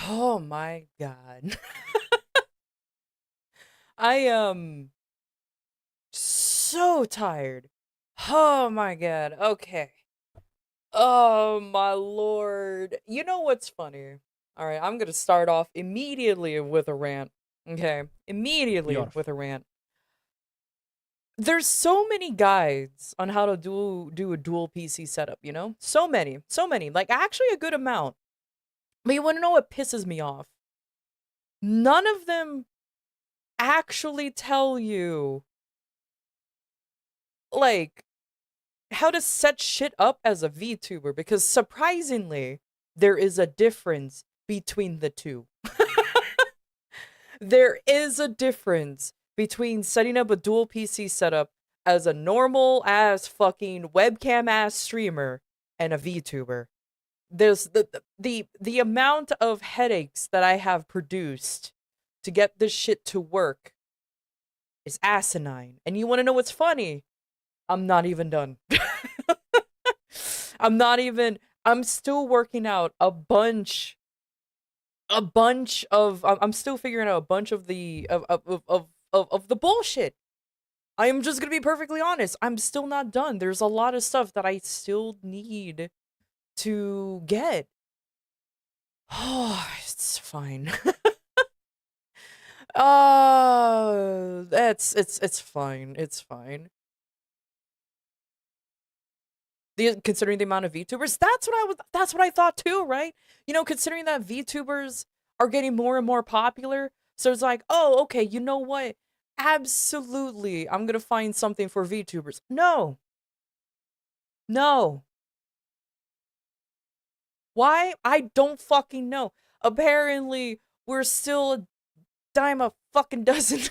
Oh my god. I am so tired. Oh my god. Okay. Oh my lord. You know what's funny? All right, I'm going to start off immediately with a rant. Okay? Immediately Yor. with a rant. There's so many guides on how to do a dual PC setup, you know? So many. So many. Like actually a good amount. But you want to know what pisses me off? None of them actually tell you like how to set shit up as a VTuber because surprisingly, there is a difference between the two. There is a difference between setting up a dual PC setup as a normal ass fucking webcam ass streamer and a VTuber. There's the amount of headaches that I have produced to get this shit to work is asinine. And you want to know what's funny? I'm not even done. I'm not even I'm still working out a bunch of I'm still figuring out a bunch of the of the bullshit. I am just gonna be perfectly honest. I'm still not done. There's a lot of stuff that I still need to get. Oh, it's fine. That's it's fine. It's fine. Considering the amount of VTubers, that's what I thought too, right? You know, considering that VTubers are getting more and more popular, so it's like, oh, okay, you know what? Absolutely, I'm gonna find something for VTubers. No, no. Why? I don't fucking know. Apparently, we're still a dime a fucking dozen.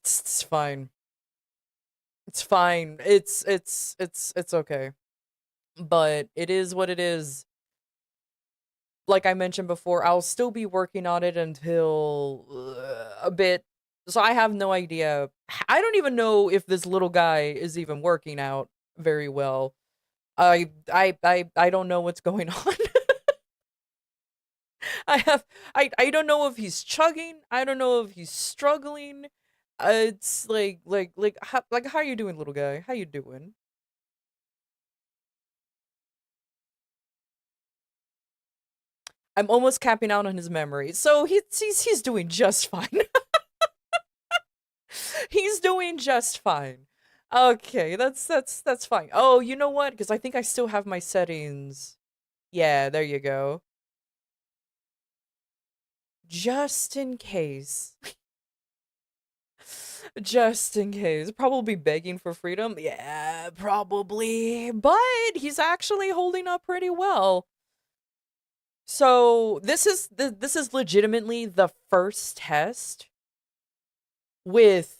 It's fine. It's fine. It's okay. But it is what it is. Like I mentioned before, I'll still be working on it until a bit. So I have no idea. I don't even know if this little guy is even working out very well. I don't know what's going on. I don't know if he's chugging. I don't know if he's struggling. It's like how you doing, little guy? How you doing? I'm almost capping out on his memory. So he's doing just fine. He's doing just fine. Okay, that's fine. Oh, you know what? Because I think I still have my settings. Yeah, there you go. Just in case. Just in case. Probably begging for freedom. Yeah, probably. But he's actually holding up pretty well. So this is legitimately the first test with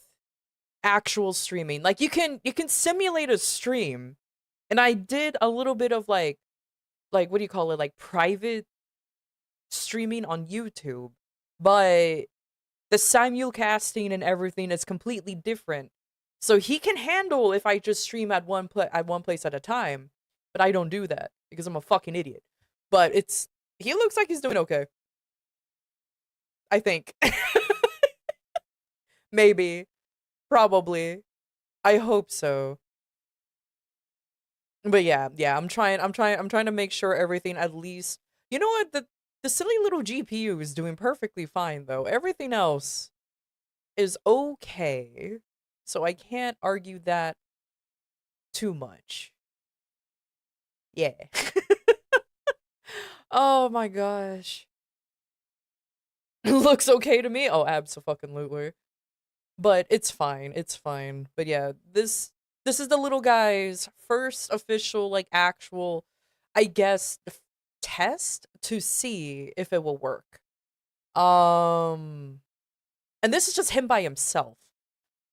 actual streaming. Like you can simulate a stream. And I did a little bit of like what do you call it? Like private streaming on YouTube. But the simulcasting and everything is completely different. So he can handle if I just stream at one place at a time, but I don't do that because I'm a fucking idiot. But it's he looks like he's doing okay. I think. Maybe, probably. I hope so. But yeah, I'm trying to make sure everything at least. You know what? The silly little GPU is doing perfectly fine though. Everything else is okay. So I can't argue that too much. Yeah. Oh my gosh. Looks okay to me. Oh, absolutely. But it's fine. It's fine. But yeah, this is the little guy's first official like actual I guess test to see if it will work. Um and this is just him by himself.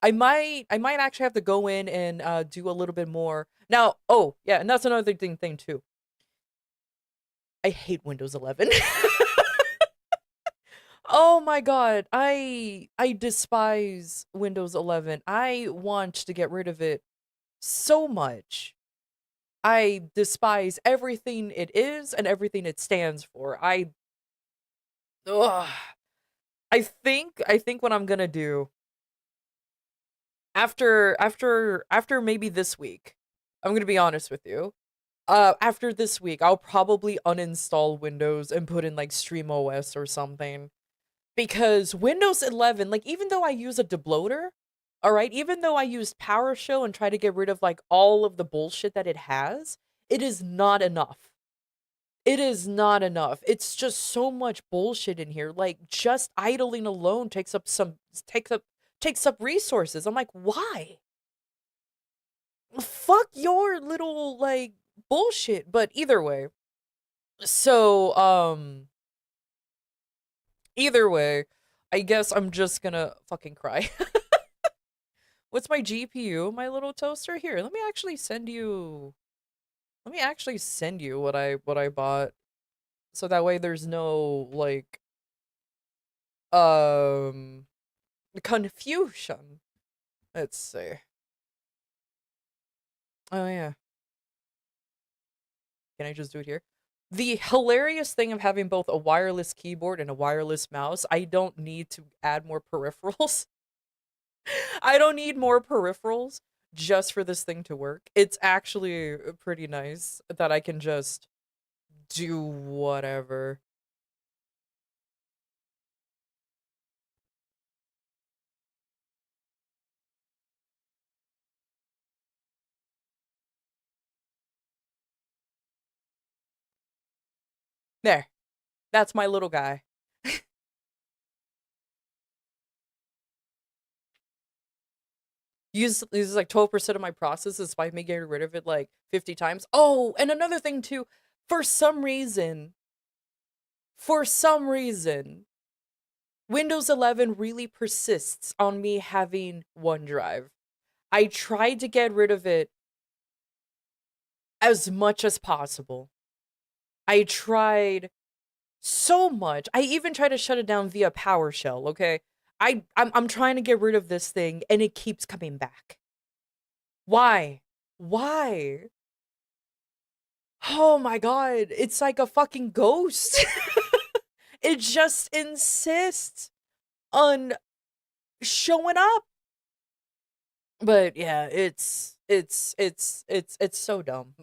I might actually have to go in and do a little bit more. Now, oh, yeah, and that's another thing too. I hate Windows 11. Oh my god, I despise Windows 11. I want to get rid of it so much. I despise everything it is and everything it stands for. Ugh. I think what I'm gonna do after maybe this week, I'm gonna be honest with you. After this week, I'll probably uninstall Windows and put in like StreamOS or something. Because Windows 11, like even though I use a debloater, all right, even though I used PowerShell and try to get rid of like all of the bullshit that it has, it is not enough. It is not enough. It's just so much bullshit in here. Like just idling alone takes up resources. I'm like, why? Fuck your little like bullshit. But either way, so either way, I guess I'm just gonna fucking cry. What's my GPU, my little toaster? Here, let me actually send you what I bought. So that way there's no like um confusion. Let's see. Oh yeah. Can I just do it here? The hilarious thing of having both a wireless keyboard and a wireless mouse, I don't need to add more peripherals. I don't need more peripherals just for this thing to work. It's actually pretty nice that I can just do whatever. There. That's my little guy. Uses like 12% of my process despite me getting rid of it like 50 times. Oh, and another thing too, for some reason, for some reason, Windows 11 really persists on me having OneDrive. I tried to get rid of it as much as possible. I tried so much. I even tried to shut it down via PowerShell, okay? I'm trying to get rid of this thing and it keeps coming back. Why? Why? Oh my god, it's like a fucking ghost. It just insists on showing up. But yeah, it's so dumb.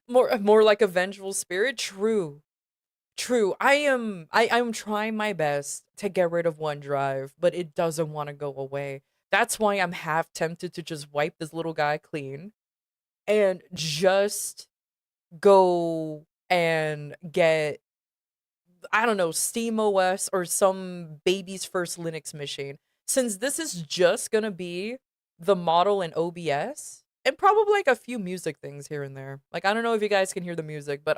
More like a vengeful spirit. True. True. I'm trying my best to get rid of OneDrive, but it doesn't want to go away. That's why I'm half tempted to just wipe this little guy clean and just go and get, I don't know, SteamOS or some baby's first Linux machine. Since this is just gonna be the model in OBS and probably like a few music things here and there. Like I don't know if you guys can hear the music, but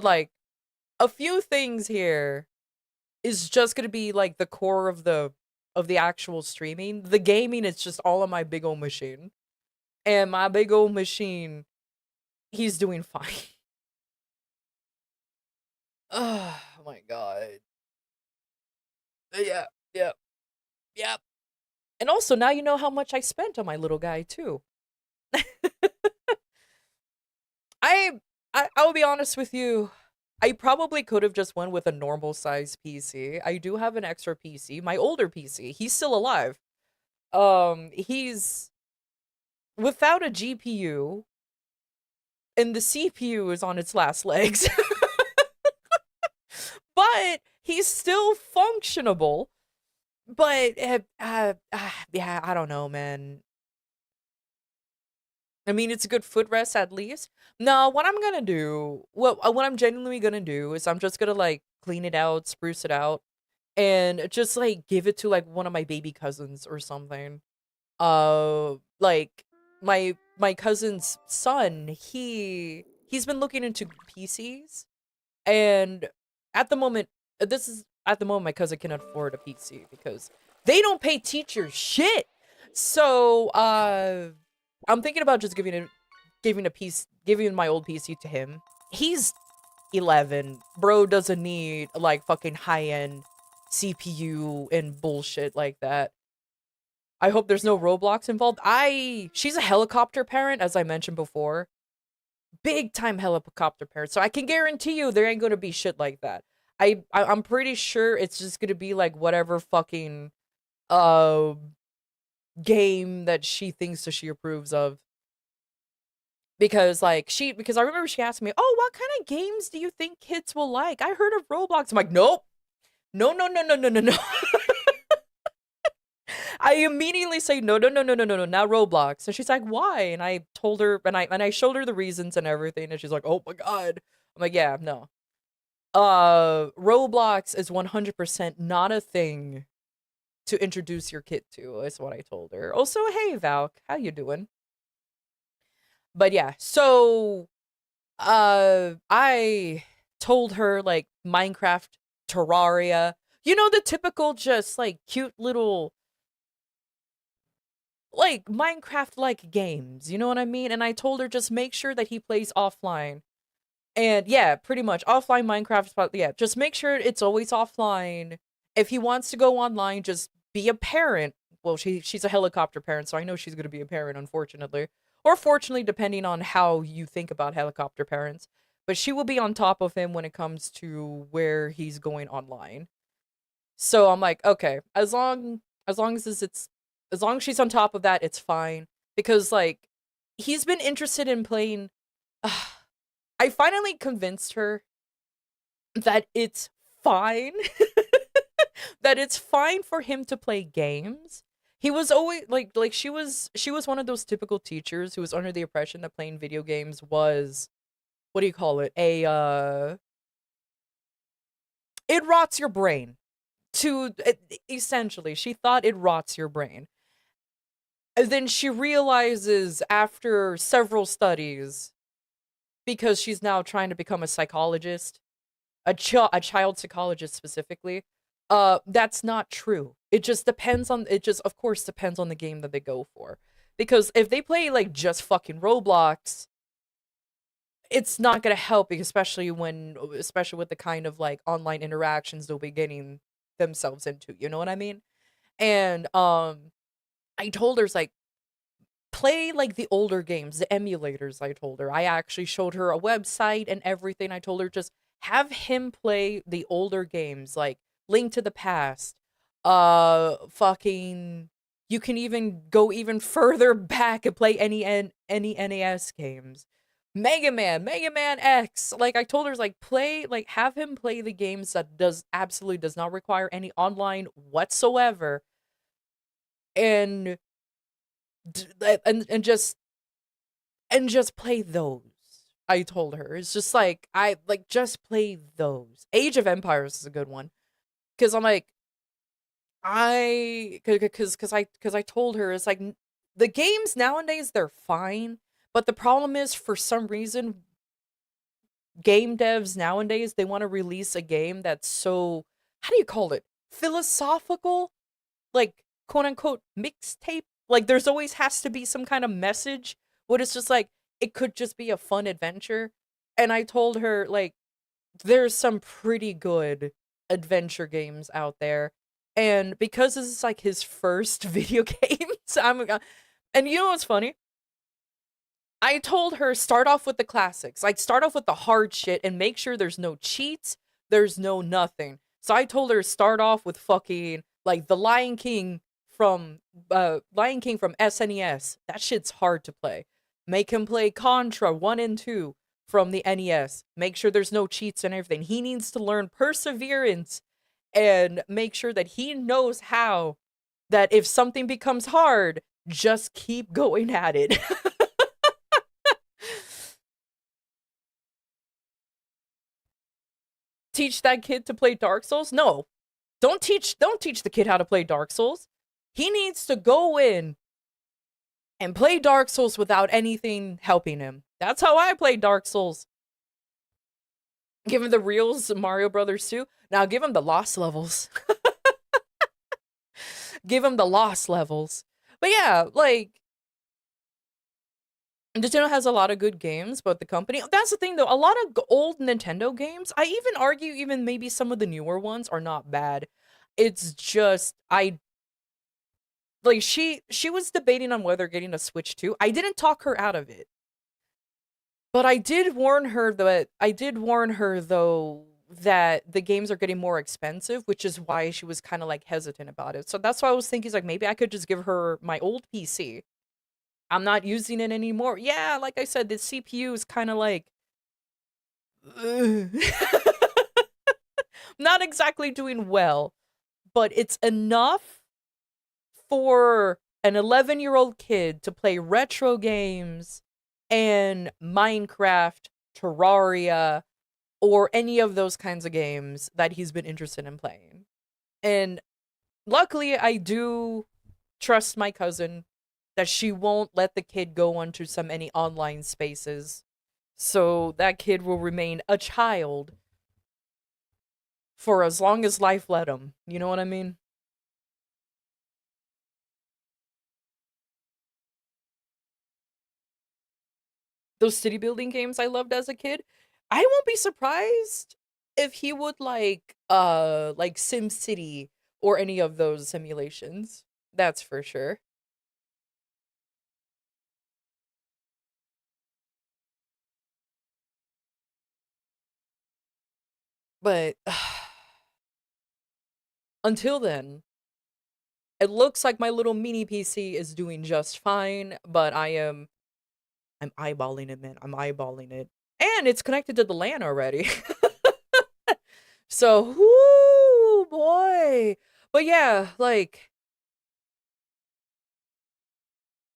like a few things here is just gonna be like the core of the actual streaming. The gaming is just all on my big old machine. And my big old machine, he's doing fine. Oh my god. Yeah, yeah, yeah. And also now you know how much I spent on my little guy too. I I'll be honest with you. I probably could have just went with a normal size PC. I do have an extra PC, my older PC. He's still alive. He's without a GPU and the CPU is on its last legs. But he's still functionable. But yeah, I don't know, man. I mean, it's a good footrest at least. No, what I'm gonna do, what I'm genuinely gonna do is I'm just gonna like clean it out, spruce it out, and just like give it to like one of my baby cousins or something. Like my cousin's son, he's been looking into PCs, and at the moment, this is at the moment my cousin can afford a PC because they don't pay teachers shit. So I'm thinking about just giving my old PC to him. He's 11. Bro doesn't need like fucking high-end CPU and bullshit like that. I hope there's no Roblox involved. She's a helicopter parent, as I mentioned before. big time helicopter parents. So I can guarantee you there ain't gonna be shit like that. I'm pretty sure it's just gonna be like whatever fucking uh game that she thinks that she approves of. Because because I remember she asked me, "Oh, what kind of games do you think kids will like? I heard of Roblox." I'm like, "Nope. No, no, no, no, no, no, no." I immediately say, "No, no, no, no, no, no, no, not Roblox." And she's like, "Why?" And I told her, and I showed her the reasons and everything, and she's like, "Oh my god." I'm like, "Yeah, no. Roblox is 100% not a thing to introduce your kid to," is what I told her. Also, hey Valk, how you doing? But yeah, so I told her like Minecraft, Terraria, the typical just like cute little like Minecraft like games, you know what I mean? And I told her just make sure that he plays offline. And yeah, pretty much offline Minecraft, but yeah, just make sure it's always offline. If he wants to go online, just be a parent. Well, she's a helicopter parent, so I know she's going to be a parent, unfortunately. Or fortunately, depending on how you think about helicopter parents. But she will be on top of him when it comes to where he's going online. So I'm like, okay, as long as as long as she's on top of that, it's fine. Because like he's been interested in playing I finally convinced her that it's fine that it's fine for him to play games. He was always like she was one of those typical teachers who was under the impression that playing video games was what do you call it? It rots your brain. Essentially, she thought it rots your brain. And then she realizes after several studies because she's now trying to become a psychologist, a child psychologist specifically, that's not true. It just of course depends on the game that they go for. Because if they play like just fucking Roblox, it's not gonna help, especially with the kind of like online interactions they'll be getting themselves into, you know what I mean? And I told her, it's like, play like the older games, the emulators. I told her. I actually showed her a website and everything. I told her just have him play the older games like Link to the Past. Fucking you can even go even further back and play any NES games. Mega Man X. Like I told her, like play, like have him play the games that absolutely does not require any online whatsoever, and and just play those. I told her. It's just like I like just play those. Age of Empires is a good one because I'm like because I told her it's like the games nowadays they're fine, but the problem is for some reason game devs nowadays they want to release a game that's so how do you call it philosophical, like quote unquote mixtape. Like there's always has to be some kind of message. What it's just like it could just be a fun adventure. And I told her like there's some pretty good adventure games out there. And because this is like his first video game, so and you know what's funny? I told her start off with the classics. Like start off with the hard shit and make sure there's no cheats, there's no nothing. So I told her start off with fucking like the Lion King from SNES. That shit's hard to play. Make him play Contra 1 and 2 from the NES. Make sure there's no cheats and everything. He needs to learn perseverance and make sure that he knows how that if something becomes hard, just keep going at it. Teach that kid to play Dark Souls? No. Don't teach the kid how to play Dark Souls. He needs to go in and play Dark Souls without anything helping him. That's how I play Dark Souls. Give him the reals Mario Brothers 2. Now give him the lost levels. Give him the lost levels. But yeah, like Nintendo has a lot of good games, but the company that's the thing though, a lot of old Nintendo games, I even argue even maybe some of the newer ones are not bad. It's just I like she was debating on whether getting a Switch 2. I didn't talk her out of it. But I did warn her though that the games are getting more expensive, which is why she was kind of like hesitant about it. So that's why I was thinking is like maybe I could just give her my old PC. I'm not using it anymore. Yeah, like I said, the CPU is kind of like not exactly doing well, but it's enough for an 11-year-old kid to play retro games and Minecraft, Terraria, or any of those kinds of games that he's been interested in playing. And luckily, I do trust my cousin that she won't let the kid go onto some any online spaces. So that kid will remain a child for as long as life let him. You know what I mean? Those city building games I loved as a kid. I won't be surprised if he would like Sim City or any of those simulations. That's for sure. But until then, it looks like my little mini PC is doing just fine, but I'm eyeballing it, man. I'm eyeballing it. And it's connected to the LAN already. So, whoo boy. But yeah, like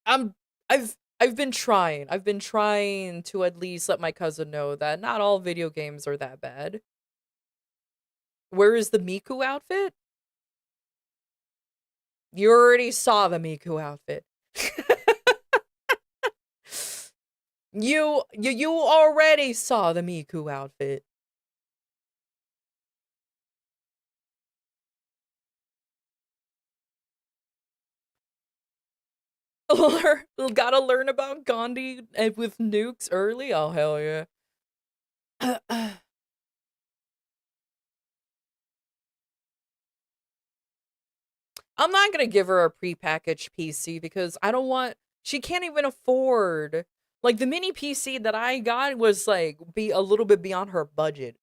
I'm I've been trying. I've been trying to at least let my cousin know that not all video games are that bad. Where is the Miku outfit? You already saw the Miku outfit. You already saw the Miku outfit. Gotta learn about Gandhi with nukes early. Oh hell yeah. I'm not gonna give her a prepackaged PC because I don't want. She can't even afford. Like the mini PC that I got was like be a little bit beyond her budget.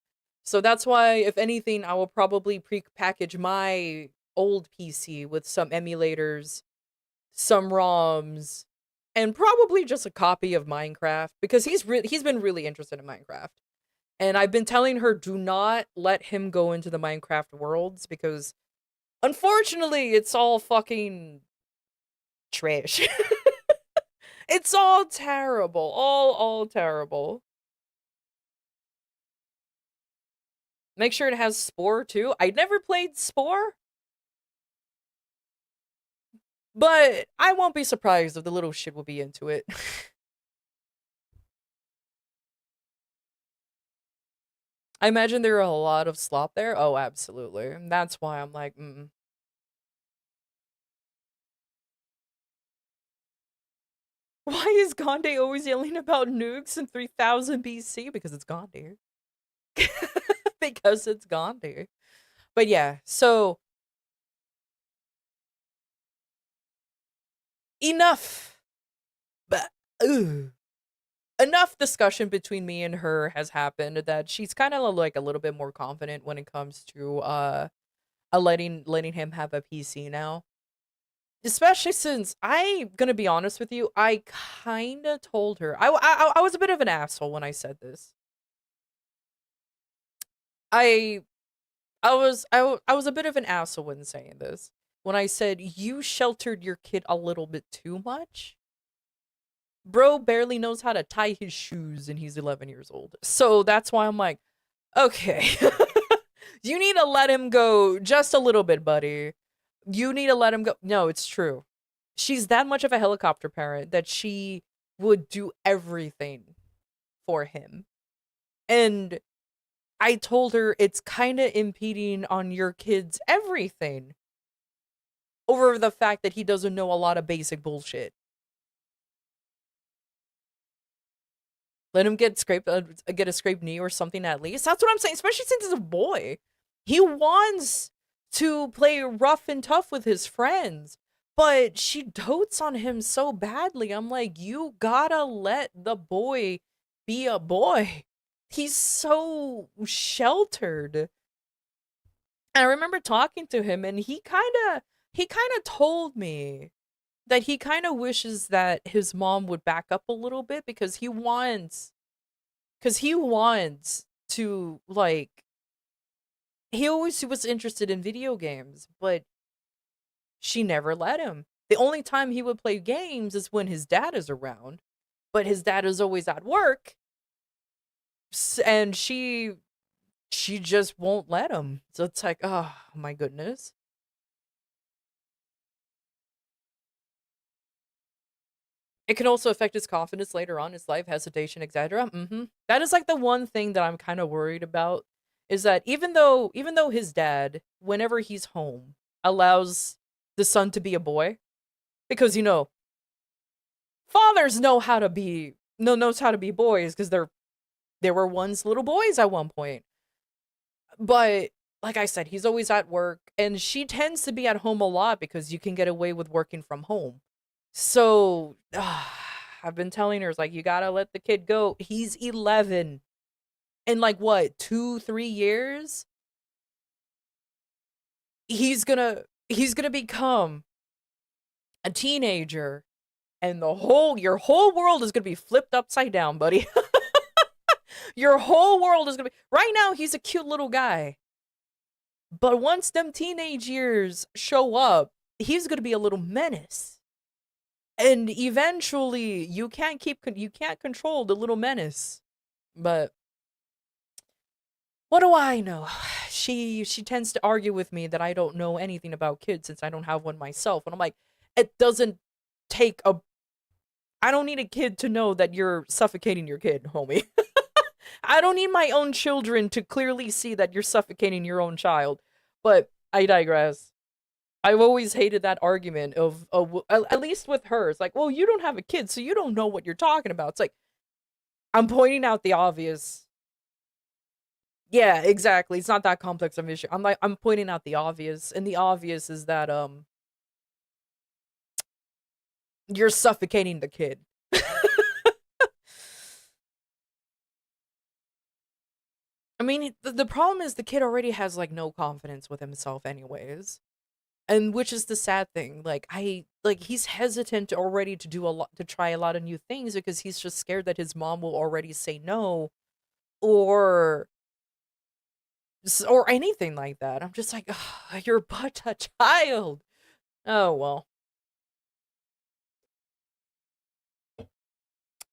So that's why, if anything, I will probably prepackage my old PC with some emulators, some ROMs, and probably just a copy of Minecraft because he's been really interested in Minecraft. And I've been telling her do not let him go into the Minecraft worlds because unfortunately it's all fucking trash. It's all terrible. All terrible. Make sure it has Spore too. I never played Spore, but I won't be surprised if the little shit will be into it. I imagine there are a lot of slop there. Oh, absolutely. And that's why I'm like, why is Gandhi always yelling about nukes in 3000 BC? Because it's Gandhi. Because it's Gandhi. But yeah, so enough. But enough discussion between me and her has happened that she's kind of like a little bit more confident when it comes to letting him have a PC now. Especially since I'm gonna be honest with you, I kind of told her I was a bit of an asshole when I said this. I I was a bit of an asshole when saying this. When I said you sheltered your kid a little bit too much. Bro barely knows how to tie his shoes and he's 11 years old. So that's why I'm like, okay. You need to let him go just a little bit, buddy. You need to let him go. No, it's true. She's that much of a helicopter parent that she would do everything for him. And I told her it's kind of impeding on your kid's everything over the fact that he doesn't know a lot of basic bullshit. Let him get a scraped knee or something at least. That's what I'm saying, especially since he's a boy. He wants to play rough and tough with his friends, but she dotes on him so badly. I'm like, you gotta let the boy be a boy. He's so sheltered. And I remember talking to him, and he kind of told me that he kind of wishes that his mom would back up a little bit because he wants to, like, he always was interested in video games, but she never let him. The only time he would play games is when his dad is around, but his dad is always at work, and she just won't let him. So it's like, oh my goodness. It can also affect his confidence later on in his life, hesitation, etc. That is like the one thing that I'm kind of worried about, is that even though his dad, whenever he's home, allows the son to be a boy, because fathers know how to be no knows how to be boys because they were once little boys at one point. But like I said, he's always at work, and she tends to be at home a lot because you can get away with working from home. So I've been telling her, it's like, you gotta let the kid go. He's 11. In like what, 2, 3 years, he's gonna become a teenager, and your whole world is gonna be flipped upside down, buddy. Your whole world is gonna be, right now he's a cute little guy, but once them teenage years show up, he's gonna be a little menace. And eventually you can't control the little menace. But what do I know? She tends to argue with me that I don't know anything about kids since I don't have one myself. And I'm like, it doesn't take a I don't need a kid to know that you're suffocating your kid, homie. I don't need my own children to clearly see that you're suffocating your own child. But I digress. I've always hated that argument of at least with her. It's like, well, you don't have a kid, so you don't know what you're talking about. It's like, I'm pointing out the obvious. Yeah, exactly. It's not that complex of an issue. I'm pointing out the obvious, and the obvious is that you're suffocating the kid. I mean, the problem is the kid already has like no confidence with himself anyways. And which is the sad thing. He's hesitant already to do a lot, to try a lot of new things because he's just scared that his mom will already say no, or or anything like that. I'm just like, "Ugh, you're but a child." Oh well.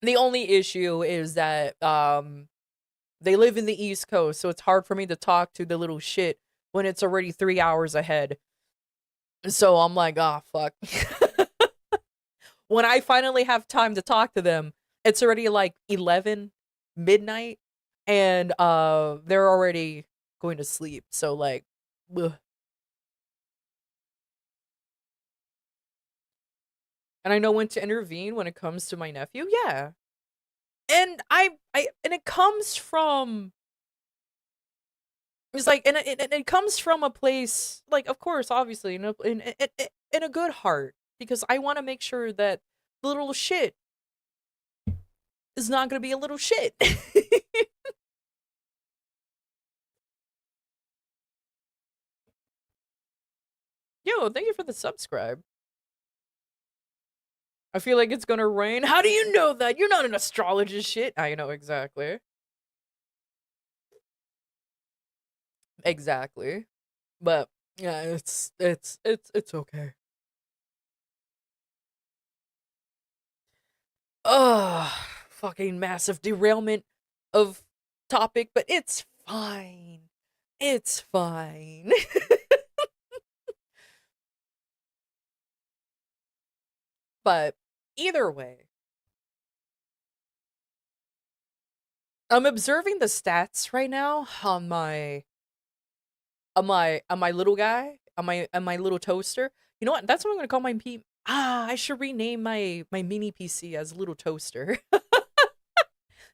The only issue is that they live in the East Coast, so it's hard for me to talk to the little shit when it's already 3 hours ahead. So I'm like, oh fuck. When I finally have time to talk to them, it's already like 11 midnight, and they're already going to sleep. So like, ugh. And I know when to intervene when it comes to my nephew. Yeah. And and it comes from, it's like, and it comes from a place, like, of course, obviously, in a good heart, because I want to make sure that the little shit is not going to be a little shit. Yo, thank you for the subscribe. I feel like it's gonna rain. How do you know that? You're not an astrologist shit. I know exactly. Exactly. But yeah, it's okay. Ugh, fucking massive derailment of topic, but it's fine. It's fine. But either way, I'm observing the stats right now on my little guy, on my little toaster. You know what? That's what I'm gonna call my P. I should rename my mini PC as Little Toaster.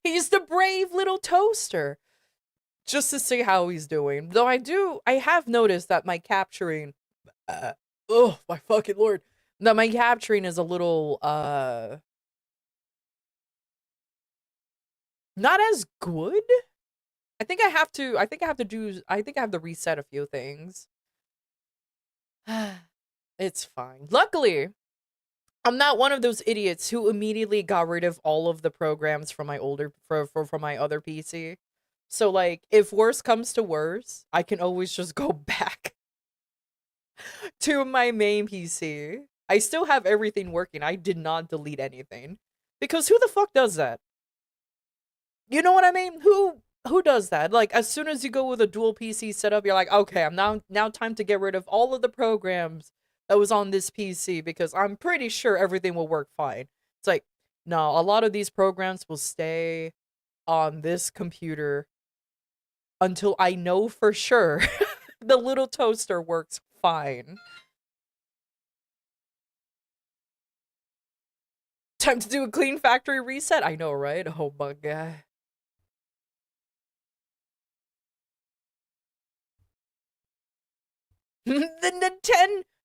He's the brave little toaster. Just to see how he's doing. Though I have noticed that my capturing, uh, oh my fucking lord, that my capturing is a little Not as good. I think I have to reset a few things. It's fine. Luckily, I'm not one of those idiots who immediately got rid of all of the programs from my older for my other PC. So like if worse comes to worse, I can always just go back to my main PC. I still have everything working. I did not delete anything. Because who the fuck does that? You know what I mean? Who does that? Like as soon as you go with a dual PC setup, you're like, okay, I'm now time to get rid of all of the programs that was on this PC because I'm pretty sure everything will work fine. It's like, no, a lot of these programs will stay on this computer until I know for sure the little toaster works fine. Time to do a clean factory reset. I know, right? Oh my god.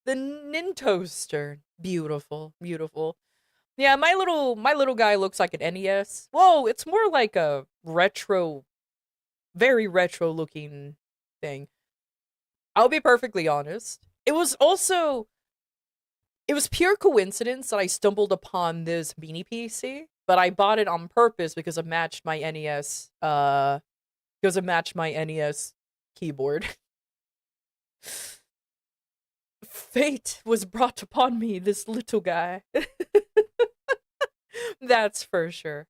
The Nintoaster. Beautiful, beautiful. Yeah, my little guy looks like an NES. Whoa, it's more like a retro, very retro looking thing. I'll be perfectly honest. It was pure coincidence that I stumbled upon this mini PC, but I bought it on purpose because it matched my NES because it matched my NES keyboard. Fate was brought upon me, this little guy. That's for sure.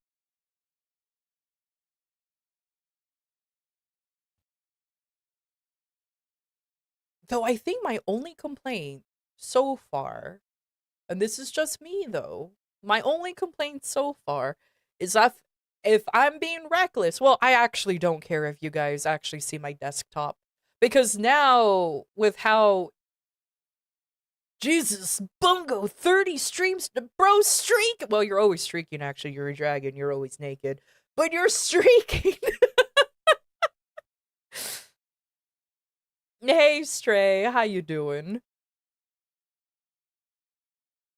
Though I think my only complaint so far, and this is just me though, my only complaint so far is that if I'm being reckless, well, I actually don't care if you guys actually see my desktop. Because now, with how Jesus, Bungo, 30 streams, bro, streak. Well, you're always streaking, actually. You're a dragon. You're always naked. But you're streaking. Hey, Stray. How you doing?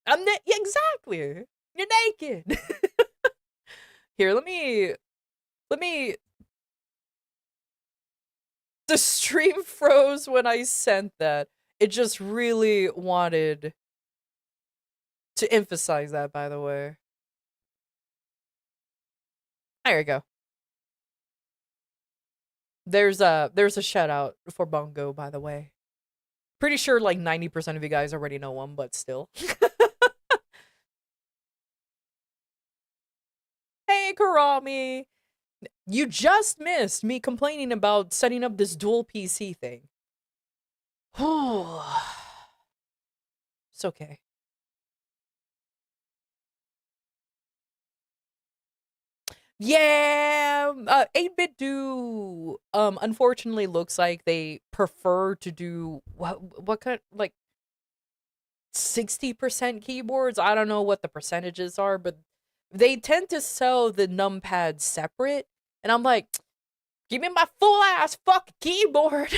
Yeah, exactly. You're naked. Here, let me, the stream froze when I sent that. It just really wanted to emphasize that, by the way. There you go. There's a shout out for Bongo, by the way. Pretty sure like 90% of you guys already know him, but still. Hey, Karami! You just missed me complaining about setting up this dual PC thing. It's okay. Yeah, 8-bit do unfortunately looks like they prefer to do what kind, like 60% keyboards. I don't know what the percentages are, but they tend to sell the numpad separate. And I'm like, give me my full ass fuck keyboard.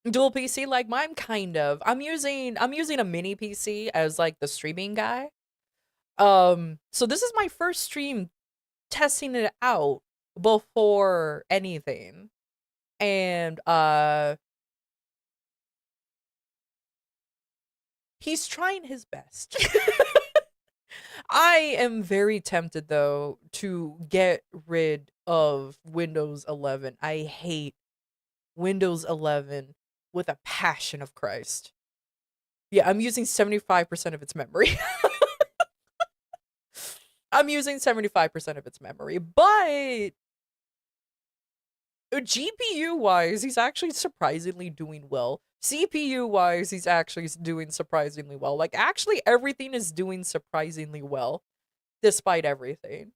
Dual PC like mine, kind of. I'm using a mini PC as like the streaming guy. So this is my first stream testing it out before anything. And he's trying his best. I am very tempted though to get rid of Windows 11. I hate Windows 11 with a passion of Christ. Yeah, I'm using 75% of its memory. I'm using 75% of its memory, but GPU wise, he's actually surprisingly doing well. CPU wise, he's actually doing surprisingly well. Like, actually, everything is doing surprisingly well, despite everything.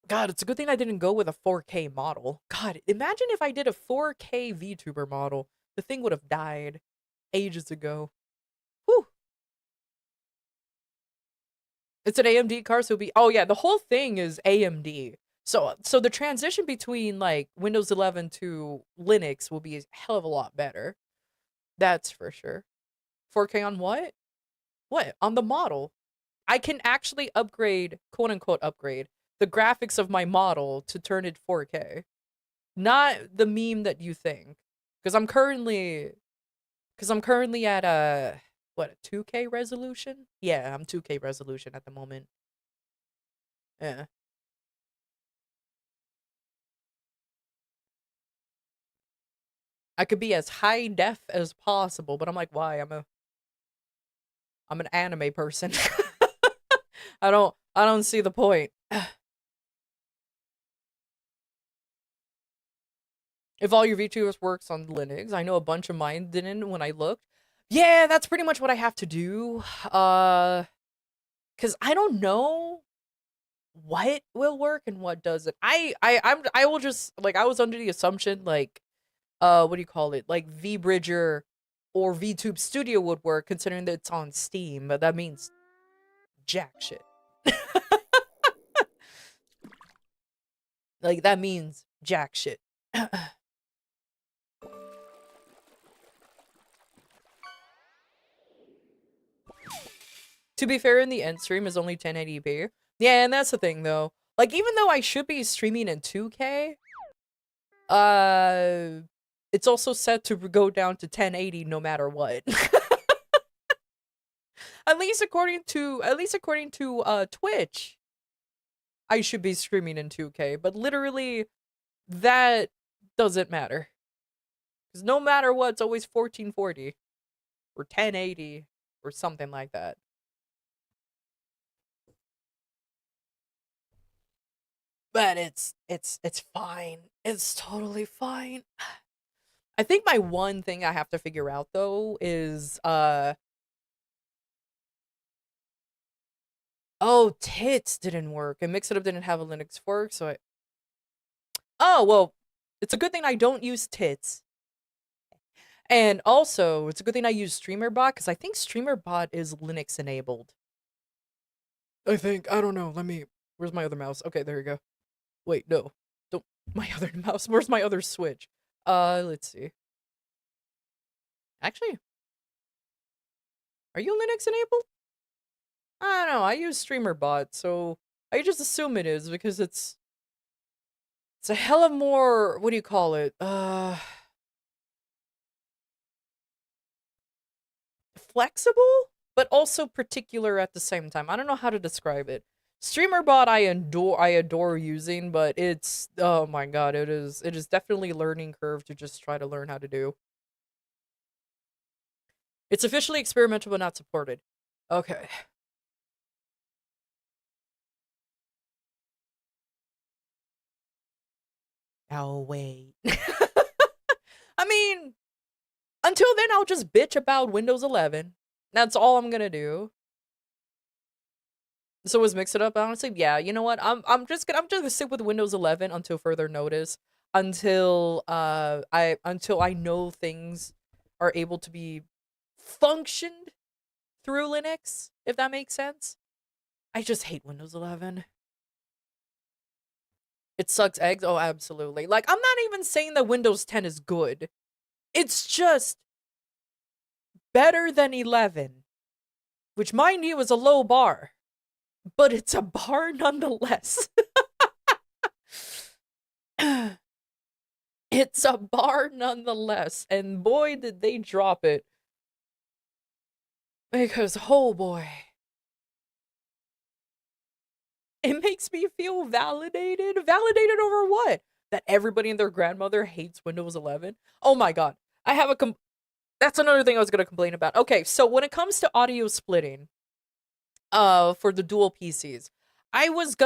God, it's a good thing I didn't go with a 4K model. God, imagine if I did a 4K VTuber model. The thing would have died ages ago. Whew. It's an AMD card, so it'll be. Oh yeah, the whole thing is AMD. So the transition between like Windows 11 to Linux will be a hell of a lot better. That's for sure. 4K on what? What? On the model. I can actually upgrade, quote unquote upgrade, the graphics of my model to turn it 4K. Not the meme that you think. Because I'm currently at a 2K resolution? Yeah, I'm 2K resolution at the moment. Yeah. I could be as high def as possible, but I'm like, why? I'm an anime person. I don't see the point. If all your VTubers works on Linux, I know a bunch of mine didn't when I looked. Yeah, that's pretty much what I have to do. Cause I don't know what will work and what doesn't. I will just like I was under the assumption like what do you call it? Like VBridger or VTube Studio would work considering that it's on Steam, but that means jack shit. Like that means jack shit. To be fair, in the end stream is only 1080p. Yeah, and that's the thing though. Like even though I should be streaming in 2K, it's also set to go down to 1080 no matter what. At least according to Twitch, I should be streaming in 2K, but literally that doesn't matter. Cuz no matter what, it's always 1440 or 1080 or something like that. But it's fine. It's totally fine. I think my one thing I have to figure out though is oh, tits didn't work. And Mix It Up didn't have a Linux fork, so oh, well, it's a good thing I don't use tits. And also, it's a good thing I use StreamerBot because I think StreamerBot is Linux enabled. I think. I don't know. Where's my other mouse? Okay, there you go. Wait, no. Don't. My other mouse. Where's my other switch? Let's see. Actually, are you Linux enabled? I don't know. I use StreamerBot, so I just assume it is because it's a hell of more. What do you call it? Flexible, but also particular at the same time. I don't know how to describe it. StreamerBot I adore using, but it's oh my god, it is definitely a learning curve to just try to learn how to do. It's officially experimental but not supported. Okay. Oh wait. I mean, until then I'll just bitch about Windows 11. That's all I'm gonna do. So was Mix It Up, honestly? Yeah, you know what? I'm just gonna stick with Windows 11 until further notice. Until I know things are able to be functioned through Linux, if that makes sense. I just hate Windows 11. It sucks eggs. Oh, absolutely. Like I'm not even saying that Windows 10 is good. It's just better than 11, which mind you is a low bar. But it's a bar nonetheless. It's a bar nonetheless. And boy, did they drop it. Because, oh boy. It makes me feel validated. Validated over what? That everybody and their grandmother hates Windows 11? Oh my god. I have a that's another thing I was going to complain about. Okay, so when it comes to audio splitting, for the dual PCs, I wanted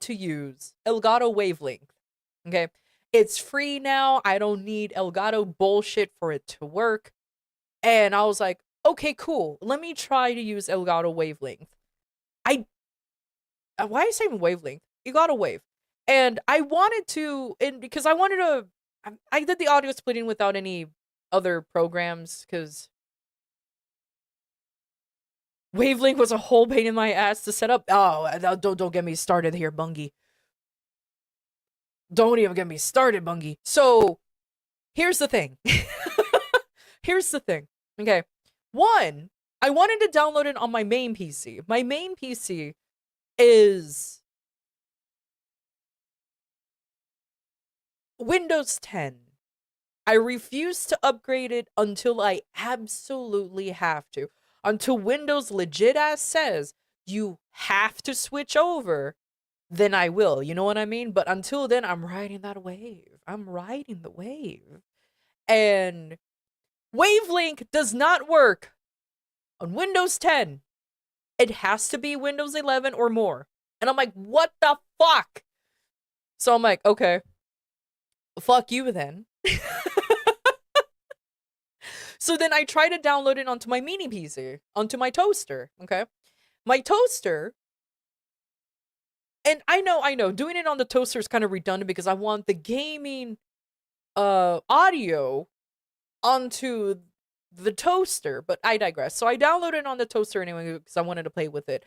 to use Elgato Wavelength. Okay. It's free now. I don't need Elgato bullshit for it to work. And I was like, okay, cool. Let me try to use Elgato Wavelength. Why are you saying Wavelength? Elgato Wave. And I wanted to, and because I wanted to, I did the audio splitting without any other programs because Wavelength was a whole pain in my ass to set up. Oh, don't get me started here, Bungie. Don't even get me started, Bungie. So, here's the thing. Here's the thing. Okay. One, I wanted to download it on my main PC. My main PC is Windows 10. I refuse to upgrade it until I absolutely have to. Until Windows legit ass says you have to switch over, then I will. You know what I mean? But until then, I'm riding that wave. I'm riding the wave. And Wavelink does not work on Windows 10. It has to be Windows 11 or more. And I'm like, what the fuck? So I'm like, okay, fuck you then. So then I try to download it onto my mini PC, onto my toaster, okay? My toaster, and I know, doing it on the toaster is kind of redundant because I want the gaming audio onto the toaster, but I digress. So I downloaded it on the toaster anyway because I wanted to play with it.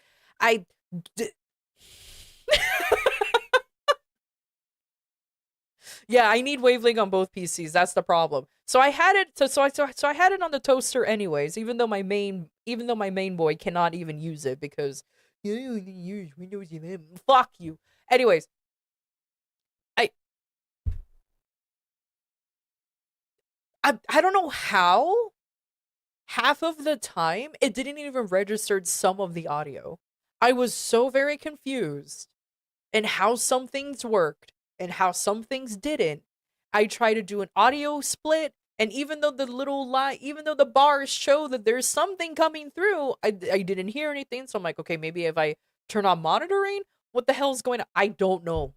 Yeah, I need Wavelink on both PCs. That's the problem. So I had it. So I had it on the toaster anyways. Even though my main boy cannot even use it because you use Windows 11. Fuck you. Anyways, I don't know how. Half of the time, it didn't even register some of the audio. I was so very confused in how some things worked and how some things didn't. I tried to do an audio split, and even though even though the bars show that there's something coming through, I didn't hear anything. So I'm like, okay, maybe if I turn on monitoring, what the hell's going on? I don't know.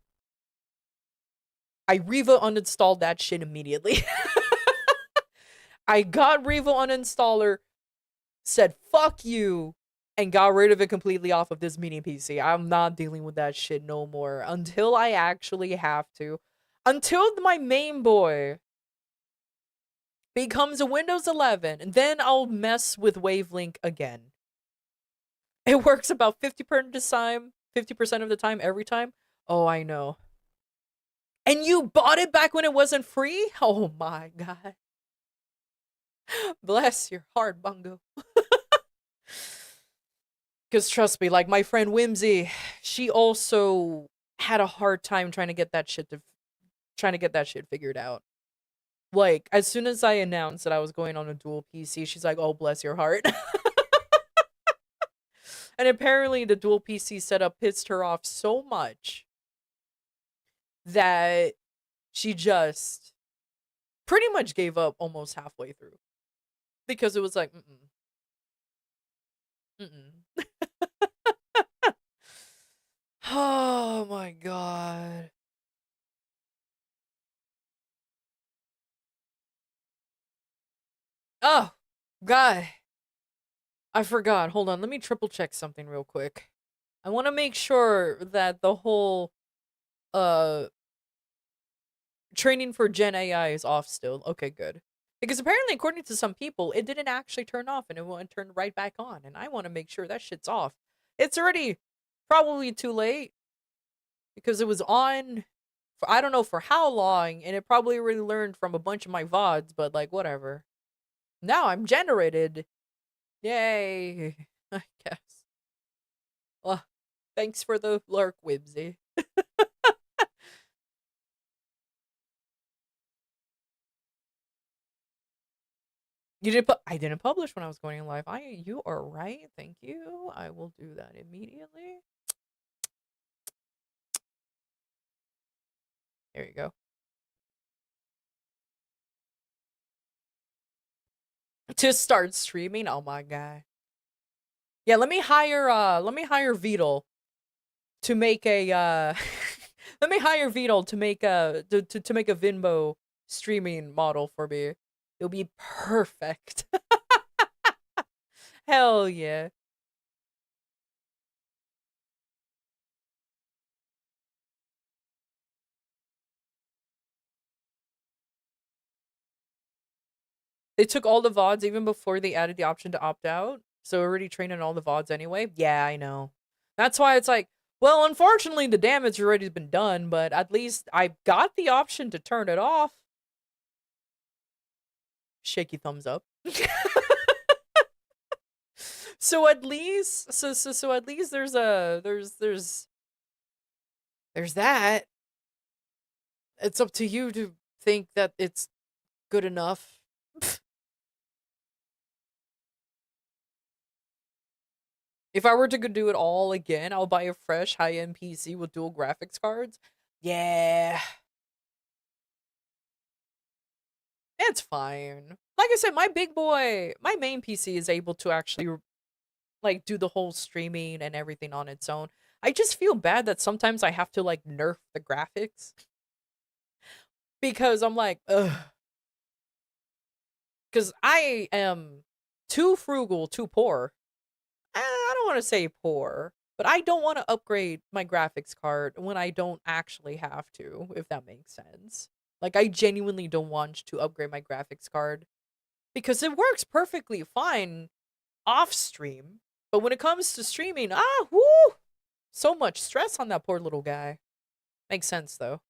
I Riva uninstalled that shit immediately. I got Riva uninstaller, said fuck you, and got rid of it completely off of this mini PC. I'm not dealing with that shit no more until I actually have to. Until my main boy becomes a Windows 11, and then I'll mess with Wavelink again. It works about 50% of the time, 50% of the time, every time. Oh, I know. And you bought it back when it wasn't free? Oh my god. Bless your heart, Bungo. Because trust me, like my friend Whimsy, she also had a hard time trying to get that shit figured out. Like, as soon as I announced that I was going on a dual PC, she's like, oh, bless your heart. And apparently the dual PC setup pissed her off so much that she just pretty much gave up almost halfway through. Because it was like, Oh my god. Oh, god. I forgot. Hold on. Let me triple check something real quick. I want to make sure that the whole training for Gen AI is off still. Okay, good. Because apparently, according to some people, it didn't actually turn off and it went turn right back on. And I want to make sure that shit's off. It's already probably too late because it was on for I don't know for how long, and it probably already learned from a bunch of my VODs, but like whatever. Now I'm generated. Yay. I guess. Well, thanks for the lurk, Whimsy. You didn't I didn't publish when I was going live. You are right. Thank you. I will do that immediately. There you go. To start streaming. Oh my god. Yeah, let me hire Beetle to make a let me hire Beetle to make a to make a Vinbo streaming model for me. It'll be perfect. Hell yeah. They took all the VODs even before they added the option to opt out. So already trained on all the VODs anyway. Yeah, I know. That's why it's like, well, unfortunately the damage already been done, but at least I got the option to turn it off. Shaky thumbs up. So at least, so at least there's a there's that. It's up to you to think that it's good enough. If I were to do it all again, I'll buy a fresh high-end PC with dual graphics cards. Yeah, it's fine. Like I said, my main PC is able to actually like do the whole streaming and everything on its own. I just feel bad that sometimes I have to like nerf the graphics because I'm like, ugh, because I am too frugal, too poor. I don't want to say poor, but I don't want to upgrade my graphics card when I don't actually have to, if that makes sense. Like, I genuinely don't want to upgrade my graphics card because it works perfectly fine off stream. But when it comes to streaming, whoo, so much stress on that poor little guy. Makes sense though.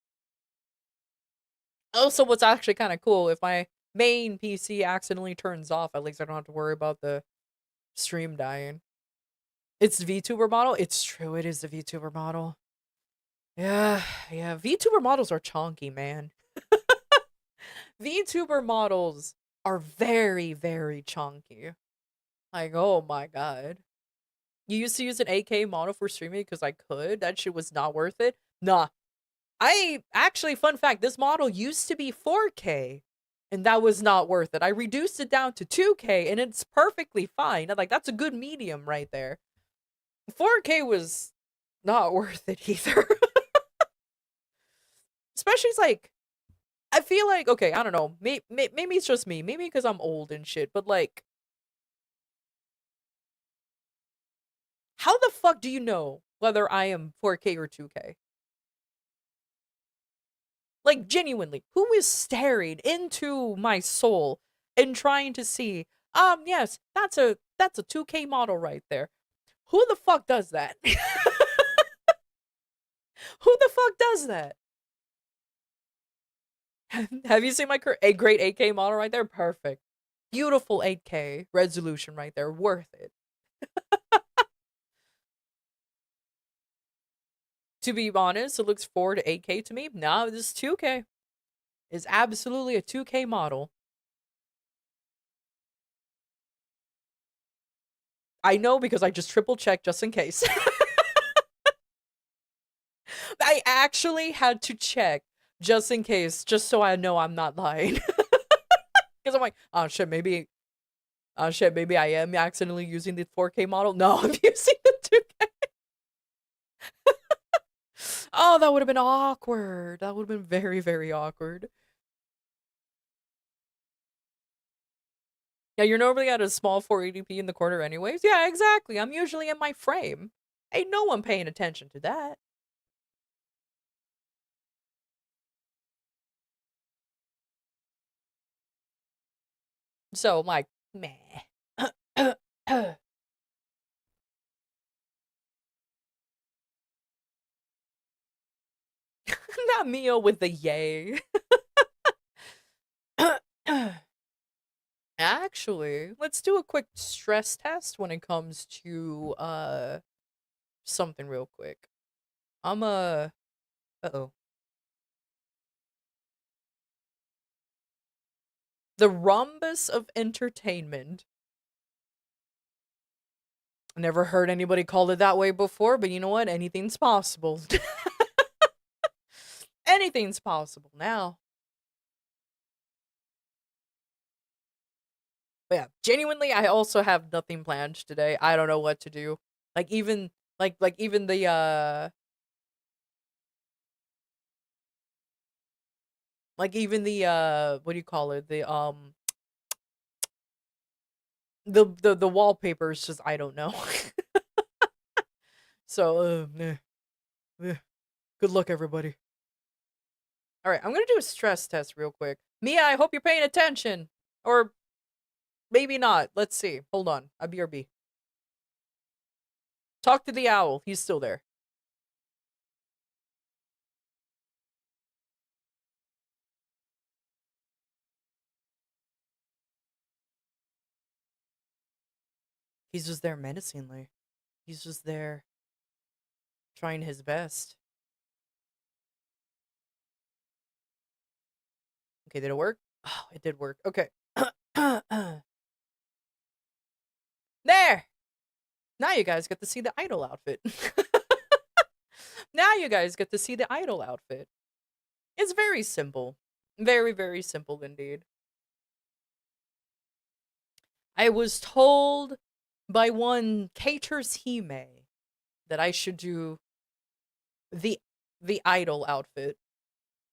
Also, what's actually kind of cool, if my main PC accidentally turns off, at least I don't have to worry about the stream dying. It's the VTuber model? It's true, it is the VTuber model. Yeah, yeah. VTuber models are chonky, man. VTuber models are very, very chonky. Like, oh my god. You used to use an 8K model for streaming because I could. That shit was not worth it. Nah. I actually, fun fact, this model used to be 4K and that was not worth it. I reduced it down to 2K and it's perfectly fine. Like, that's a good medium right there. 4K was not worth it either. Especially, it's like, I feel like, okay, I don't know. Maybe it's just me. Maybe because I'm old and shit. But like, how the fuck do you know whether I am 4K or 2K? Like, genuinely, who is staring into my soul and trying to see? Yes, that's a 2K model right there. Who the fuck does that? Who the fuck does that? Have you seen my a great 8K model right there? Perfect. Beautiful 8K resolution right there. Worth it. To be honest, it looks 4 to 8K to me. No, this is 2K. It's absolutely a 2K model. I know because I just triple checked just in case. I actually had to check just in case, just so I know I'm not lying. Because I'm like, oh shit, maybe I am accidentally using the 4K model. No, I'm using the 2K. Oh, that would have been awkward. That would have been very, very awkward. Yeah, you're normally at a small 480p in the corner anyways. Yeah, exactly. I'm usually in my frame. Ain't no one paying attention to that. So I'm like, meh. Not Mio with the yay. Actually, let's do a quick stress test when it comes to something real quick. I'm uh-oh. The rhombus of entertainment. Never heard anybody call it that way before, but you know what? Anything's possible. Anything's possible now. But yeah, genuinely, I also have nothing planned today. I don't know what to do. Like even like even the what do you call it? The wallpaper is just, I don't know. So eh. Good luck, everybody. All right, I'm gonna do a stress test real quick. Mia, I hope you're paying attention, or maybe not. Let's see. Hold on. A BRB. Talk to the owl. He's still there. He's just there menacingly. He's just there trying his best. Okay, did it work? Oh, it did work. Okay. There! Now you guys get to see the idol outfit. Now you guys get to see the idol outfit. It's very simple. Very, very simple indeed. I was told by one Caters Hime that I should do the the idol outfit.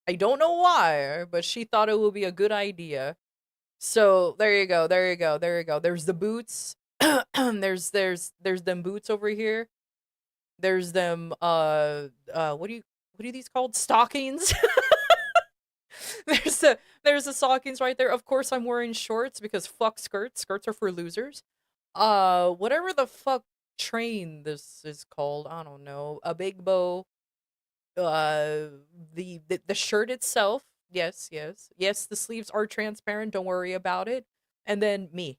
I don't know why, but she thought it would be a good idea. So there you go, there you go, there you go. There's the boots. there's them boots over here. There's them what are these called? Stockings. there's the stockings right there. Of course I'm wearing shorts because fuck skirts. Skirts are for losers. Whatever the fuck train this is called, I don't know. A big bow. Uh the shirt itself. Yes, yes. Yes, the sleeves are transparent, don't worry about it. And then me.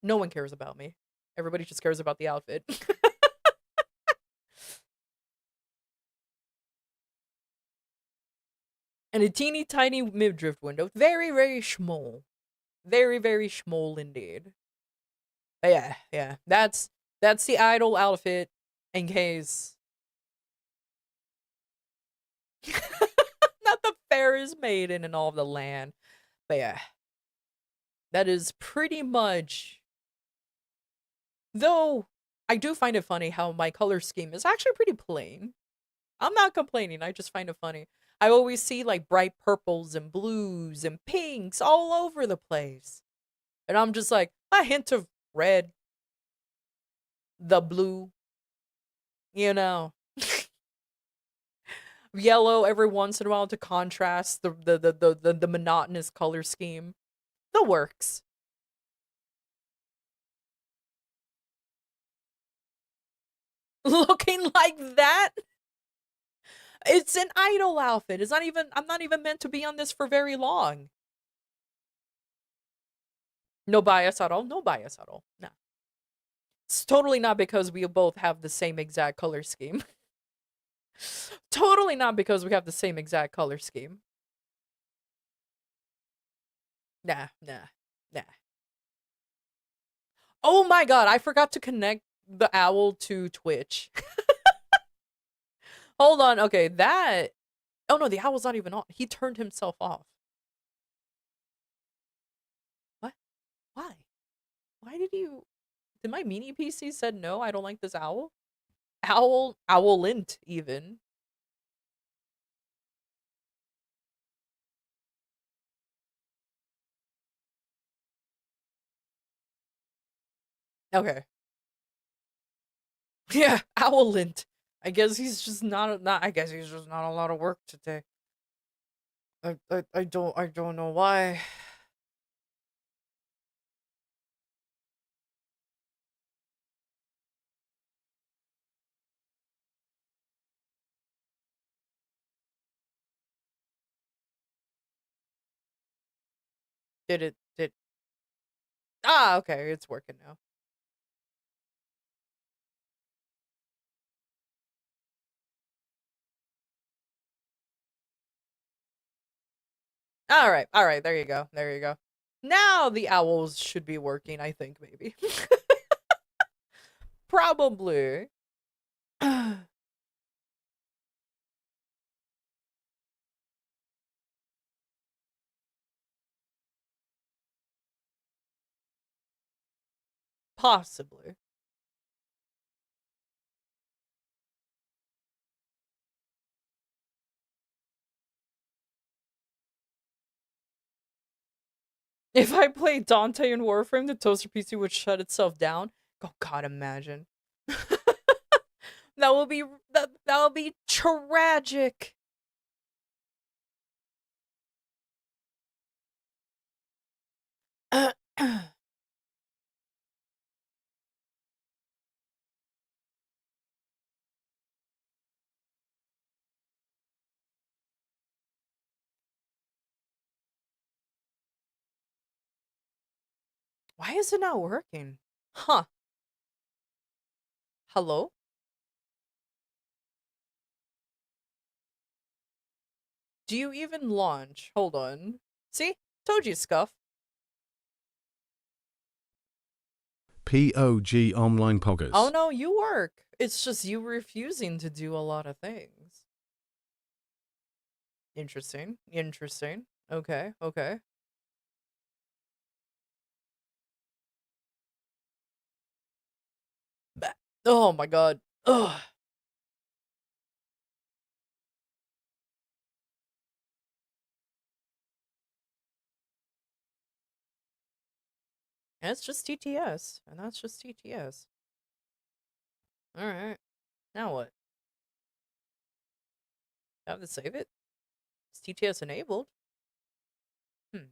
No one cares about me. Everybody just cares about the outfit. And a teeny tiny midriff window. Very, very small. Very, very small indeed. But yeah, yeah. That's the idol outfit in case not the fairest maiden in all of the land. But yeah. That is pretty much, though I do find it funny how my color scheme is actually pretty plain. I'm not complaining, I just find it funny. I always see like bright purples and blues and pinks all over the place. And I'm just like, a hint of red, the blue, you know, yellow every once in a while to contrast the monotonous color scheme. The works. Looking like that? It's an idol outfit. It's not even I'm not even meant to be on this for very long. No bias at all. No bias at all. No. It's totally not because we both have the same exact color scheme. Totally not because we have the same exact color scheme. Nah, nah, nah. Oh my god, I forgot to connect the owl to Twitch. Hold on. Okay, that. Oh no, the owl's not even on. He turned himself off. What? Why? Why did you? Did my mini PC said no? I don't like this owl. Owlint even. Okay. Yeah, owlint. I guess he's just not. I guess he's just not a lot of work today. I don't know why. Did ah okay, it's working now. All right, there you go. There you go. Now the owls should be working, I think maybe. Probably. Possibly. If I played Dante in Warframe, the toaster PC would shut itself down. Oh god, imagine. That will be that will be tragic. Why is it not working? Huh. Hello? Do you even launch? Hold on. See? Told you, Scuff. POG online Oh poggers. no, you work. It's just you refusing to do a lot of things. Interesting. Interesting. Okay, okay. Oh my god. Ugh. And it's just TTS. And that's just TTS. Alright. Now what? Have to save it? It's TTS enabled. Let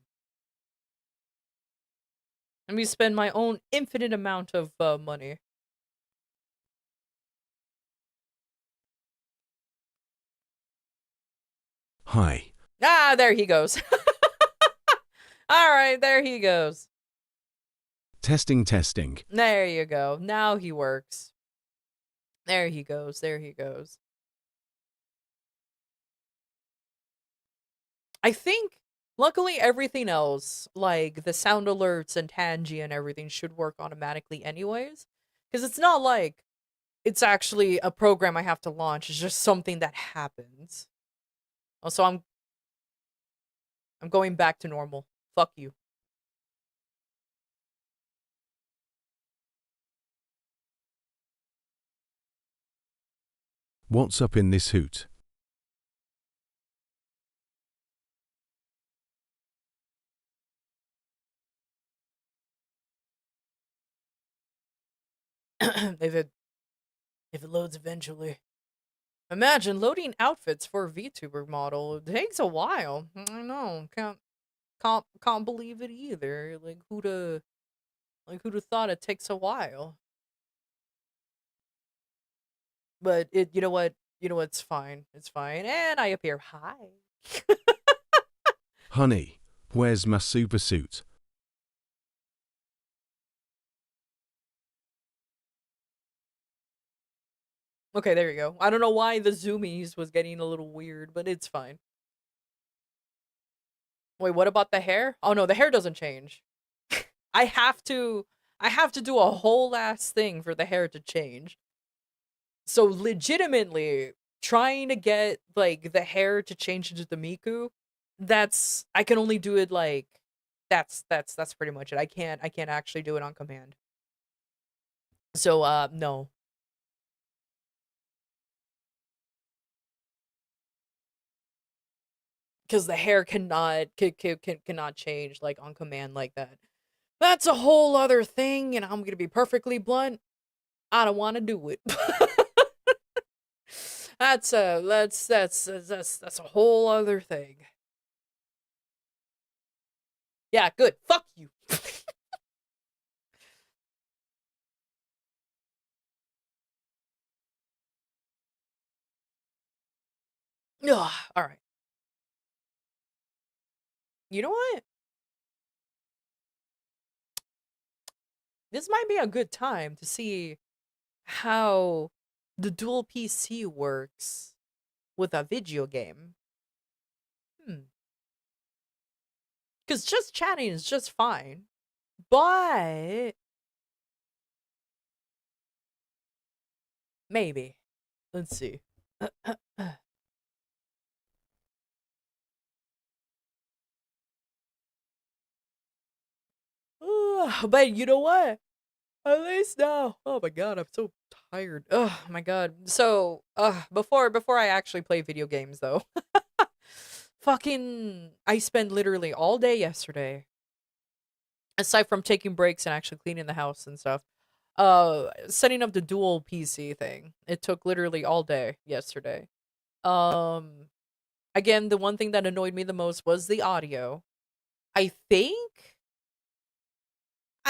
me spend my own infinite amount of money. Hi. Ah, there he goes. Alright, there he goes. Testing, testing. There you go. Now he works. There he goes. There he goes. I think, luckily, everything else, like the sound alerts and Tangy and everything, should work automatically anyways. Because it's not like it's actually a program I have to launch. It's just something that happens. Also, I'm going back to normal. Fuck you. What's up in this hoot? if it if it loads eventually. Imagine loading outfits for a VTuber model. It takes a while. I know. Can't believe it either. Who'd have thought it takes a while? But it you know what? You know what? It's fine. It's fine. And I appear. Hi. Honey, where's my super suit? Okay, there you go. I don't know why the zoomies was getting a little weird, but it's fine. Wait, what about the hair? Oh no, the hair doesn't change. I have to I have to do a whole ass thing for the hair to change. So legitimately trying to get like the hair to change into the Miku, that's I can only do it like that's pretty much it. I can't actually do it on command. So no. Cuz the hair cannot change like on command like that. That's a whole other thing and I'm going to be perfectly blunt. I don't want to do it. That's a whole other thing. Yeah, good. Fuck you. Ugh, all right. You know what? This might be a good time to see how the dual PC works with a video game. Hmm. Because just chatting is just fine. But maybe. Let's see. But you know what? At least now. Oh my god, I'm so tired. Oh my god. So, before I actually play video games though, fucking I spent literally all day yesterday, aside from taking breaks and actually cleaning the house and stuff. Setting up the dual PC thing. It took literally all day yesterday. Um Again, the one thing that annoyed me the most was the audio. I think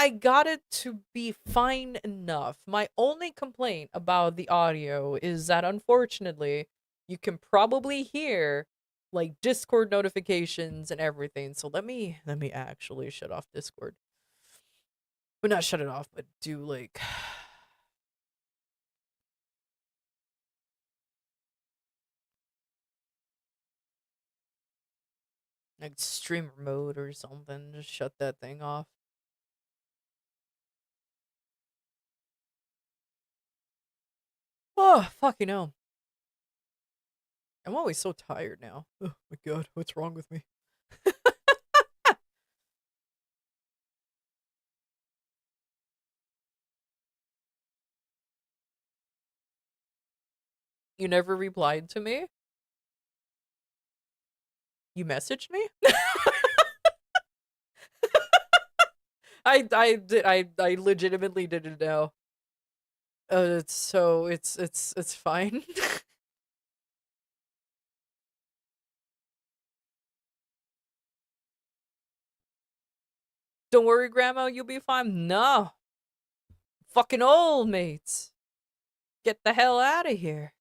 I got it to be fine enough. My only complaint about the audio is that unfortunately, you can probably hear like Discord notifications and everything. So let me actually shut off Discord. But not shut it off, but do like streamer mode or something. Just shut that thing off. Oh, fucking hell. I'm always so tired now. Oh my god, what's wrong with me? You never replied to me? You messaged me? I legitimately didn't know. It's fine. Don't worry, Grandma, you'll be fine. No. Fucking old mates. Get the hell out of here.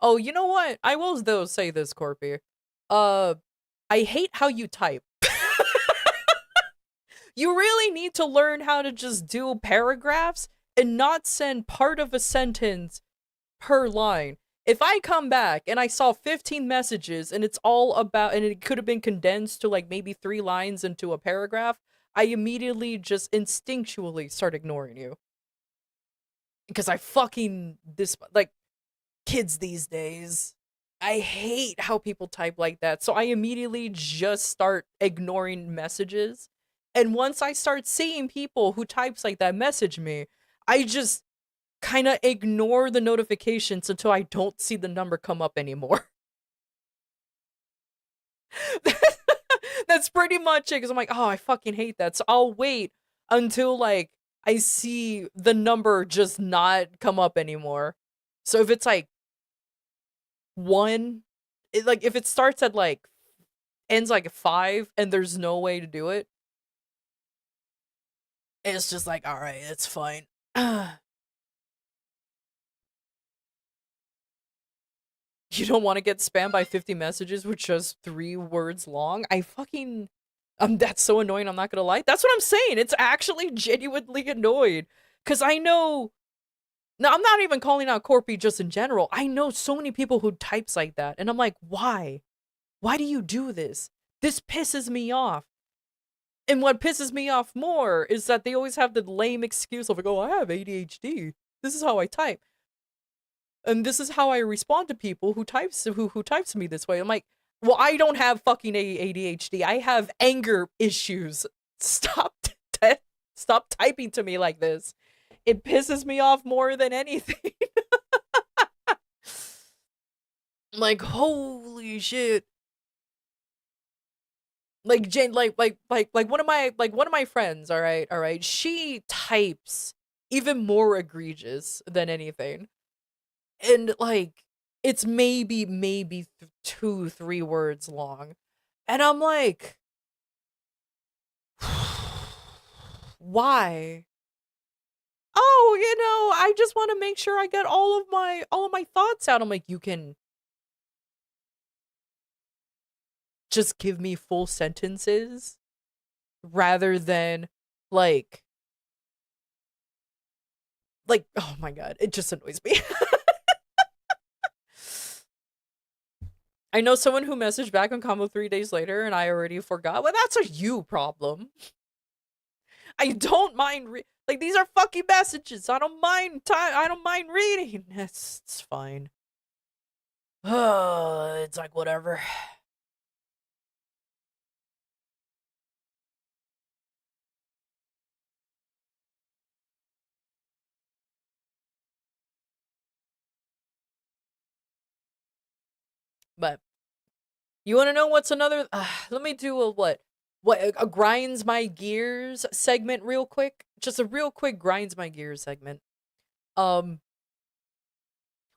Oh, you know what? I will though say this, Corpy. Uh, I hate how you type. You really need to learn how to just do paragraphs and not send part of a sentence per line. If I come back and I saw 15 messages and it's all about, and it could have been condensed to like maybe 3 lines into a paragraph, I immediately just instinctually start ignoring you. Because I fucking, like, kids these days. I hate how people type like that. So I immediately just start ignoring messages. And once I start seeing people who types like that message me, I just kind of ignore the notifications until I don't see the number come up anymore. That's pretty much it, because I'm like, oh, I fucking hate that. So I'll wait until like I see the number just not come up anymore. So if it's like 1, like if it starts at like ends like 5 and there's no way to do it, it's just like, all right, it's fine. You don't want to get spammed by 50 messages with just 3 words long? I fucking that's so annoying, I'm not gonna lie. That's what I'm saying. It's actually genuinely annoyed. Cause I know, no, I'm not even calling out Corpy just in general. I know so many people who types like that, and I'm like, why? Why do you do this? This pisses me off. And what pisses me off more is that they always have the lame excuse of like, oh, I have ADHD. This is how I type. And this is how I respond to people who types to me this way. I'm like, well, I don't have fucking ADHD. I have anger issues. Stop stop typing to me like this. It pisses me off more than anything. I'm like, holy shit. Like Jane, like one of my friends, all right, she types even more egregious than anything. And like it's maybe 2-3 words long. And I'm like, why? Oh, I just want to make sure I get all of my thoughts out. I'm like, you can just give me full sentences rather than like oh my god, it just annoys me. I know someone who messaged back on combo 3 days later and I already forgot. Well, that's a you problem. I don't mind like these are fucking messages. I don't mind reading. It's fine. It's like whatever. But you want to know what's another? Let me do a a grinds my gears segment real quick. Just a real quick grinds my gears segment. Um,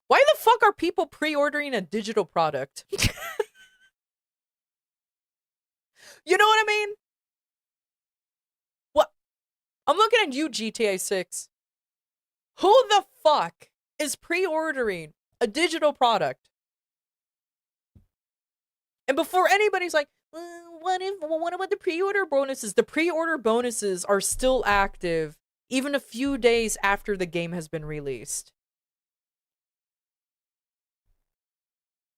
why the fuck are people pre-ordering a digital product? You know what I mean? What? I'm looking at you, GTA 6. Who the fuck is pre-ordering a digital product? And before anybody's like, what about the pre-order bonuses? The pre-order bonuses are still active even a few days after the game has been released.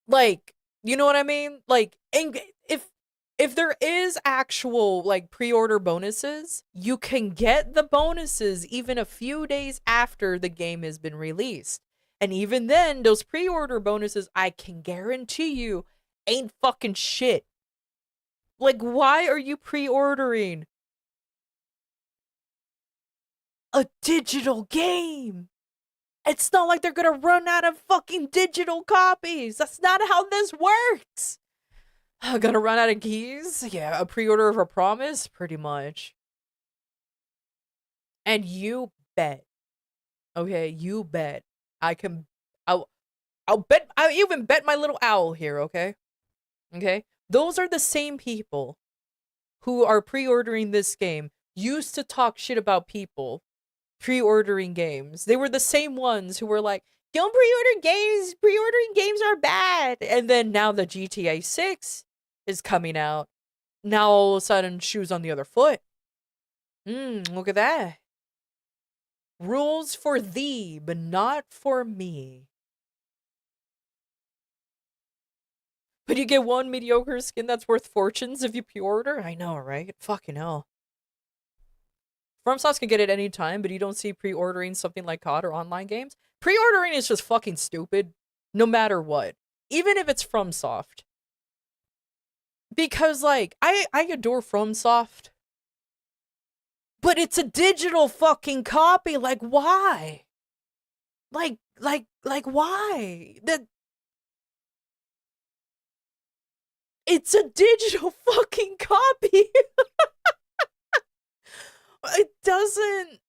Like, you know what I mean? Like, if there is actual like pre-order bonuses, you can get the bonuses even a few days after the game has been released. And even then, those pre-order bonuses, I can guarantee you, ain't fucking shit. Like, why are you pre-ordering a digital game? It's not like they're gonna run out of fucking digital copies. That's not how this works. Gonna run out of keys? Yeah, a pre-order of a promise? Pretty much. And you bet. Okay, you bet. I'll bet, I even bet my little owl here, okay? Okay? Those are the same people who are pre-ordering this game used to talk shit about people pre-ordering games. They were the same ones who were like, don't pre-order games, pre-ordering games are bad. And then now the GTA 6 is coming out. Now all of a sudden, shoes on the other foot. Look at that. Rules for thee, but not for me. But you get one mediocre skin that's worth fortunes if you pre-order? I know, right? Fucking hell. FromSoft can get it any time, but you don't see pre-ordering something like COD or online games. Pre-ordering is just fucking stupid, no matter what. Even if it's FromSoft. Because, like, I adore FromSoft. But it's a digital fucking copy. Like, why? Like, why? It's a digital fucking copy. It doesn't.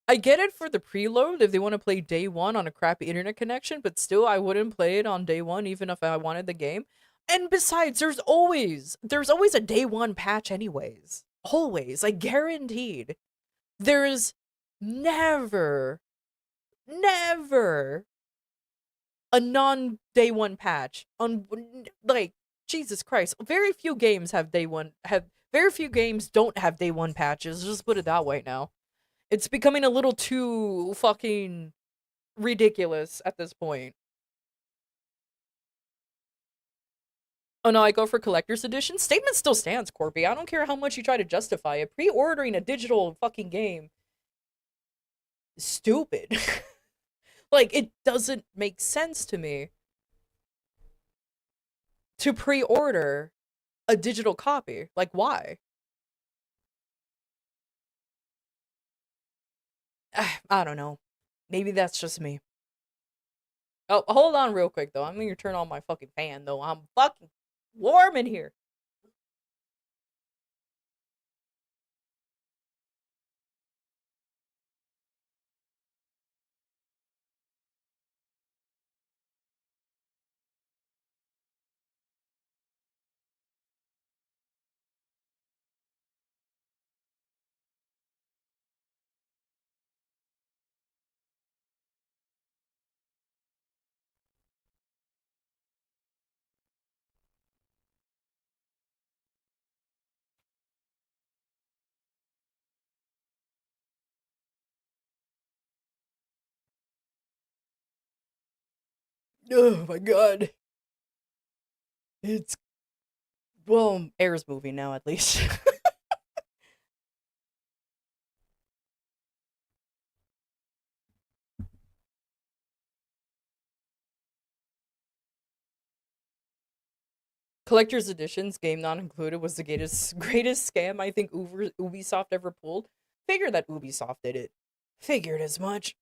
I get it for the preload if they want to play day one on a crappy internet connection, but still, I wouldn't play it on day one even if I wanted the game. And besides, there's always a day one patch anyways. Always, like guaranteed. There's never a non-day one patch on, like, Jesus Christ. Very few games don't have day one patches. Just put it that way now. It's becoming a little too fucking ridiculous at this point. Oh no, I go for collector's edition? Statement still stands, Corby. I don't care how much you try to justify it. Pre-ordering a digital fucking game is stupid. Like, it doesn't make sense to me to pre-order a digital copy. Like, why? I don't know. Maybe that's just me. Oh, hold on real quick, though. I'm gonna turn on my fucking fan, though. I'm fucking warm in here. Oh my god. It's, well, Air's movie now, at least. Collector's editions, game not included, was the greatest scam I think Ubisoft ever pulled. Figured that Ubisoft did it. Figured as much.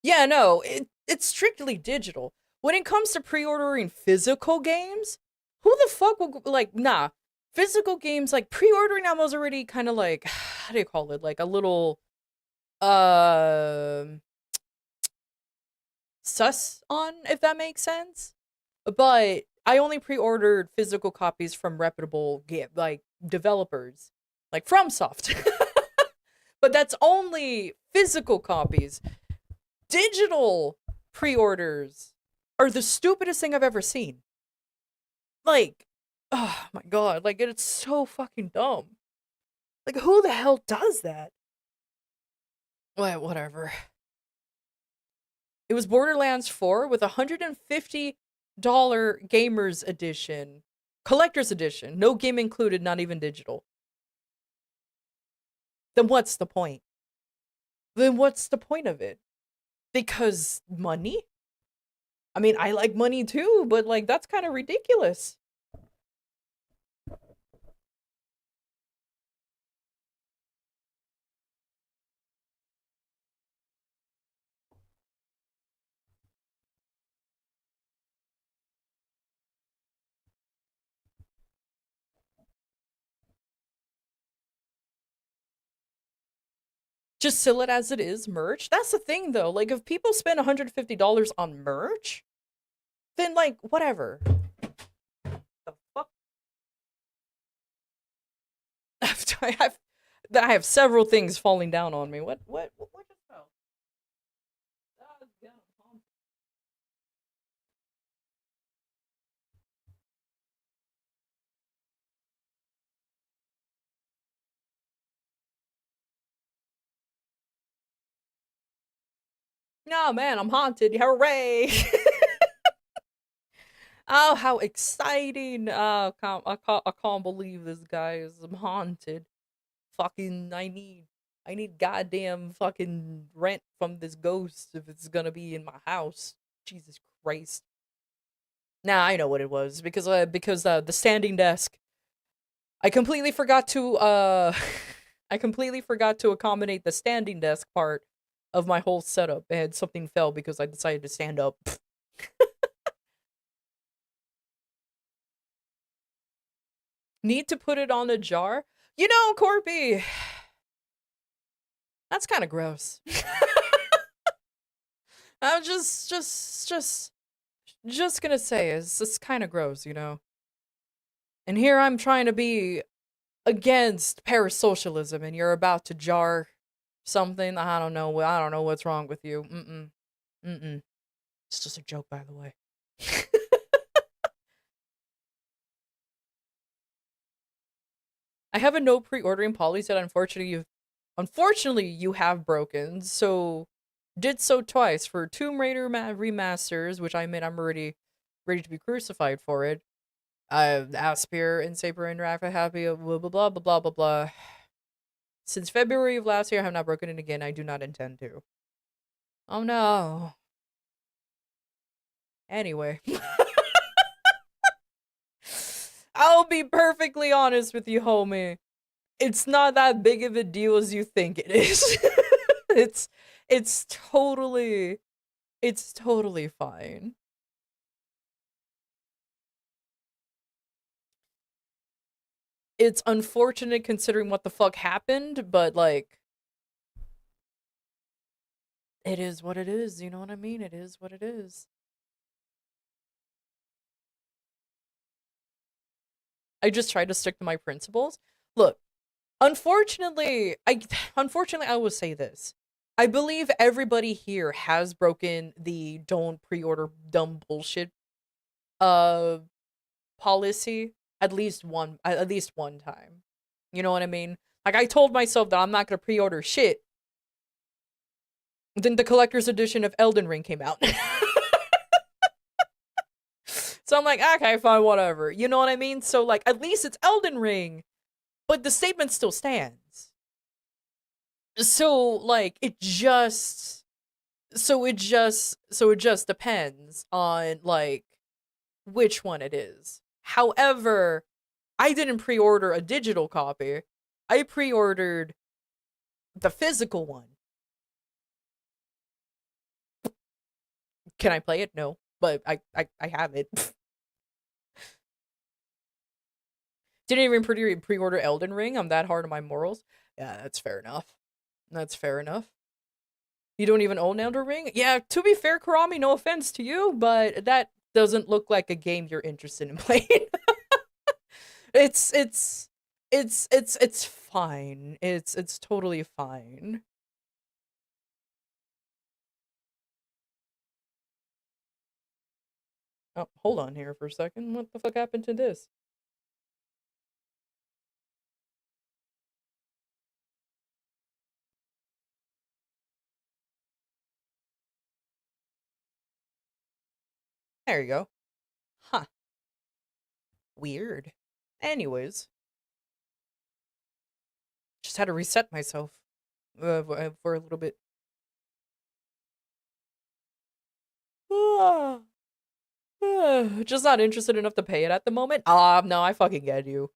Yeah, no, it's strictly digital. When it comes to pre-ordering physical games, who the fuck will, like, nah. Physical games, like, pre-ordering them was already kind of like, how do you call it? Like, a little, sus on, if that makes sense. But I only pre-ordered physical copies from reputable developers, like FromSoft. But that's only physical copies. Digital pre-orders are the stupidest thing I've ever seen. Like, oh my god, like it's so fucking dumb. Like, who the hell does that? Well, whatever. It was Borderlands 4 with $150 Gamers Edition. Collector's Edition. No game included, not even digital. Then what's the point? Then what's the point of it? Because money? I mean, I like money too, but like, that's kind of ridiculous. Just sell it as it is, merch. That's the thing though. Like, if people spend $150 on merch, then like, whatever. The fuck? I have several things falling down on me. What just fell? No, man, I'm haunted. Hooray! Oh, how exciting! I can't believe this, guys. I'm haunted. Fucking, I need goddamn fucking rent from this ghost if it's gonna be in my house. Jesus Christ. Nah, I know what it was because the standing desk. I completely forgot to I completely forgot to accommodate the standing desk part of my whole setup, and something fell because I decided to stand up. Need to put it on a jar? You know, Corpy, that's kind of gross. I'm just gonna say it's kind of gross, you know. And here I'm trying to be against parasocialism, and you're about to jar something. I don't know. I don't know what's wrong with you. Mm-mm. It's just a joke, by the way. I have a no pre-ordering policy that unfortunately you have broken. So did so twice for Tomb Raider remasters, which I admit I'm already ready to be crucified for it. Aspir and Saber and Rafa happy, blah blah blah blah blah blah blah. Since February of last year, I have not broken it again. I do not intend to. Oh no. Anyway. I'll be perfectly honest with you, homie. It's not that big of a deal as you think it is. it's it's totally it's totally fine. It's unfortunate considering what the fuck happened, but like it is what it is, you know what I mean? It is what it is. I just try to stick to my principles. Look, unfortunately I will say this. I believe everybody here has broken the don't pre-order dumb bullshit uh policy at least one time. You know what I mean? Like, I told myself that I'm not gonna pre-order shit. Then the collector's edition of Elden Ring came out. So I'm like, okay, fine, whatever. You know what I mean? So like, at least it's Elden Ring, but the statement still stands. So like, it just depends on like which one it is. However, I didn't pre-order a digital copy. I pre-ordered the physical one. Can I play it? No, but I have it. Didn't even pre-order Elden Ring. I'm that hard on my morals. Yeah, that's fair enough. That's fair enough. You don't even own Elden Ring? Yeah, to be fair, Karami, no offense to you, but that doesn't look like a game you're interested in playing. it's it's it's fine. It's totally fine. Oh, hold on here for a second. What the fuck happened to this? There you go. Huh. Weird. Anyways, just had to reset myself for a little bit. Just not interested enough to pay it at the moment. No, I fucking get you.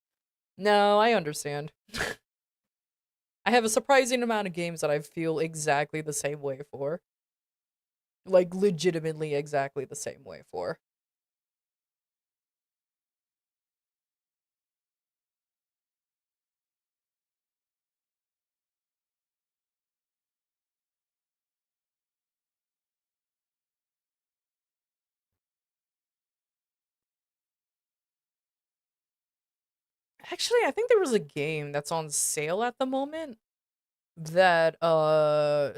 No, I understand. I have a surprising amount of games that I feel exactly the same way for. Like, legitimately exactly the same way for. Actually, I think there was a game that's on sale at the moment that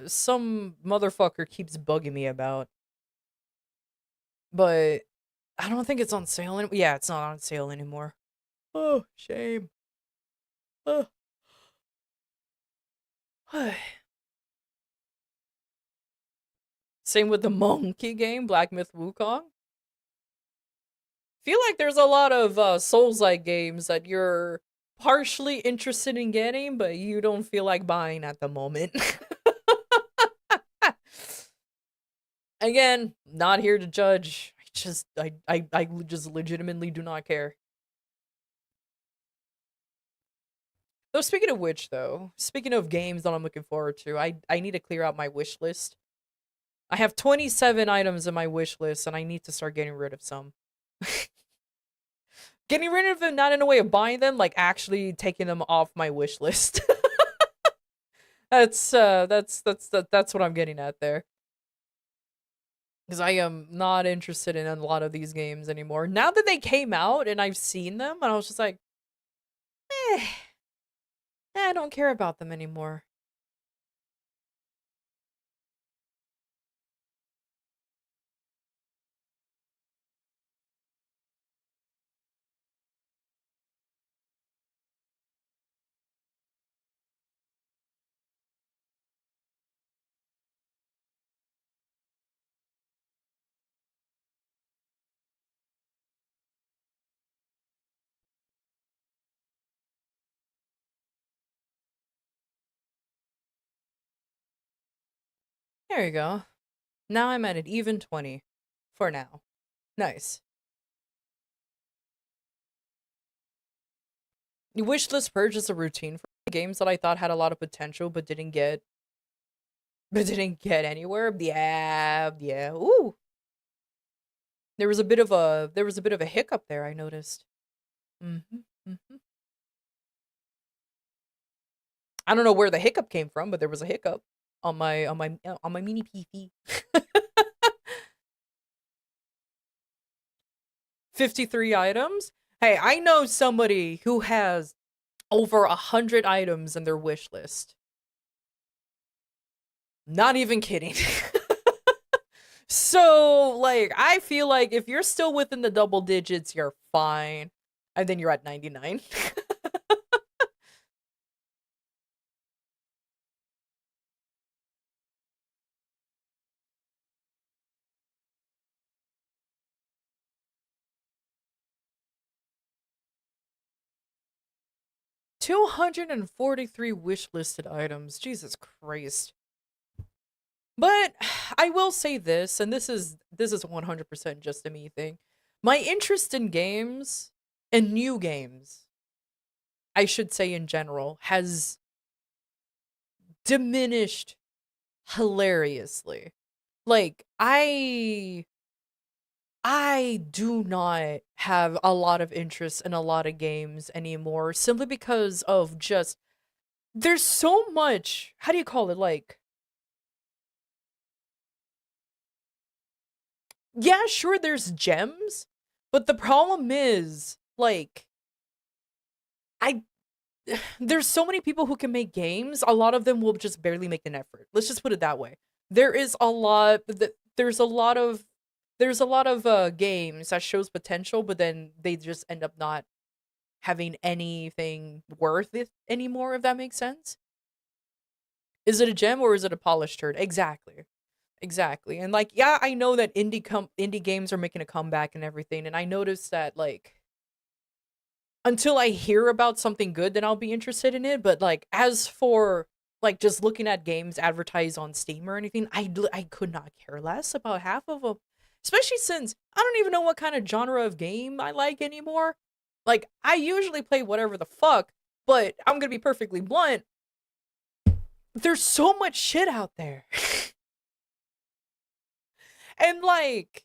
some motherfucker keeps bugging me about. But I don't think it's on sale anymore. Yeah, it's not on sale anymore. Oh, shame. Oh. Same with the monkey game, Black Myth Wukong. Feel like there's a lot of Souls-like games that you're partially interested in getting, but you don't feel like buying at the moment. Again, not here to judge. I just legitimately do not care. Though speaking of which, though, speaking of games that I'm looking forward to, I need to clear out my wish list. I have 27 items in my wish list, and I need to start getting rid of some. Getting rid of them, not in a way of buying them, like actually taking them off my wish list. That's what I'm getting at there. Because I am not interested in a lot of these games anymore. Now that they came out and I've seen them, and I was just like, eh, I don't care about them anymore. There you go. Now I'm at an even 20. For now. Nice. Wishlist purge is a routine for games that I thought had a lot of potential but didn't get anywhere. Yeah. Ooh. There was a bit of a hiccup there, I noticed. I don't know where the hiccup came from, but there was a hiccup on my mini PC. 53 items? Hey, I know somebody who has over 100 items in their wish list. Not even kidding. So, like, I feel like if you're still within the double digits, you're fine. And then you're at 99. 243 wish listed items. Jesus Christ. But I will say this, and this is 100% just a me thing. My interest in games and new games, I should say in general, has diminished hilariously. Like I do not have a lot of interest in a lot of games anymore simply because of just there's so much, how do you call it, like, yeah, sure, there's gems, but the problem is, like, I there's so many people who can make games. A lot of them will just barely make an effort. Let's just put it that way. There is a lot. There's a lot of games that shows potential, but then they just end up not having anything worth it anymore. If that makes sense. Is it a gem or is it a polished turd? Exactly. Exactly. And like, yeah, I know that indie games are making a comeback and everything, and I noticed that like until I hear about something good, then I'll be interested in it. But like, as for like just looking at games advertised on Steam or anything, I could not care less about half of them. Especially since I don't even know what kind of genre of game I like anymore. Like, I usually play whatever the fuck, but I'm gonna be perfectly blunt. There's so much shit out there. And like,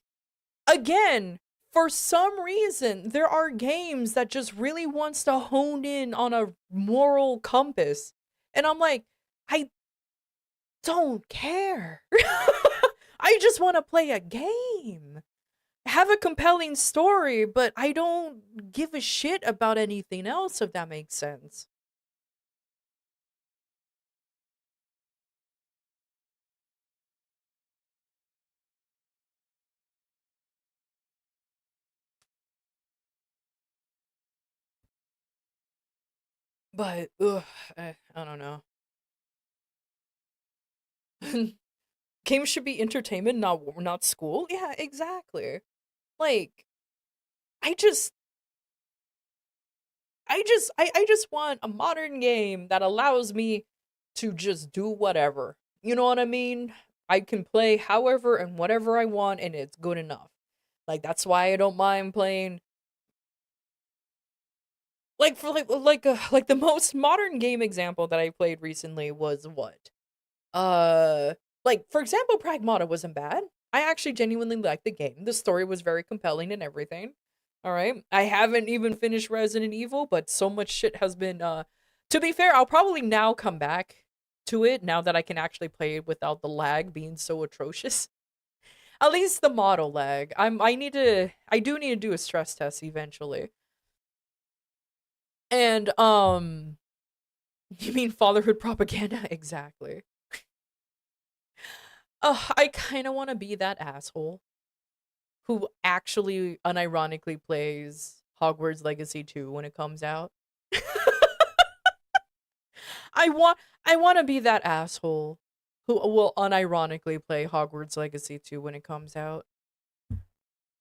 again, for some reason, there are games that just really wants to hone in on a moral compass. And I'm like, I don't care. I just want to play a game. Have a compelling story, but I don't give a shit about anything else, if that makes sense. But, ugh, I don't know. Games should be entertainment, not school. Yeah, exactly. Like, I just I just want a modern game that allows me to just do whatever. You know what I mean? I can play however and whatever I want and it's good enough. Like, that's why I don't mind playing like for like the most modern game example that I played recently was what? Uh like, for example, Pragmata wasn't bad. I actually genuinely liked the game. The story was very compelling and everything. All right. I haven't even finished Resident Evil, but so much shit has been to be fair, I'll probably now come back to it now that I can actually play it without the lag being so atrocious. At least the model lag. I do need to do a stress test eventually. And you mean fatherhood propaganda? Exactly. I kind of want to be that asshole who actually unironically plays Hogwarts Legacy 2 when it comes out. I want I want to be that asshole who will unironically play Hogwarts Legacy 2 when it comes out.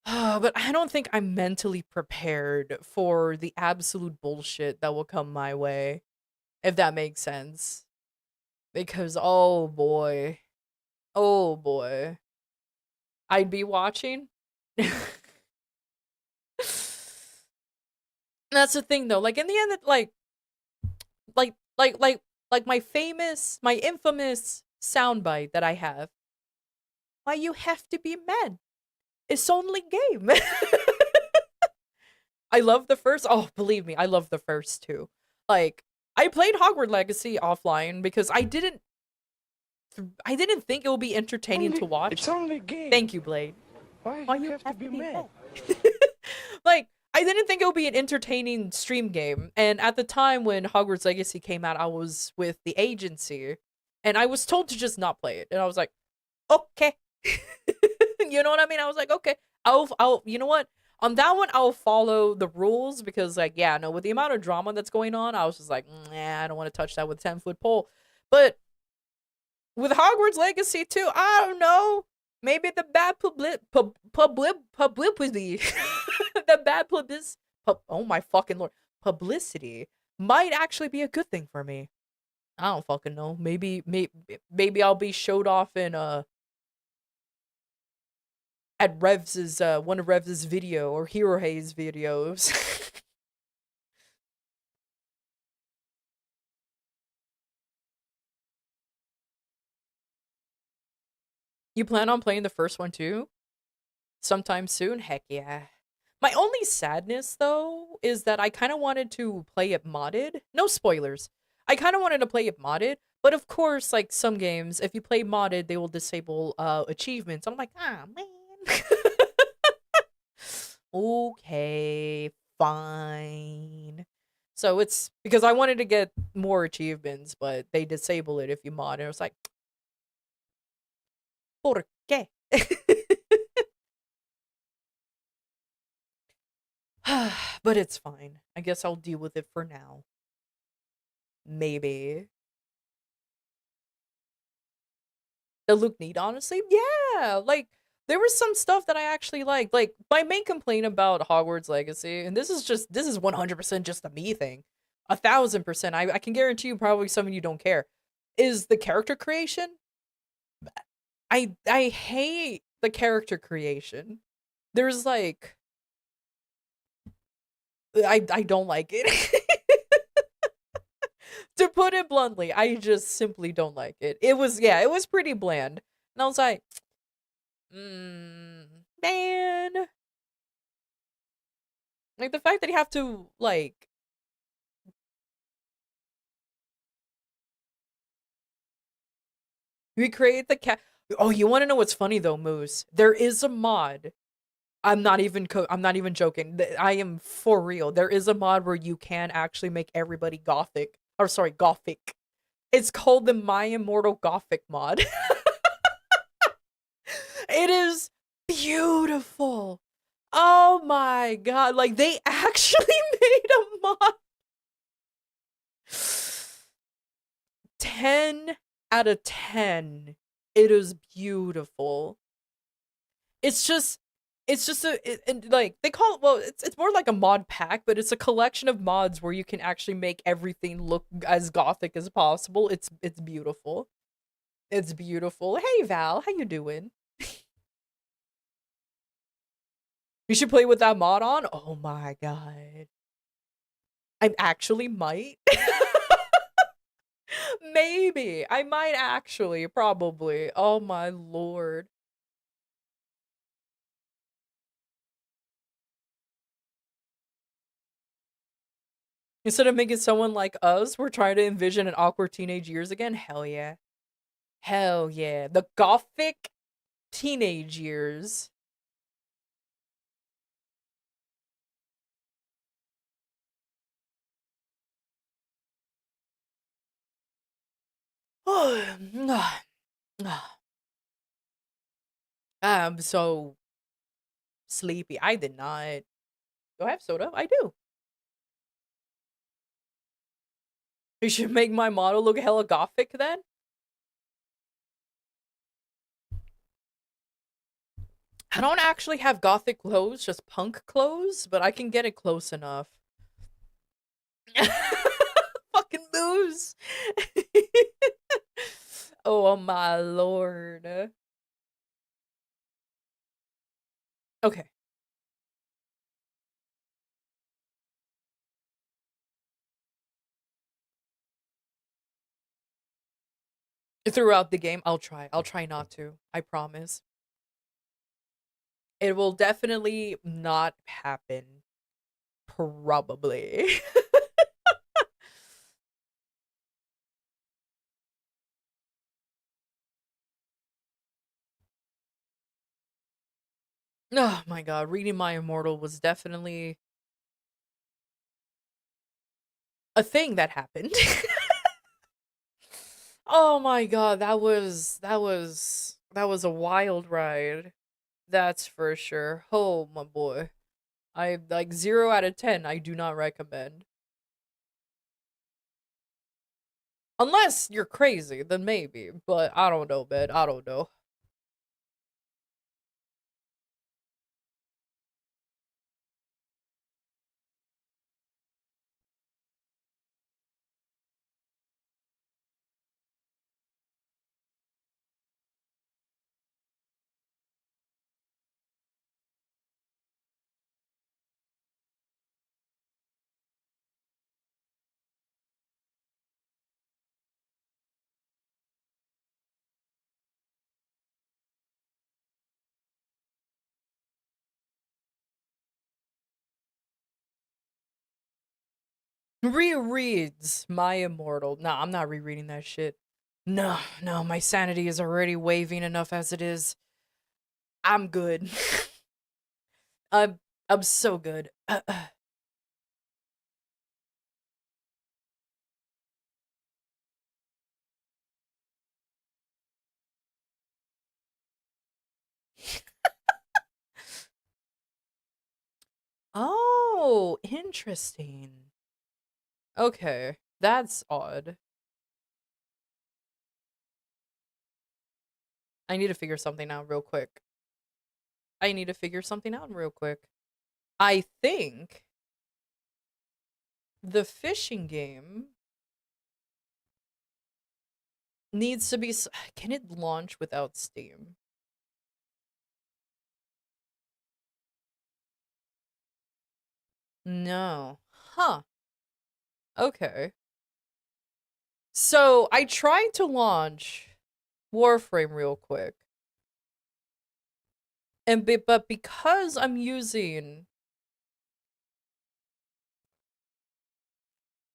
But I don't think I'm mentally prepared for the absolute bullshit that will come my way, if that makes sense. Because oh boy. Oh boy. I'd be watching. That's the thing though. Like, in the end, like like like my infamous soundbite that I have. Why you have to be mad? It's only game. I love the first. Oh, believe me, I love the first two. Like, I played Hogwarts Legacy offline because I didn't think it would be entertaining to watch. It's only a game. Thank you, Blade. Why you have to be mad? Like, I didn't think it would be an entertaining stream game. And at the time when Hogwarts Legacy came out, I was with the agency and I was told to just not play it. And I was like, okay. You know what I mean? I was like, okay, you know what? On that one, I'll follow the rules because, like, yeah, no, with the amount of drama that's going on, I was just like, nah, I don't want to touch that with 10-foot pole. But with Hogwarts Legacy too, I don't know. Maybe the bad publicity, the bad oh my fucking lord, publicity might actually be a good thing for me. I don't fucking know. Maybe I'll be showed off in at Revs's one of Revs's video or Hero Hayes videos. You plan on playing the first one too? Sometime soon? Heck yeah. My only sadness though is that I kind of wanted to play it modded. No spoilers. I kind of wanted to play it modded, but of course, like some games, if you play modded, they will disable achievements. I'm like, ah man. Okay, fine. So it's because I wanted to get more achievements, but they disable it if you mod. And it was like, ¿por qué? But it's fine. I guess I'll deal with it for now. Maybe. It looked neat, honestly. Yeah, like there was some stuff that I actually liked. Like my main complaint about Hogwarts Legacy, and this is 100% just a me thing. 1,000%. I can guarantee you probably some of you don't care. Is the character creation? I hate the character creation. There's like I don't like it. To put it bluntly, I just simply don't like it. It was pretty bland. And I was like, man. Like the fact that you have to like recreate the cat. Oh, you want to know what's funny though, Moose? There is a mod. I'm not even joking. I am for real. There is a mod where you can actually make everybody gothic. Or sorry, gothic. It's called the My Immortal Gothic mod. It is beautiful. Oh my god. Like they actually made a mod. 10 out of 10. It is beautiful. Like they call it, well, it's more like a mod pack, but it's a collection of mods where you can actually make everything look as gothic as possible. It's beautiful. It's beautiful. Hey Val, how you doing? You should play with that mod on. Oh my god. I actually might. Maybe. I might actually, probably. Oh my lord. Instead of making someone like us, we're trying to envision an awkward teenage years again. Hell yeah. Hell yeah. The gothic teenage years. I'm so sleepy. I did not. Do I have soda? I do. You should make my model look hella gothic then? I don't actually have gothic clothes, just punk clothes, but I can get it close enough. Fucking moose. Oh my lord. Okay. Throughout the game, I'll try. I'll try not to. I promise. It will definitely not happen. Probably. Oh my god, reading My Immortal was definitely a thing that happened. Oh my god, that was a wild ride. That's for sure. Oh my boy. I like 0 out of 10 I do not recommend. Unless you're crazy, then maybe, but I don't know, man. I don't know. Rereads My Immortal. Nah, I'm not rereading that shit. No, no, my sanity is already waving enough as it is. I'm good. I'm I'm so good. Oh, interesting. Okay, that's odd. I need to figure something out real quick. I think the fishing game needs to be. Can it launch without Steam? No. Huh. Okay. So I tried to launch Warframe real quick. But because I'm using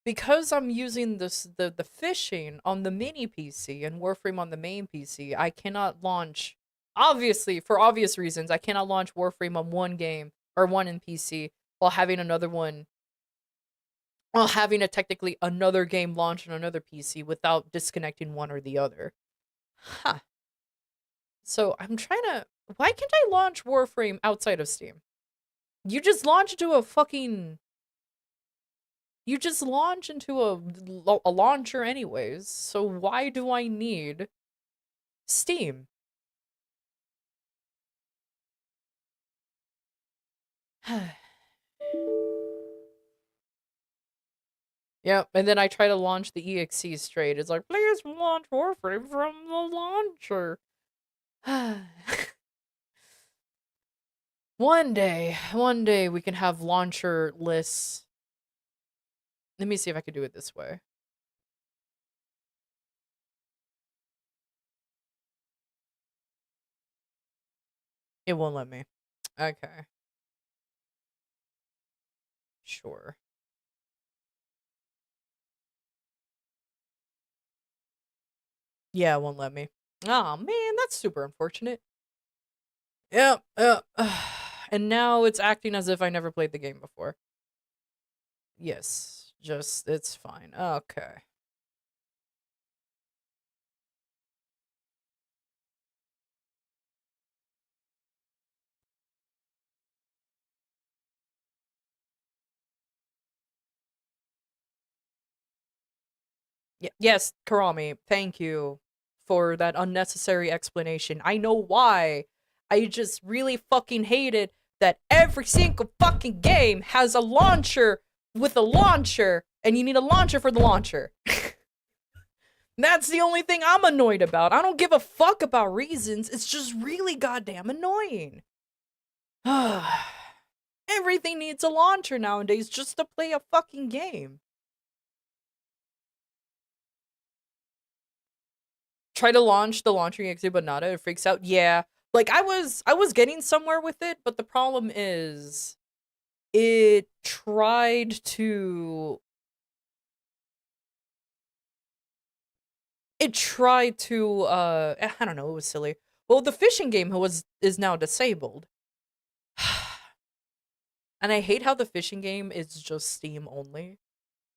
the fishing on the mini PC and Warframe on the main PC, I cannot launch, obviously for obvious reasons, I cannot launch Warframe on one game or one in PC while having another one while having a technically another game launch on another PC without disconnecting one or the other. Huh. So I'm trying to, why can't I launch Warframe outside of Steam? You just launch into a fucking You just launch into a launcher anyways, so why do I need Steam? Yep, and then I try to launch the EXE straight. It's like, please launch Warframe from the launcher. One day we can have launcher lists. Let me see if I can do it this way. It won't let me. Okay. Sure. Yeah, it won't let me. Oh man, that's super unfortunate. Yep, yep. And now it's acting as if I never played the game before. Yes, just, it's fine. Okay. Yes, Karami, thank you for that unnecessary explanation. I know why. I just really fucking hated that every single fucking game has a launcher with a launcher, and you need a launcher for the launcher. That's the only thing I'm annoyed about. I don't give a fuck about reasons. It's just really goddamn annoying. Everything needs a launcher nowadays just to play a fucking game. Try to launch the launching exit, but not it freaks out. Yeah. Like I was getting somewhere with it, but the problem is it tried to I don't know, it was silly. Well, the fishing game is now disabled. And I hate how the fishing game is just Steam only.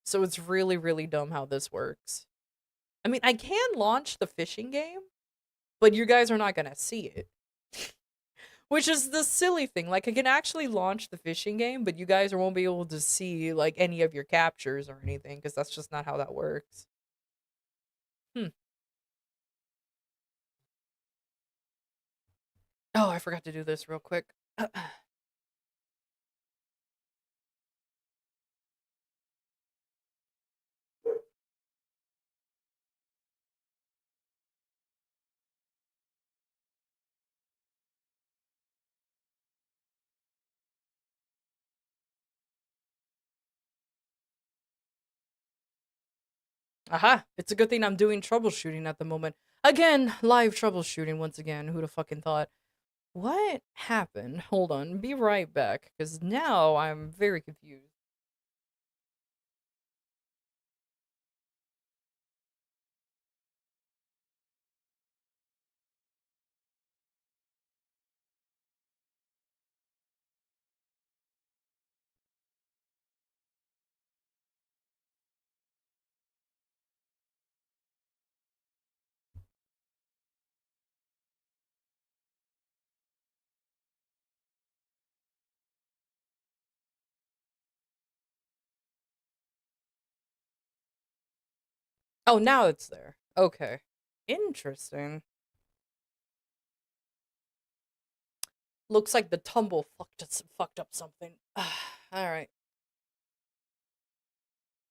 So it's really, really dumb how this works. I mean, I can launch the fishing game, but you guys are not gonna see it. Which is the silly thing. Like, I can actually launch the fishing game, but you guys won't be able to see, like, any of your captures or anything, because that's just not how that works. Hmm. Oh, I forgot to do this real quick. Aha! It's a good thing I'm doing troubleshooting at the moment. Again, live troubleshooting once again. Who'da fucking thought? What happened? Hold on, be right back, because now I'm very confused. Oh, now it's there. Okay. Interesting. Looks like the tumble fucked up something. Alright.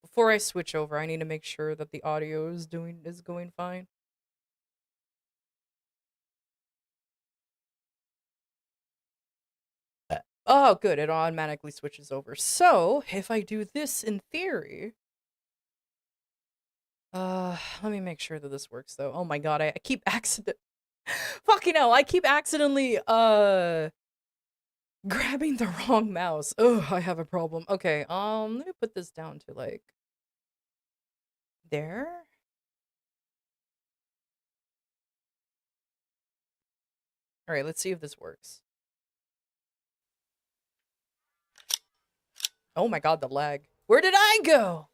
Before I switch over, I need to make sure that the audio is going fine. Oh, good. It automatically switches over. So, if I do this in theory... let me make sure that this works, though. Oh my god, I keep Fucking hell, I keep accidentally, grabbing the wrong mouse. Ugh, I have a problem. Okay, let me put this down to, like... There? Alright, let's see if this works. Oh my god, the lag. Where did I go?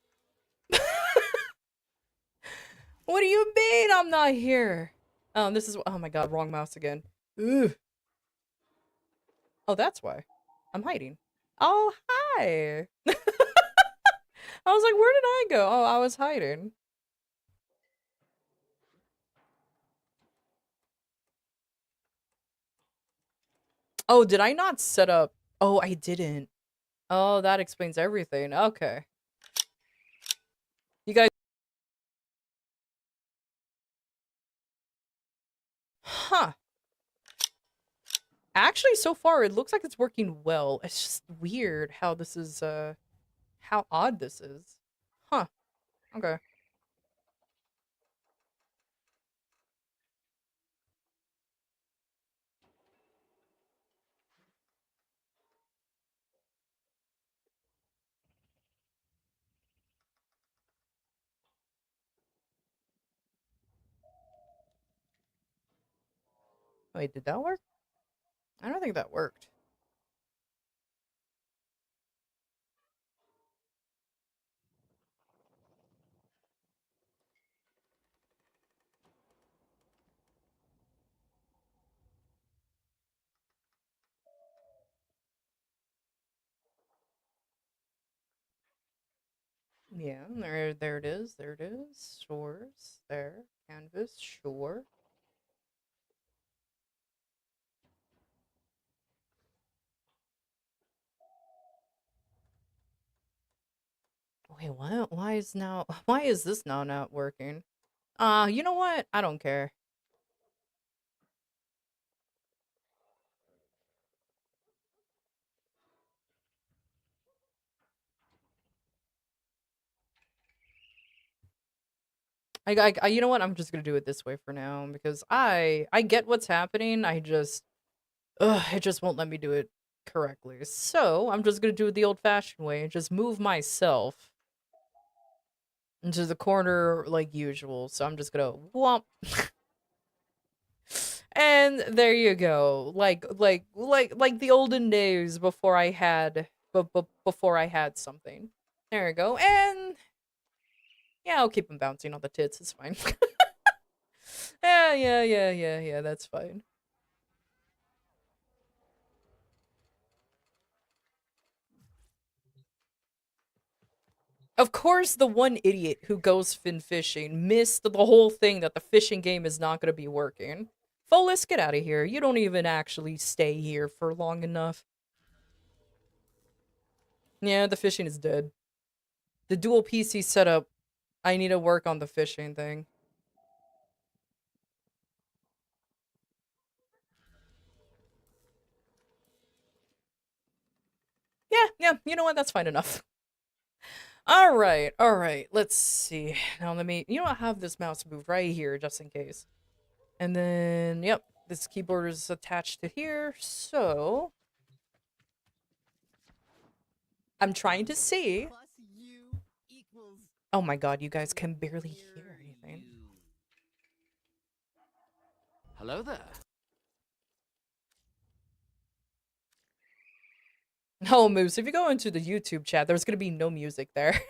What do you mean I'm not here? This is... Oh my god, wrong mouse again. Ugh. Oh, that's why. I'm hiding. Oh, hi! I was like, where did I go? Oh, I was hiding. Oh, did I not set up... Oh, I didn't. Oh, that explains everything. Okay. You guys... Huh. Actually, so far, it looks like it's working well. It's just weird how this is, how odd this is. Huh. Okay. Wait, did that work? I don't think that worked. Yeah, there it is. There it is. Shores. There. Canvas. Sure. Wait, what? Why is this now not working? You know what? I don't care. You know what? I'm just gonna do it this way for now because I get what's happening. It just won't let me do it correctly. So I'm just gonna do it the old-fashioned way and just move myself into the corner like usual. So I'm just gonna whomp. And there you go. Like the olden days before I had before I had something. There we go. And yeah, I'll keep him bouncing on the tits. It's fine. Yeah. That's fine. Of course, the one idiot who goes fin fishing missed the whole thing that the fishing game is not going to be working. Folis, get out of here. You don't even actually stay here for long enough. Yeah, the fishing is dead. The dual PC setup, I need to work on the fishing thing. Yeah, you know what? That's fine enough. Alright. Let's see. Now I have this mouse moved right here just in case. And then, yep, this keyboard is attached to here, so... I'm trying to see. Oh my god, you guys can barely hear anything. Hello there. Oh, Moose, if you go into the YouTube chat, there's gonna be no music there.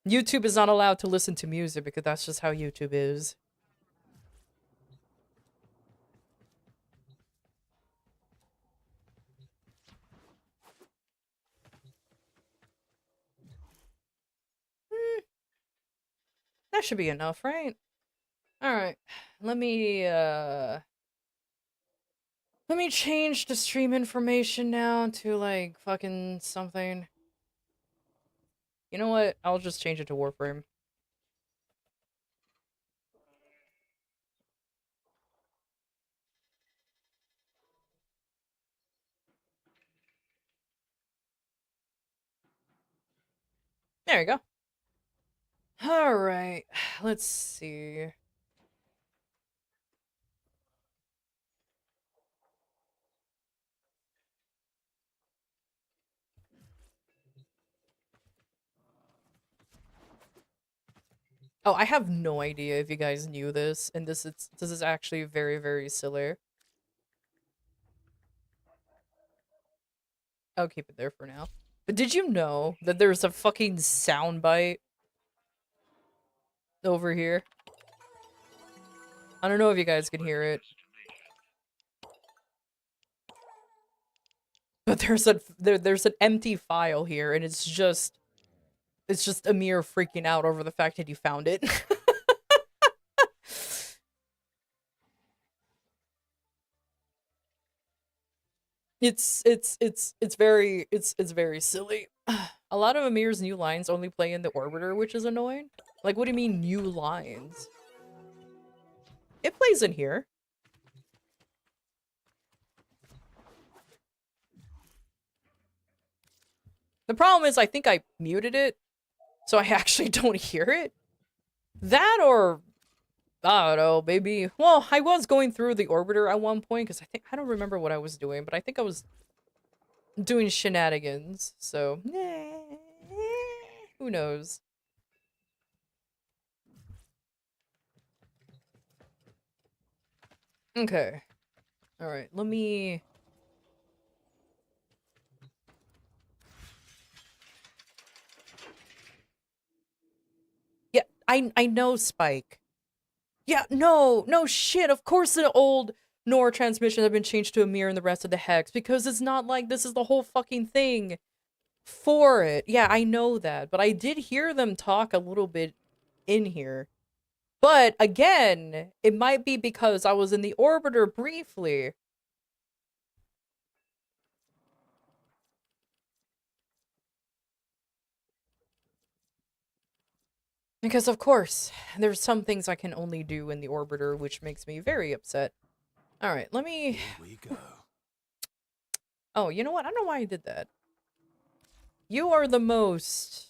YouTube is not allowed to listen to music because that's just how YouTube is. That should be enough, right? Alright. Let me change the stream information now to, like, fucking something. You know what? I'll just change it to Warframe. There you go. Alright. Let's see. Oh, I have no idea if you guys knew this, and this is actually very, very silly. I'll keep it there for now. But did you know that there's a fucking soundbite over here? I don't know if you guys can hear it. But there's an empty file here, and it's just Amir freaking out over the fact that he found it. It's very silly. A lot of Amir's new lines only play in the Orbiter, which is annoying. Like, what do you mean new lines? It plays in here. The problem is I think I muted it, so I actually don't hear it. That or I don't know, maybe. Well, I was going through the Orbiter at one point because I don't remember what I was doing, but I think I was doing shenanigans. So, who knows? Okay. All right. Let me. Yeah, I know Spike. Yeah, no shit. Of course the old NOR transmissions have been changed to Amir and the rest of the Hex because it's not like this is the whole fucking thing for it. Yeah, I know that, but I did hear them talk a little bit in here. But again, it might be because I was in the Orbiter briefly. Because of course, there's some things I can only do in the Orbiter, which makes me very upset. Alright, let me... Here we go. Oh, you know what? I don't know why I did that. You are the most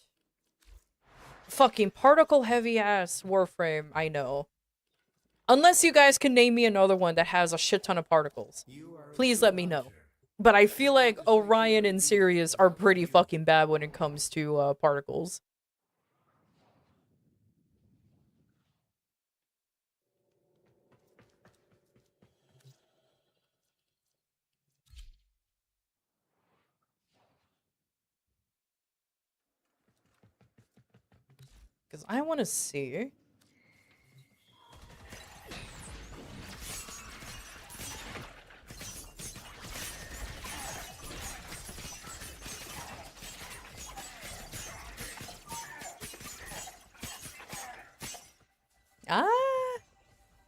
fucking particle-heavy ass Warframe I know. Unless you guys can name me another one that has a shit ton of particles. Please let me know. But I feel like Orion and Sirius are pretty fucking bad when it comes to particles. Because I want to see...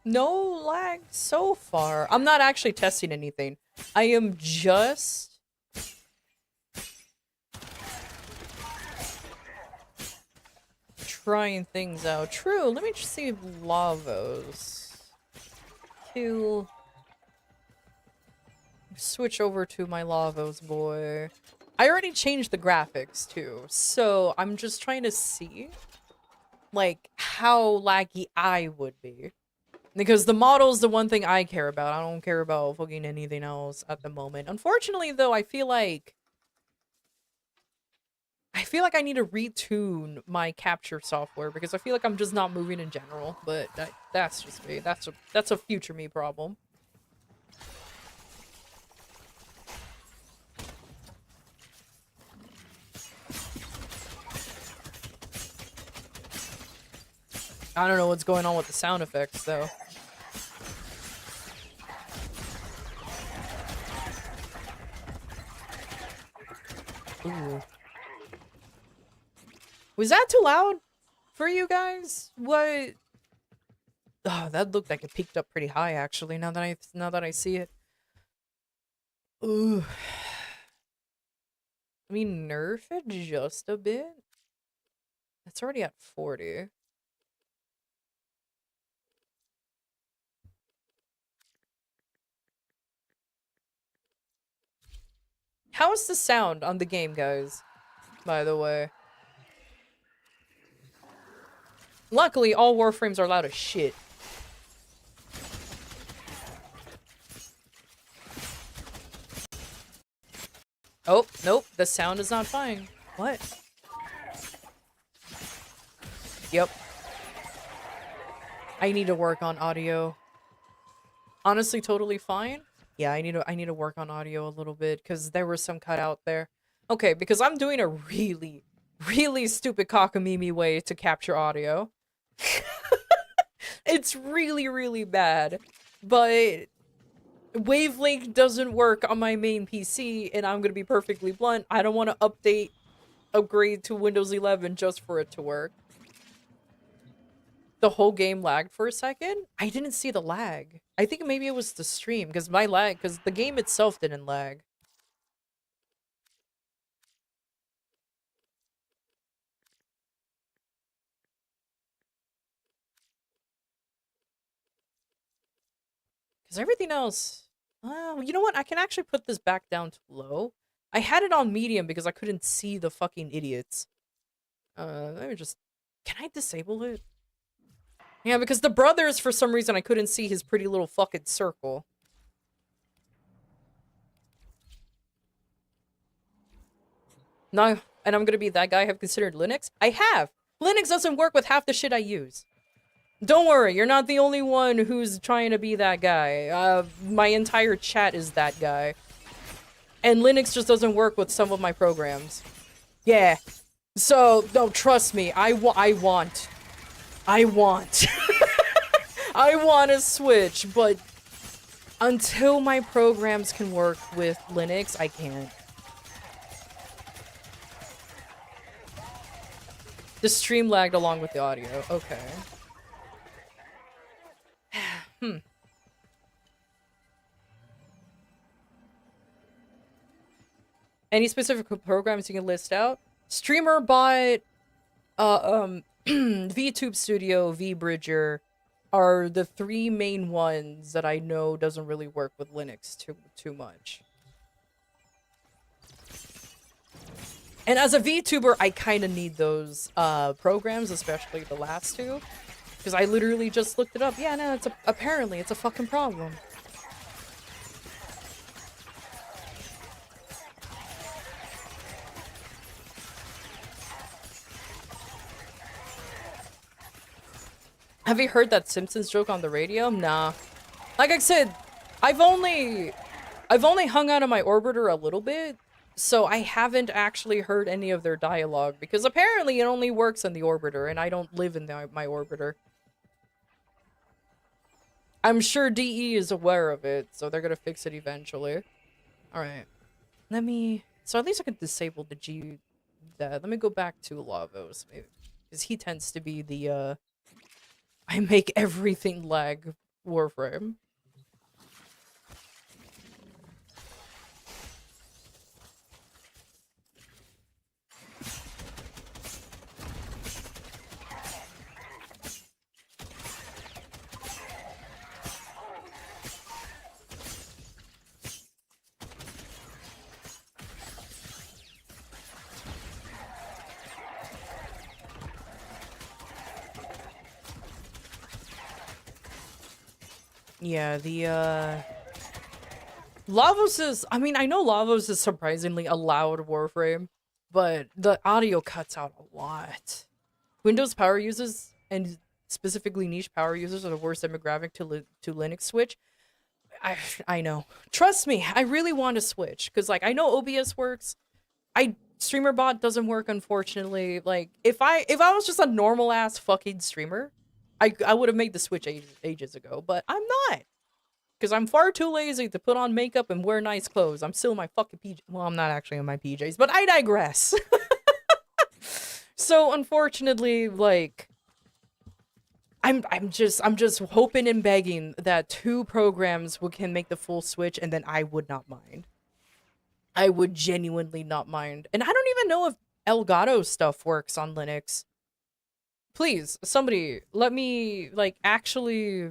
No lag so far. I'm not actually testing anything. I am just... trying things out. True, let me just see Lavos. Switch over to my Lavos boy. I already changed the graphics too, so I'm just trying to see like how laggy I would be. Because the model's the one thing I care about. I don't care about fucking anything else at the moment. Unfortunately though, I feel like I need to retune my capture software because I feel like I'm just not moving in general, but that's just me. That's a future me problem. I don't know what's going on with the sound effects though. Ooh. Was that too loud? for you guys? What? Oh, that looked like it peaked up pretty high actually. Now that I see it. Ooh. I mean, nerf it just a bit. It's already at 40. How is the sound on the game, guys? By the way. Luckily, all Warframes are loud as shit. Oh, nope. The sound is not fine. What? Yep. I need to work on audio. Honestly, totally fine. Yeah, I need to work on audio a little bit because there was some cut out there. Okay, because I'm doing a really, really stupid cockamamie way to capture audio. It's really, really bad. But Wavelength doesn't work on my main PC, and I'm gonna be perfectly blunt. I don't want to upgrade to Windows 11 just for it to work. The whole game lagged for a second. I didn't see the lag. I think maybe it was the stream, because the game itself didn't lag. Because everything else... you know what? I can actually put this back down to low. I had it on medium because I couldn't see the fucking idiots. Let me just... Can I disable it? Yeah, because the brothers, for some reason, I couldn't see his pretty little fucking circle. No, and I'm gonna be that guy. Have considered Linux? I have! Linux doesn't work with half the shit I use. Don't worry, you're not the only one who's trying to be that guy. My entire chat is that guy. And Linux just doesn't work with some of my programs. Yeah. So, no, trust me, I want. I want a Switch, but until my programs can work with Linux, I can't. The stream lagged along with the audio. Okay. Any specific programs you can list out? StreamerBot, VTube Studio, VBridger are the three main ones that I know doesn't really work with Linux too much. And as a VTuber, I kind of need those programs, especially the last two, because I literally just looked it up. Yeah, no, apparently it's a fucking problem. Have you heard that Simpsons joke on the radio? Nah. Like I said, I've only hung out on my orbiter a little bit, so I haven't actually heard any of their dialogue, because apparently it only works on the orbiter, and I don't live in my orbiter. I'm sure DE is aware of it, so they're gonna fix it eventually. Alright. So at least I can disable the G... Let me go back to Lavos, maybe. Because he tends to be the, I make everything lag Warframe. Yeah, Lavos is... I mean, I know Lavos is surprisingly a loud Warframe, but the audio cuts out a lot. Windows power users, and specifically niche power users, are the worst demographic to Linux switch. I know. Trust me, I really want to switch, because, like, I know OBS works. StreamerBot doesn't work, unfortunately. Like, if I was just a normal-ass fucking streamer, I would have made the switch ages ago, but I'm not. Because I'm far too lazy to put on makeup and wear nice clothes. I'm still in my fucking PJs. Well, I'm not actually in my PJs, but I digress. So unfortunately, like, I'm just hoping and begging that 2 programs can make the full switch, and then I would not mind. I would genuinely not mind. And I don't even know if Elgato stuff works on Linux. Please, somebody, let me, like, actually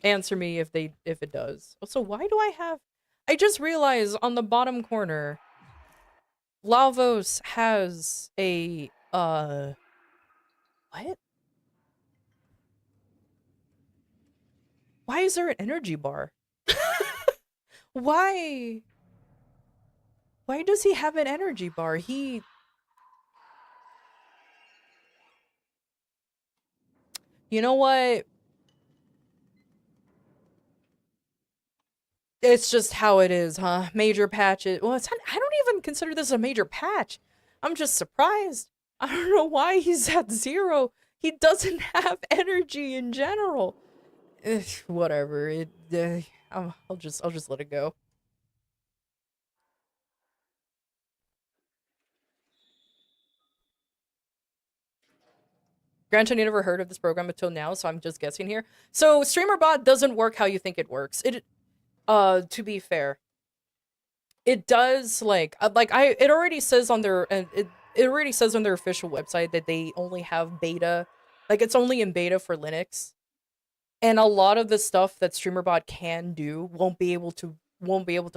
answer me if it does. Also, why do I have... I just realized on the bottom corner, Lavos has a, what? Why is there an energy bar? Why? Why does he have an energy bar? You know what? It's just how it is, huh? Major patches. Well, I don't even consider this a major patch. I'm just surprised. I don't know why he's at 0. He doesn't have energy in general. Whatever. I'll just let it go. Granted, I never heard of this program until now, so I'm just guessing here. So StreamerBot doesn't work how you think it works. To be fair, it does, like it already says on their it already says on their official website that they only have beta, like it's only in beta for Linux, and a lot of the stuff that StreamerBot can do won't be able to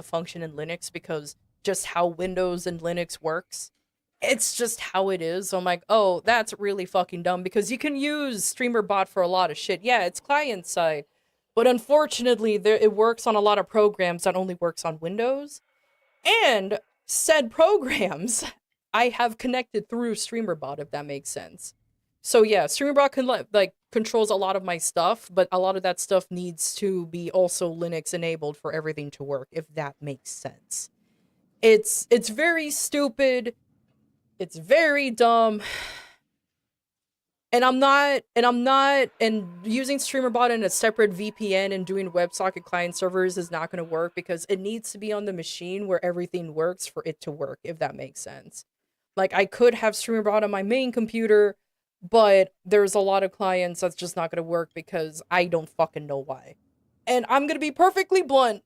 function in Linux because just how Windows and Linux works. It's just how it is. So I'm like, oh, that's really fucking dumb because you can use StreamerBot for a lot of shit. Yeah, it's client side, but unfortunately, it works on a lot of programs that only works on Windows. And said programs I have connected through StreamerBot, if that makes sense. So yeah, StreamerBot controls a lot of my stuff, but a lot of that stuff needs to be also Linux enabled for everything to work, if that makes sense. It's very stupid. It's very dumb. And using StreamerBot in a separate VPN and doing WebSocket client servers is not going to work because it needs to be on the machine where everything works for it to work, if that makes sense. Like, I could have StreamerBot on my main computer, but there's a lot of clients that's just not going to work because I don't fucking know why. And I'm going to be perfectly blunt.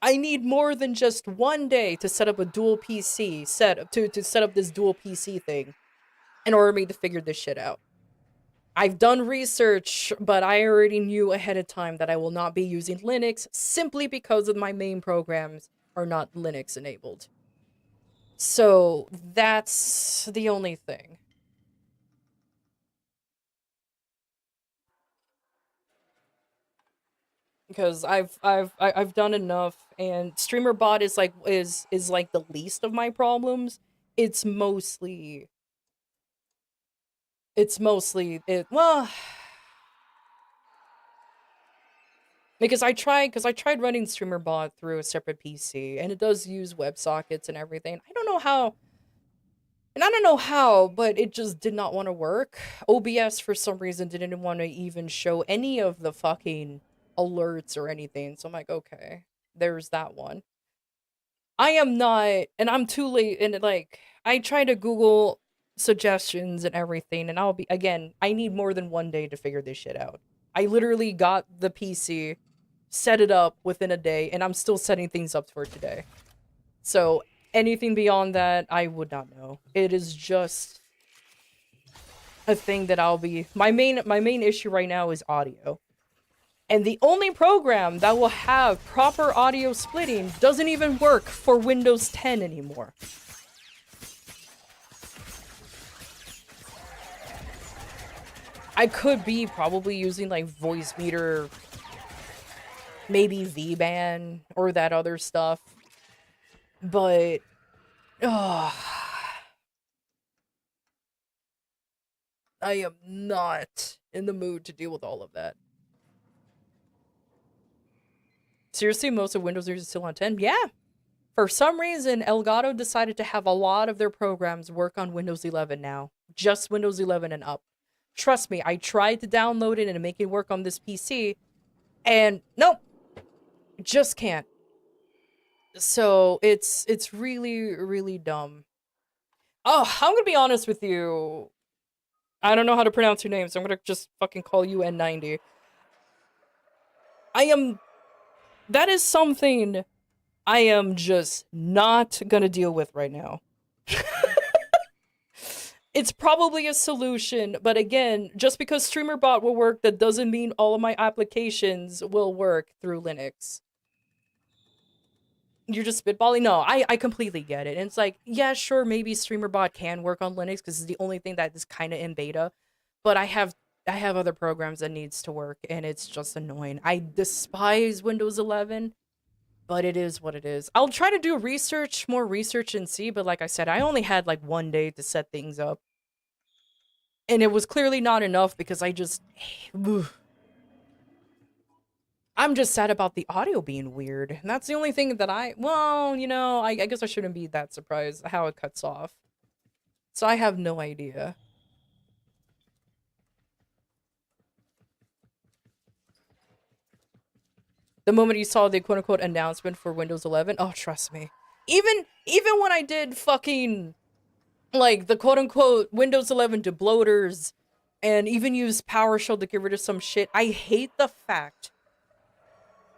I need more than just one day to set up a dual PC to set up this dual PC thing in order for me to figure this shit out. I've done research, but I already knew ahead of time that I will not be using Linux simply because of my main programs are not Linux enabled. So that's the only thing. Because I've done enough, and StreamerBot is like the least of my problems. It's mostly it. Well, because I tried running StreamerBot through a separate PC, and it does use WebSockets and everything. I don't know how, but it just did not want to work. OBS for some reason didn't want to even show any of the fucking alerts or anything. So I'm like, okay, there's that one. I am not, and I'm too late, and like I try to Google suggestions and everything, and I need more than one day to figure this shit out. I literally got the PC, set it up within a day, and I'm still setting things up for today. So anything beyond that, I would not know. It is just a thing that my main issue right now is audio. And the only program that will have proper audio splitting doesn't even work for Windows 10 anymore. I could be probably using like Voice Meter, maybe VBAN or that other stuff. But I am not in the mood to deal with all of that. Seriously, most of Windows users are still on 10? Yeah. For some reason, Elgato decided to have a lot of their programs work on Windows 11 now. Just Windows 11 and up. Trust me, I tried to download it and make it work on this PC, and nope. Just can't. So, it's really, really dumb. Oh, I'm gonna be honest with you. I don't know how to pronounce your name, so I'm gonna just fucking call you N90. That is something I am just not gonna deal with right now. It's probably a solution, but again, just because StreamerBot will work, that doesn't mean all of my applications will work through Linux. You're just spitballing? No, I completely get it. And it's like, yeah, sure, maybe StreamerBot can work on Linux because it's the only thing that is kind of in beta. But I have other programs that needs to work, and it's just annoying. I despise Windows 11, but it is what it is. I'll try to do more research and see, but like I said, I only had like 1 day to set things up. And it was clearly not enough because I'm just sad about the audio being weird. And that's the only thing that I guess I shouldn't be that surprised how it cuts off. So I have no idea. The moment you saw the quote-unquote announcement for Windows 11, oh, trust me. Even when I did fucking, like, the quote-unquote Windows 11 debloaters and even used PowerShell to get rid of some shit, I hate the fact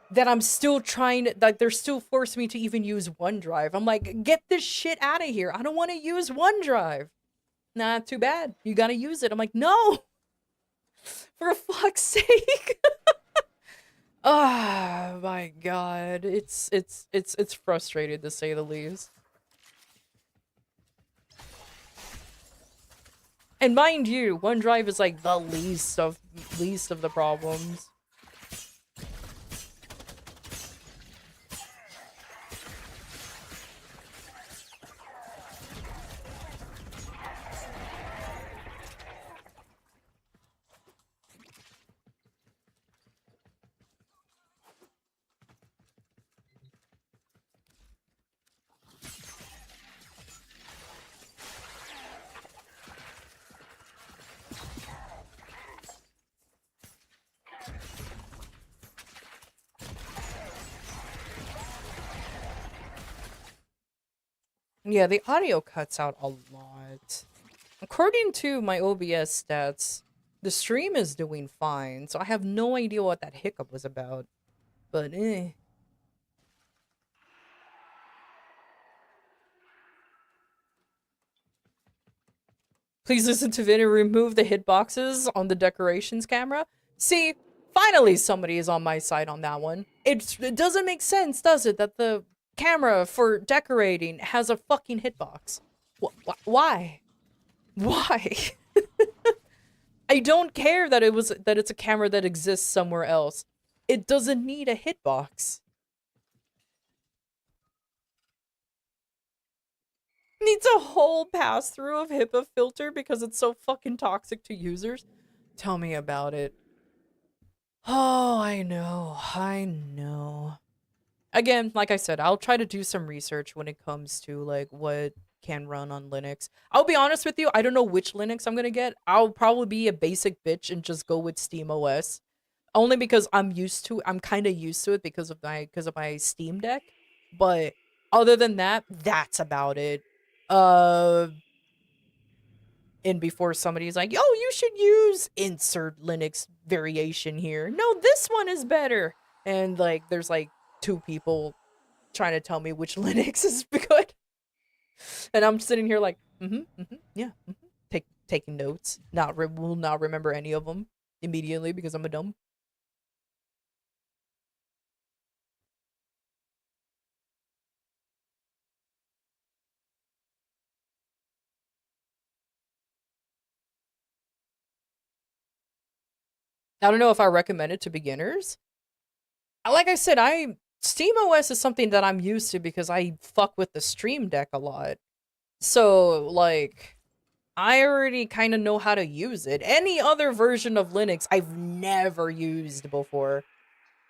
that I'm still that they're still forcing me to even use OneDrive. I'm like, get this shit out of here. I don't want to use OneDrive. Nah, too bad. You gotta use it. I'm like, no! For fuck's sake! Oh my god. It's frustrating to say the least. And mind you, OneDrive is like the least of the problems. Yeah, the audio cuts out a lot. According to my OBS stats, the stream is doing fine, so I have no idea what that hiccup was about. But Please listen to Vin and remove the hitboxes on the decorations camera. See, finally somebody is on my side on that one. It doesn't make sense, does it, that the camera for decorating has a fucking hitbox? Why? Why? I don't care that it's a camera that exists somewhere else. It doesn't need a hitbox. Needs a whole pass-through of HIPAA filter because it's so fucking toxic to users. Tell me about it. Oh, I know. Again, like I said, I'll try to do some research when it comes to, like, what can run on Linux. I'll be honest with you, I don't know which Linux I'm gonna get. I'll probably be a basic bitch and just go with SteamOS. Only because I'm kind of used to it because of my Steam Deck. But other than that, that's about it. And before somebody's like, oh, you should use insert Linux variation here. No, this one is better. And like, there's like 2 people trying to tell me which Linux is good. And I'm sitting here like, yeah, taking notes. Will not remember any of them immediately because I'm a dumb. I don't know if I recommend it to beginners. Like I said, SteamOS is something that I'm used to because I fuck with the Stream Deck a lot. So, like, I already kind of know how to use it. Any other version of Linux I've never used before.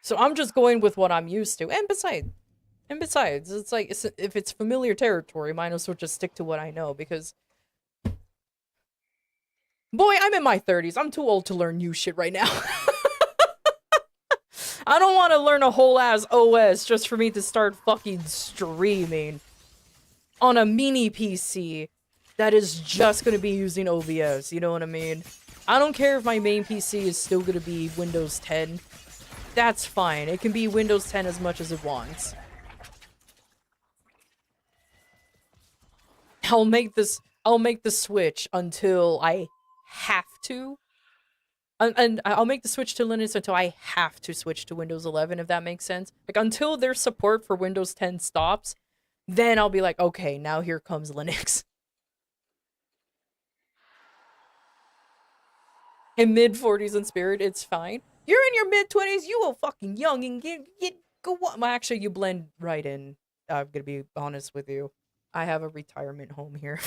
So I'm just going with what I'm used to. And besides, it's like, if it's familiar territory, might as well just stick to what I know because boy, I'm in my 30s. I'm too old to learn new shit right now. I don't want to learn a whole ass OS just for me to start fucking streaming on a mini PC that is just going to be using OBS, you know what I mean? I don't care if my main PC is still going to be Windows 10. That's fine. It can be Windows 10 as much as it wants. I'll make the switch until I have to. And I'll make the switch to Linux until I have to switch to Windows 11, if that makes sense. Like, until their support for Windows 10 stops, then I'll be like, okay, now here comes Linux. In mid-40s in spirit, it's fine. You're in your mid-20s, you a fucking young and go what? Well, actually, you blend right in. I'm gonna be honest with you. I have a retirement home here.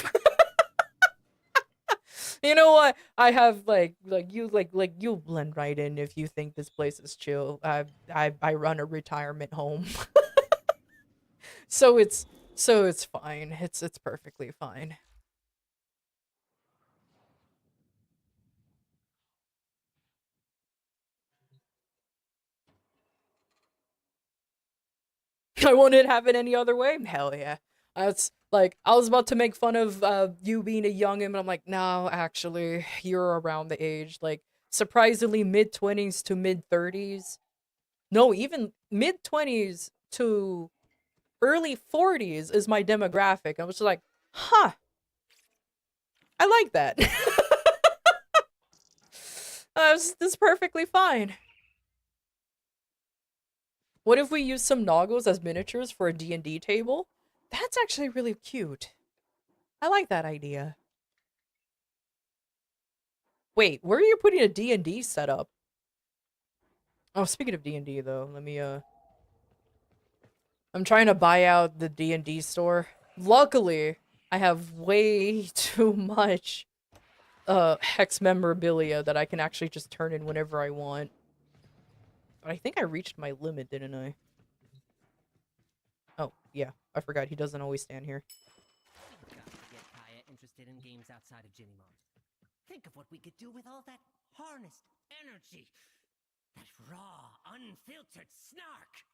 You know what? I have like you'll blend right in if you think this place is chill. I run a retirement home. so it's fine. It's perfectly fine. I wouldn't have it any other way. Hell yeah. That's like I was about to make fun of you being a youngin', but I'm like, no, actually, you're around the age like surprisingly mid-20s to mid-30s. No, even mid-20s to early 40s is my demographic. I was just like, huh. I like that. That's perfectly fine. What if we use some noggles as miniatures for a D&D table? That's actually really cute. I like that idea. Wait, where are you putting a D&D setup? Oh, speaking of D&D though, let me I'm trying to buy out the D&D store. Luckily, I have way too much hex memorabilia that I can actually just turn in whenever I want. But I think I reached my limit, didn't I? Oh, yeah. I forgot he doesn't always stand here. Got to get Kaya interested in games outside of Ginimon. Think of what we could do with all that harnessed energy. That raw, unfiltered snark.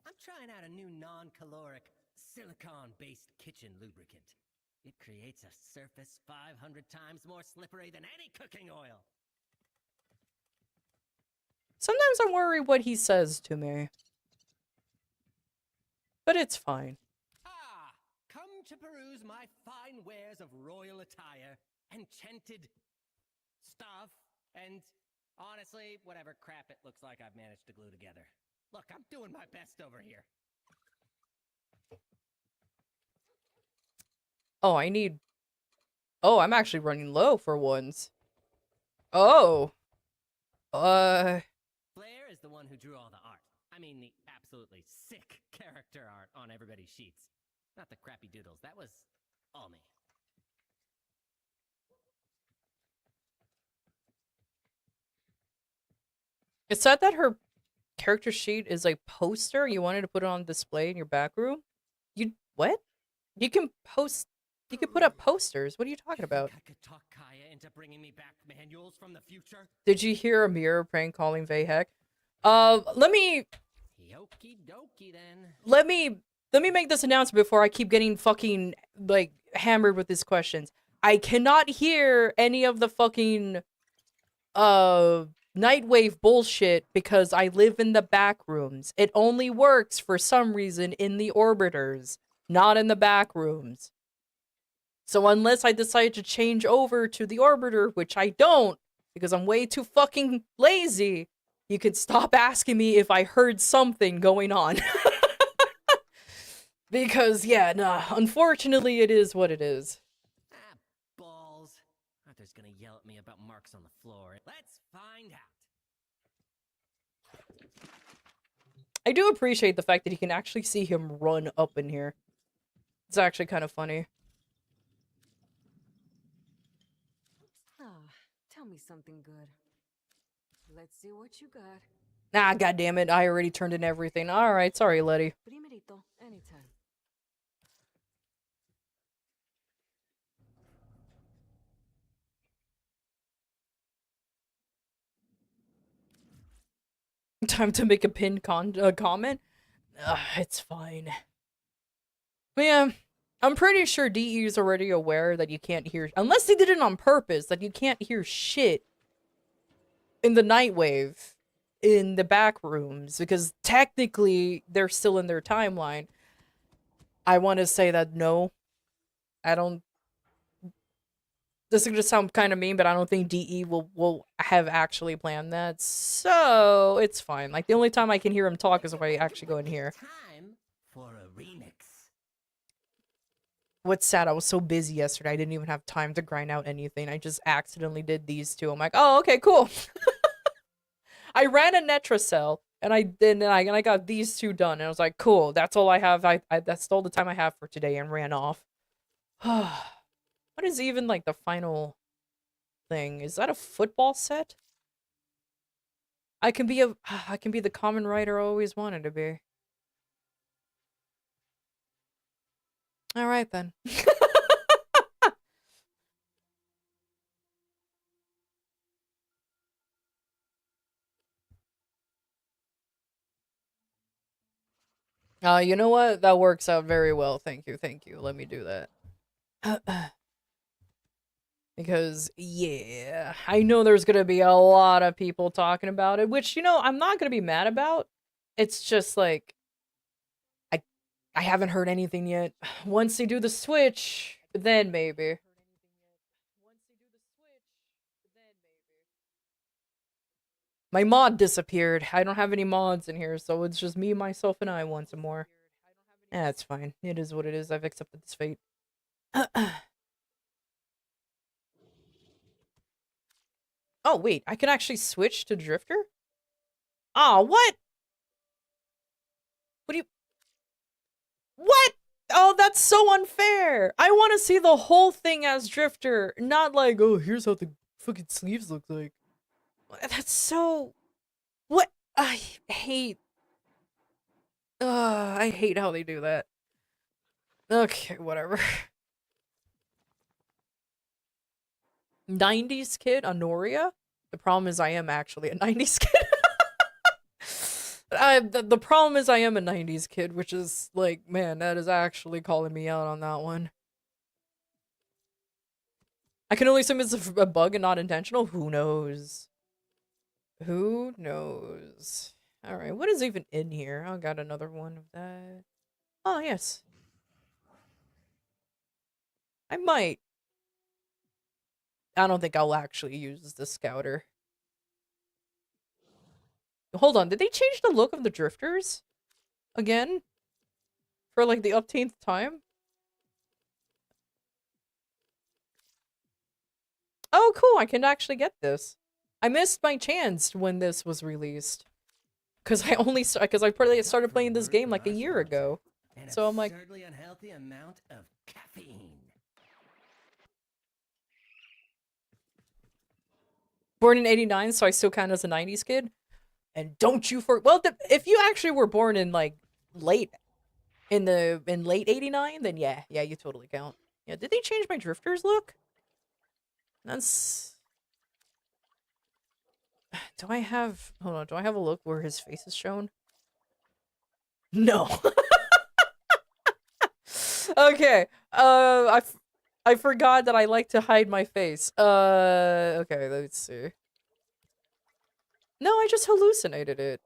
I'm trying out a new non-caloric, silicone-based kitchen lubricant. It creates a surface 500 times more slippery than any cooking oil. Sometimes I worry what he says to me. But it's fine. Ah, come to peruse my fine wares of royal attire, enchanted stuff, and honestly, whatever crap it looks like I've managed to glue together. Look, I'm doing my best over here. Oh, Oh, I'm actually running low for once. Oh. Blair is the one who drew all the art. I mean the absolutely sick character art on everybody's sheets. Not the crappy doodles. That was all me. It said that her character sheet is a poster. You wanted to put it on display in your back room? What? You can put up posters. What are you talking about? I could talk Kaya into bringing me back manuals from the future. Did you hear a mirror prank calling Vayhek? Let me Okie dokie then. let me make this announcement before I keep getting fucking like hammered with these questions. I cannot hear any of the fucking Nightwave bullshit because I live in the back rooms. It only works for some reason in the orbiters, not in the back rooms. So unless I decide to change over to the orbiter, which I don't, because I'm way too fucking lazy, you can stop asking me if I heard something going on. Because, yeah, nah, unfortunately it is what it is. Ah, balls. Arthur's gonna yell at me about marks on the floor. Let's find out. I do appreciate the fact that you can actually see him run up in here. It's actually kind of funny. Ah, tell me something good. Let's see what you got. Nah, goddammit, I already turned in everything. Alright, sorry, Letty. Primerito, anytime. Time to make a pinned comment? It's fine. But yeah, I'm pretty sure DE is already aware that you can't hear, unless they did it on purpose, that you can't hear shit in the Nightwave, in the back rooms, because technically they're still in their timeline. I want to say that no, I don't. This is gonna sound kind of mean, but I don't think DE will have actually planned that, so it's fine. Like, the only time I can hear him talk is if I actually go in here. Time for a remix. What's sad, I was so busy yesterday, I didn't even have time to grind out anything. I just accidentally did these two. I'm like, oh, okay, cool. I ran a Netracell, and I got these two done, and I was like, cool, that's all I have. That's all the time I have for today, and ran off. What is even, like, the final thing? Is that a football set? I can be the common writer I always wanted to be. Alright then. You know what? That works out very well. Thank you, thank you. Let me do that. Because, yeah, I know there's gonna be a lot of people talking about it, which, you know, I'm not gonna be mad about. It's just, like, I haven't heard anything yet. Once they do the switch, then maybe. My mod disappeared. I don't have any mods in here, so it's just me, myself, and I once more. Yeah, it's fine. It is what it is. I've accepted this fate. Oh, wait. I can actually switch to Drifter? Aw, what? What do you... What? Oh, that's so unfair. I want to see the whole thing as Drifter, not like, oh, here's how the fucking sleeves look like. That's so... What? I hate... I hate how they do that. Okay, whatever. 90s kid, Honoria? The problem is I am actually a 90s kid. The problem is I am a 90s kid, which is, like, man, that is actually calling me out on that one. I can only assume it's a bug and not intentional. Who knows? Who knows? Alright, what is even in here? I got another one of that. Oh, yes. I might. I don't think I'll actually use the Scouter. Hold on, did they change the look of the Drifters? Again? For, like, the upteenth time? Oh, cool, I can actually get this. I missed my chance when this was released. Because I probably started playing this game like a year ago. So I'm like... absurdly unhealthy amount of caffeine. Born in 89, so I still count as a 90s kid. And don't you well, if you actually were born in, like, late 89, then yeah, you totally count. Yeah, did they change my Drifters look? That's... Do I have... Hold on, do I have a look where his face is shown? No. Okay, I forgot that I like to hide my face. Okay, let's see. No, I just hallucinated it.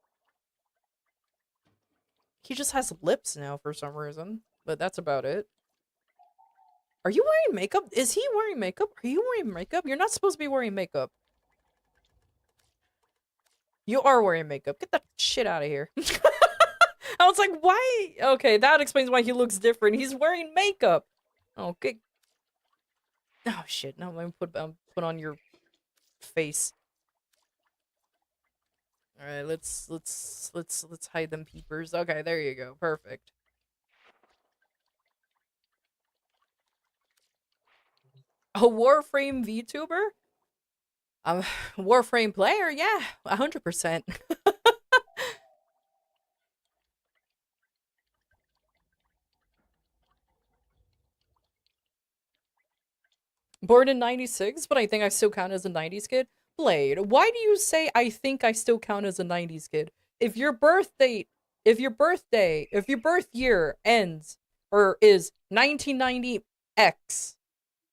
He just has lips now for some reason, but that's about it. Are you wearing makeup? Is he wearing makeup? Are you wearing makeup? You're not supposed to be wearing makeup. You are wearing makeup. Get that shit out of here. I was like, why? Okay, that explains why he looks different. He's wearing makeup. Okay. Oh shit! Now I'm gonna put on your face. All right, let's hide them peepers. Okay, there you go. Perfect. A Warframe VTuber? Warframe player? Yeah, 100%. Born in 96, but I think I still count as a 90s kid. Blade, why do you say I think I still count as a 90s kid? If your birth year ends or is 1990X.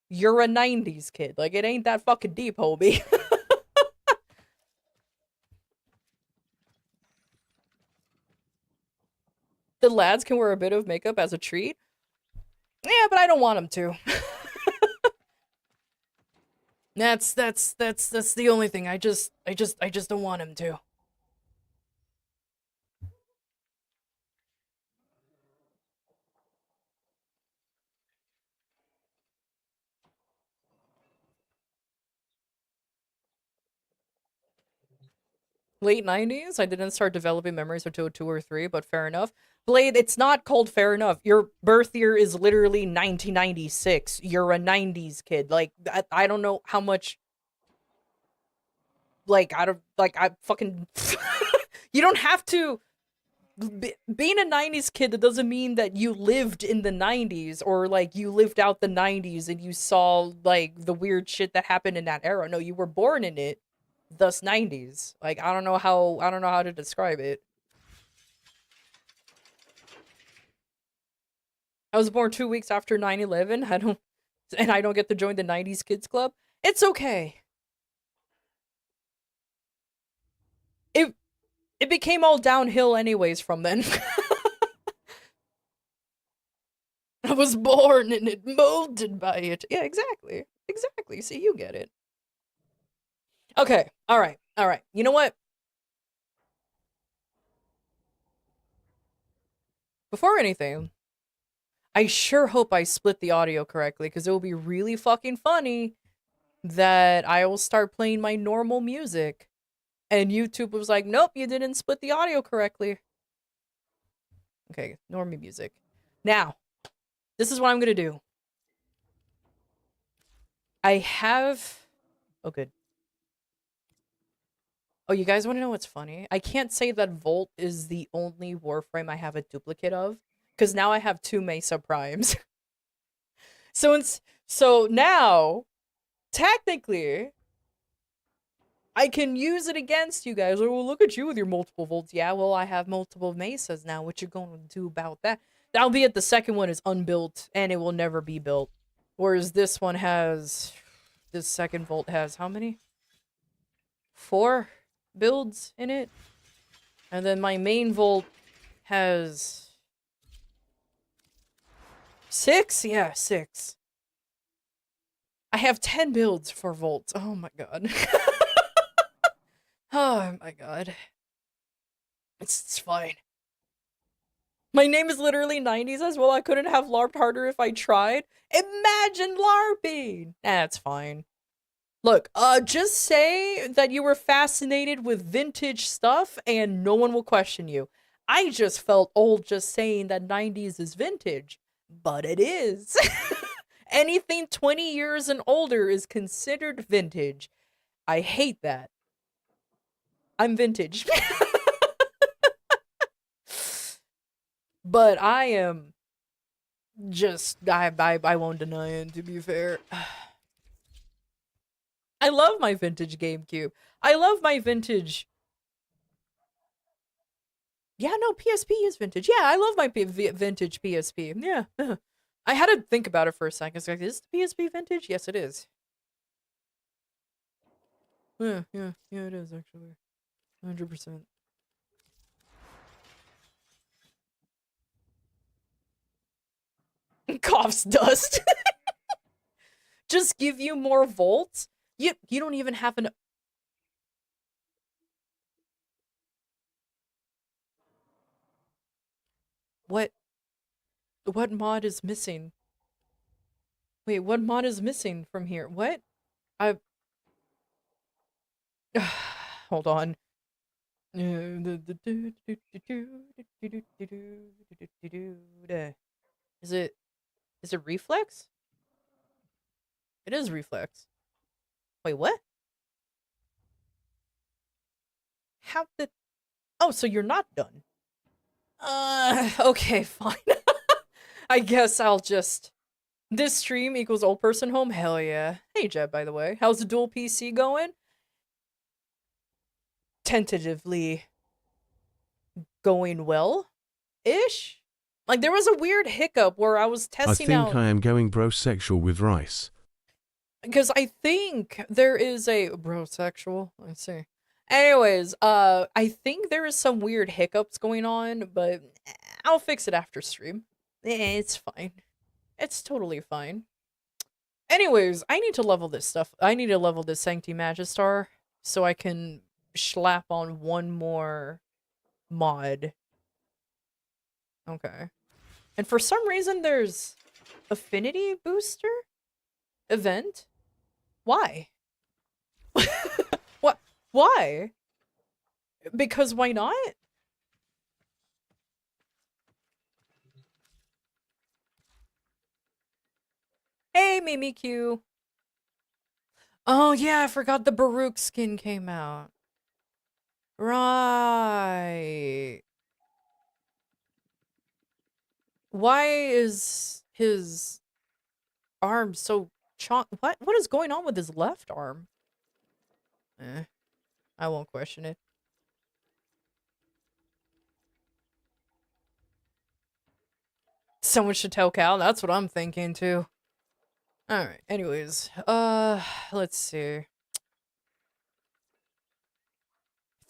You're a 90s kid. Like, it ain't that fucking deep, homie. The lads can wear a bit of makeup as a treat. Yeah, but I don't want them to. That's the only thing. I just don't want him to. Late 90s? I didn't start developing memories until 2 or 3, but fair enough. Blade, it's not called fair enough. Your birth year is literally 1996. You're a 90s kid. Like, I don't know how much... Like, I fucking... You don't have to... Being a 90s kid, that doesn't mean that you lived in the 90s, or, like, you lived out the 90s and you saw, like, the weird shit that happened in that era. No, you were born in it. Thus 90s. Like, I don't know how to describe it. I was born 2 weeks after 9/11. I don't get to join the 90s kids club. It's okay. It became all downhill anyways from then. I was born and it molded by it. Yeah, exactly. Exactly. See, you get it. Okay. All right. You know what? Before anything, I sure hope I split the audio correctly, because it will be really fucking funny that I will start playing my normal music and YouTube was like, nope, you didn't split the audio correctly. Okay, normie music. Now, this is what I'm gonna do. I have... Oh, good. Oh, you guys want to know what's funny? I can't say that Volt is the only Warframe I have a duplicate of, because now I have 2 Mesa Primes. So now, technically, I can use it against you guys. Well, look at you with your multiple Volts. Yeah, well, I have multiple Mesas now. What you going to do about that? Albeit the second one is unbuilt, and it will never be built. Whereas this one has... This second Volt has how many? 4 builds in it. And then my main Volt has... 6? Yeah, 6. I have 10 builds for Volts. Oh my god. Oh my god. It's fine. My name is literally 90s as well. I couldn't have LARPed harder if I tried. Imagine LARPing! That's fine. Look, just say that you were fascinated with vintage stuff and no one will question you. I just felt old just saying that 90s is vintage. But it is. Anything 20 years and older is considered vintage. I hate that. I'm vintage. But I am just... I won't deny it, to be fair. I love my vintage GameCube. I love my vintage... Yeah, no, PSP is vintage. Yeah, I love my vintage PSP. Yeah. I had to think about it for a second. It's like, is the PSP vintage? Yes, it is. Yeah, it is, actually. 100%. Coughs dust. Just give you more volts? You don't even have an... What mod is missing? Wait, what mod is missing from here? What? Hold on. Is it reflex? It is reflex. Wait, what? How did... Oh, so you're not done. Okay, fine. I guess I'll just... This stream equals old person home? Hell yeah. Hey, Jeb, by the way. How's the dual PC going? Tentatively going well-ish? Like, there was a weird hiccup where I was I testing think out... I am going brosexual with rice. Because I think there is a... Brosexual? I see. Anyways, I think there is some weird hiccups going on, but I'll fix it after stream. It's fine. It's totally fine. Anyways, I need to level this stuff. I need to level this Sancti Magistar so I can slap on one more mod. Okay. And for some reason there's affinity booster event? Why? What? Why? Because why not? Hey, Mimikyu. Oh yeah, I forgot the Baruch skin came out. Right. Why is his arm so what is going on with his left arm? I won't question it. Someone should tell Cal. That's what I'm thinking too. All right. Anyways, let's see.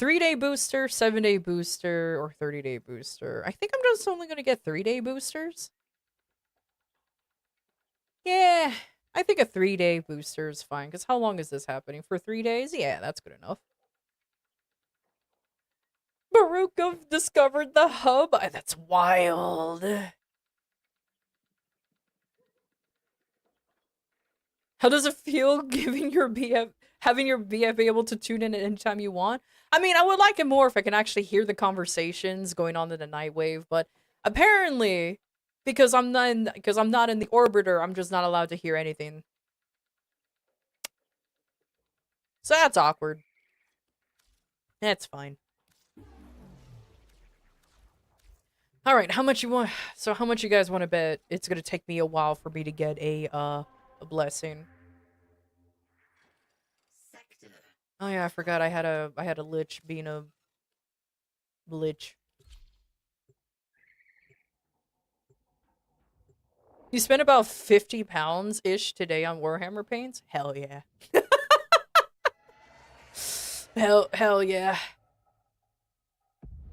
3-day booster, 7-day booster, or 30-day booster. I think I'm just only gonna get 3-day boosters. Yeah, I think a 3-day booster is fine. Because how long is this happening? For 3 days? Yeah, that's good enough. Baruch discovered the hub. That's wild. How does it feel giving your BF, having your BF be able to tune in at any time you want? I mean, I would like it more if I can actually hear the conversations going on in the Nightwave, but apparently, because I'm not in the orbiter, I'm just not allowed to hear anything. So that's awkward. That's fine. All right, how much you want? So how much you guys want to bet it's gonna take me a while for me to get a blessing? Oh yeah, I forgot I had a lich being a lich. You spent about 50 pounds ish today on Warhammer paints? Hell yeah. hell yeah.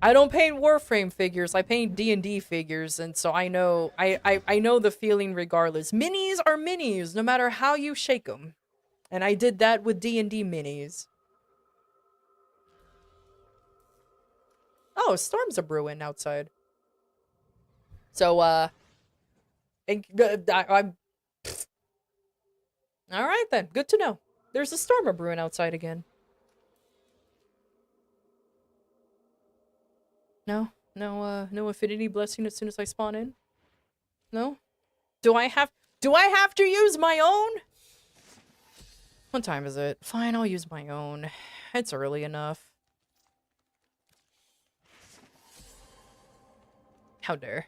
I don't paint Warframe figures. I paint D&D figures, and so I know I know the feeling regardless. Minis are minis, no matter how you shake them. And I did that with D&D minis. Oh, storms are brewing outside. So I'm all right then. Good to know. There's a storm brewing outside again. No affinity blessing as soon as I spawn in. No. Do I have to use my own? What time is it? Fine, I'll use my own. It's early enough. How dare.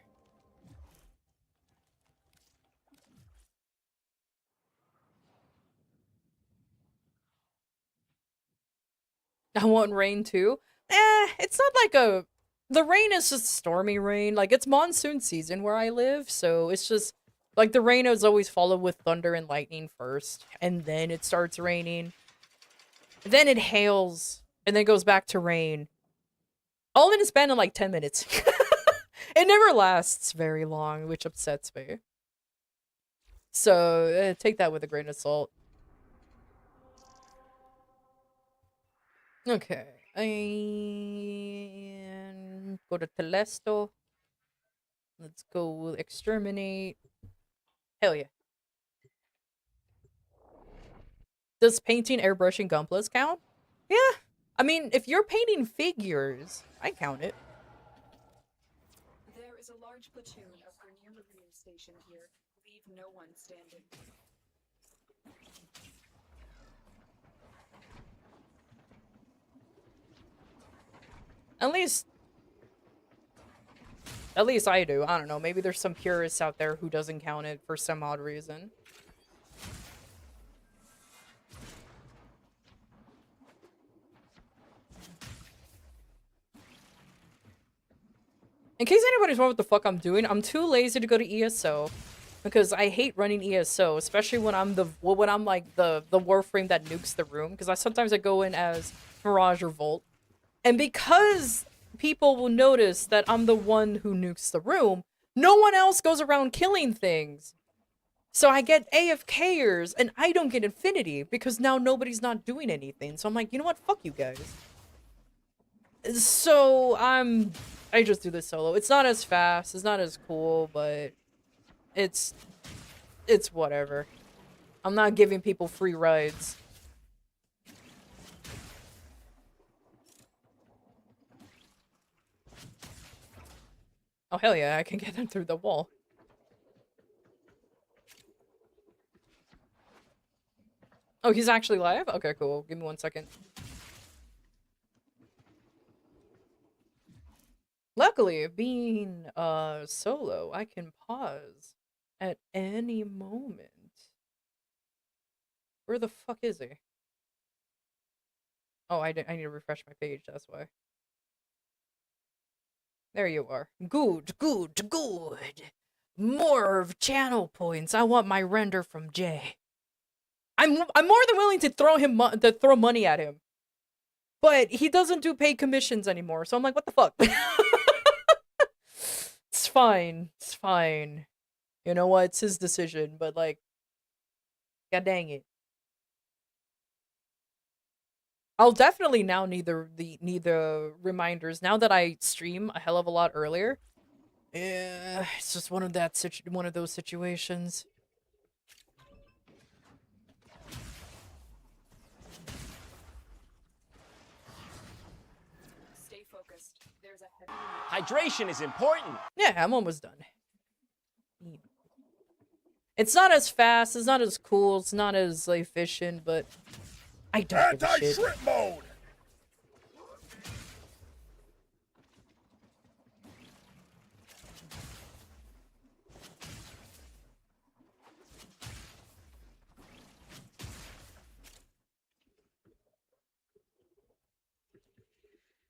I want rain too. It's not like the rain is just stormy rain. Like, it's monsoon season where I live, so it's just like the rain is always followed with thunder and lightning first, and then it starts raining. Then it hails, and then goes back to rain. All in a span of like 10 minutes. It never lasts very long, which upsets me. So, take that with a grain of salt. Okay. And go to Telesto. Let's go exterminate. Hell yeah. Does painting, airbrushing Gunplas count? Yeah. I mean, if you're painting figures, I count it. There is a large platoon of Grenier Marine stationed here. Leave no one standing. At least I do. I don't know. Maybe there's some purists out there who doesn't count it for some odd reason. In case anybody's wondering what the fuck I'm doing, I'm too lazy to go to ESO because I hate running ESO, especially when I'm like the Warframe that nukes the room. Because sometimes I go in as Mirage or Volt, and because people will notice that I'm the one who nukes the room, no one else goes around killing things. So I get AFKers, and I don't get Infinity, because now nobody's not doing anything. So I'm like, you know what? Fuck you guys. So I just do this solo. It's not as fast, it's not as cool, but it's whatever. I'm not giving people free rides. Oh, hell yeah, I can get them through the wall. Oh, he's actually live? Okay, cool. Give me 1 second. Luckily, being solo, I can pause at any moment. Where the fuck is he? Oh, I need to refresh my page, that's why. There you are. Good, good, good. More of channel points. I want my render from Jay. I'm more than willing to throw money at him. But he doesn't do paid commissions anymore, so I'm like, what the fuck? It's fine. It's fine. You know what? It's his decision, but like, god dang it. I'll definitely now need the reminders now that I stream a hell of a lot earlier. Yeah, it's just one of those situations. Stay focused. There's a heavy Hydration is important. Yeah, I'm almost done. It's not as fast, it's not as cool, it's not as efficient, but I don't give a shit. Anti-shrimp mode!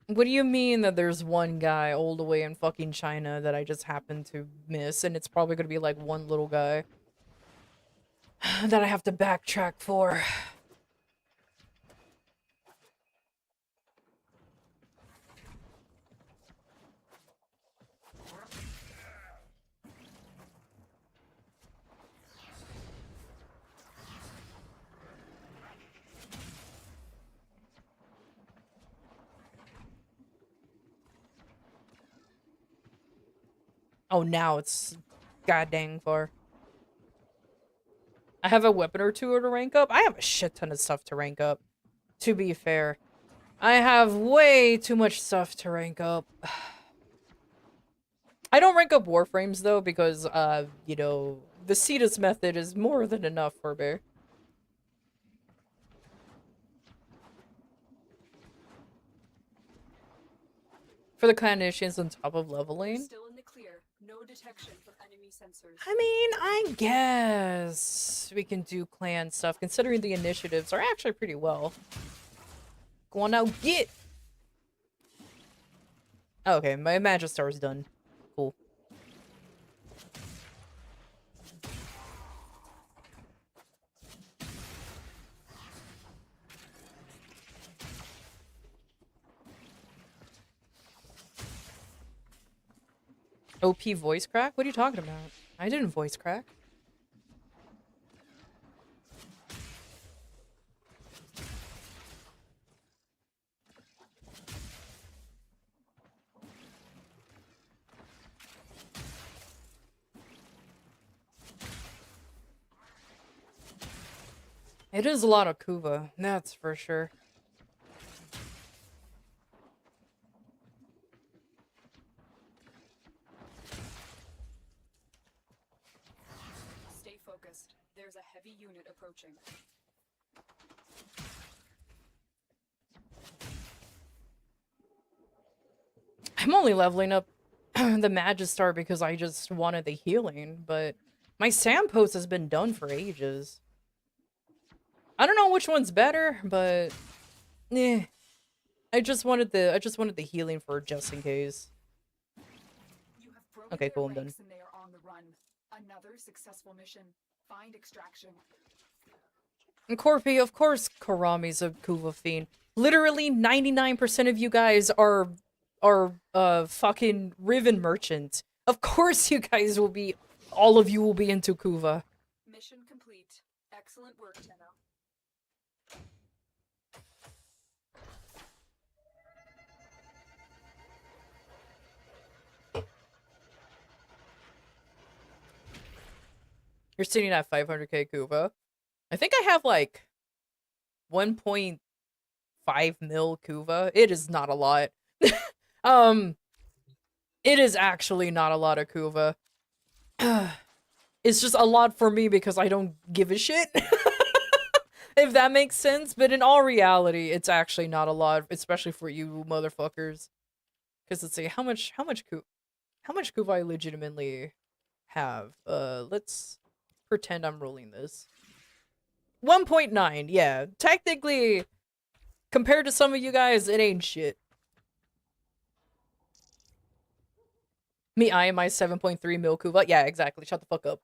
What do you mean that there's one guy all the way in fucking China that I just happened to miss, and it's probably gonna be like one little guy that I have to backtrack for? Oh, now it's goddamn far. I have a weapon or two to rank up. I have a shit ton of stuff to rank up, to be fair. I have way too much stuff to rank up. I don't rank up Warframes, though, because, you know, the Cetus method is more than enough for me. For the clan initiations on top of leveling? still in the clear. No detection from enemy sensors. I mean, I guess we can do clan stuff, considering the initiatives are actually pretty well. Go on now, get! Oh, okay, my Magistar is done. Cool. OP voice crack? What are you talking about? I didn't voice crack. It is a lot of Kuva, that's for sure. Stay focused. There's a heavy unit approaching. I'm only leveling up the Magistar because I just wanted the healing, but my Sam post has been done for ages. I don't know which one's better, but I just wanted the healing for just in case. Okay, cool, I'm done. And they are on the run. Another successful mission. Find extraction. And Corpy, of course Karami's a Kuva fiend. Literally 99% of you guys are fucking Riven merchants. Of course you guys will be, all of you will be into Kuva. Mission complete. Excellent work, Tenno. You're sitting at 500k Kuva. I think I have like 1.5 mil Kuva. It is not a lot. It is actually not a lot of Kuva. It's just a lot for me because I don't give a shit. If that makes sense. But in all reality, it's actually not a lot, especially for you motherfuckers. Because let's see, how much Kuva I legitimately have. Let's pretend I'm rolling this. 1.9, yeah. Technically, compared to some of you guys, it ain't shit. Me, I am my 7.3 mil Kuva. Yeah, exactly. Shut the fuck up.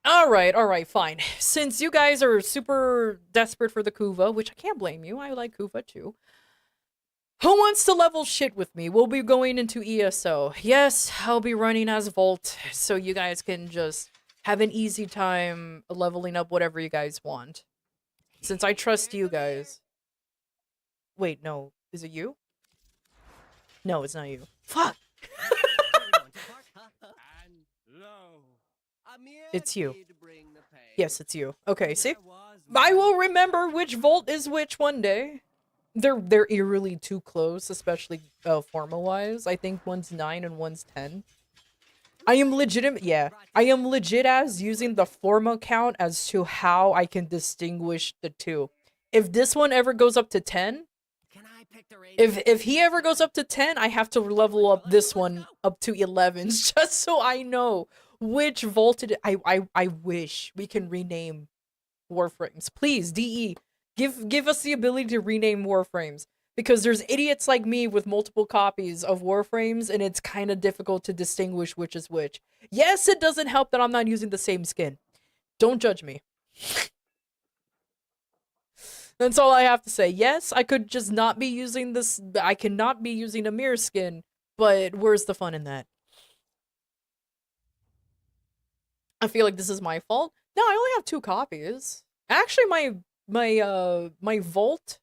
Alright, fine. Since you guys are super desperate for the Kuva, which I can't blame you, I like Kuva too. Who wants to level shit with me? We'll be going into ESO. Yes, I'll be running as Volt, so you guys can just have an easy time leveling up whatever you guys want. Since I trust you guys. Wait, no. Is it you? No, it's not you. Fuck! It's you. Yes, it's you. Okay, see? I will remember which Volt is which one day. They're eerily too close, especially forma-wise. I think one's 9 and one's 10. I am legit as using the forma count as to how I can distinguish the two. If this one ever goes up to 10, if he ever goes up to 10, I have to level up this one up to 11 just so I know which Volted. I wish we can rename Warframes. Please, DE, give us the ability to rename Warframes. Because there's idiots like me with multiple copies of Warframes, and it's kind of difficult to distinguish which is which. Yes, it doesn't help that I'm not using the same skin. Don't judge me. That's all I have to say. Yes, I could just not be using this. I cannot be using a mirror skin, but where's the fun in that? I feel like this is my fault. No, I only have 2 copies. Actually, my Volt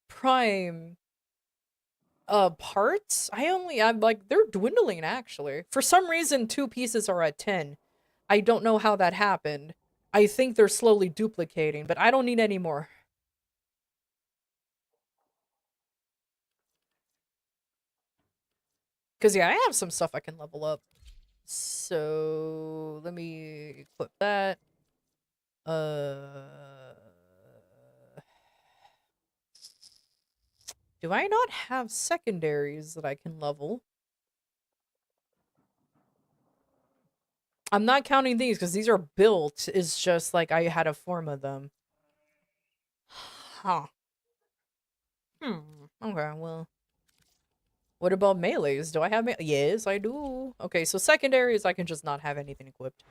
Prime parts, I'm like, they're dwindling actually. For some reason 2 pieces are at 10. I don't know how that happened. I think they're slowly duplicating, but I don't need any more. Cause yeah, I have some stuff I can level up. So let me equip that. Do I not have secondaries that I can level? I'm not counting these because these are built. It's just like I had a form of them. Huh. Okay, well. What about melees? Do I have Yes, I do. Okay, so secondaries, I can just not have anything equipped.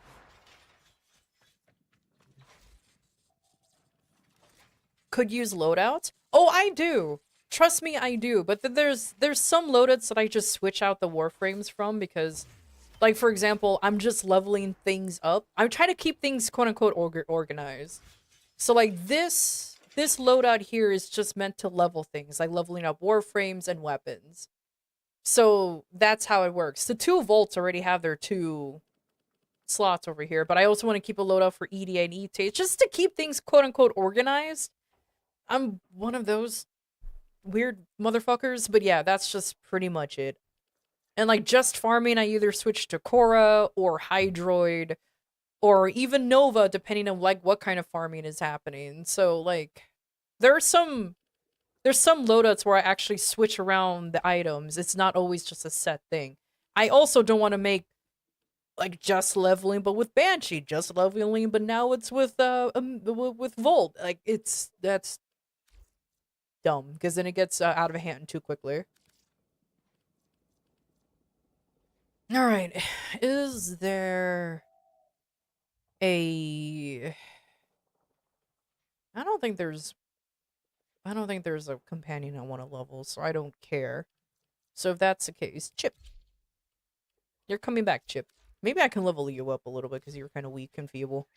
Could use loadouts? Oh, I do! Trust me, I do. But there's some loadouts that I just switch out the warframes from because, like, for example, I'm just leveling things up. I'm trying to keep things quote-unquote organized. So, like, this loadout here is just meant to level things, like leveling up warframes and weapons. So that's how it works. The 2 Volts already have their 2 slots over here, but I also want to keep a loadout for EDA and ETA just to keep things quote-unquote organized. I'm one of those weird motherfuckers, but yeah, that's just pretty much it. And like just farming, I either switch to Korra or Hydroid or even Nova, depending on like what kind of farming is happening. So like there's some loadouts where I actually switch around the items. It's not always just a set thing. I also don't want to make like just leveling, but with Banshee, just leveling, but now it's with Volt. Like that's dumb, because then it gets out of hand too quickly. Alright, is there a... I don't think there's a companion I want to level, so I don't care. So if that's the case, Chip. You're coming back, Chip. Maybe I can level you up a little bit because you're kind of weak and feeble.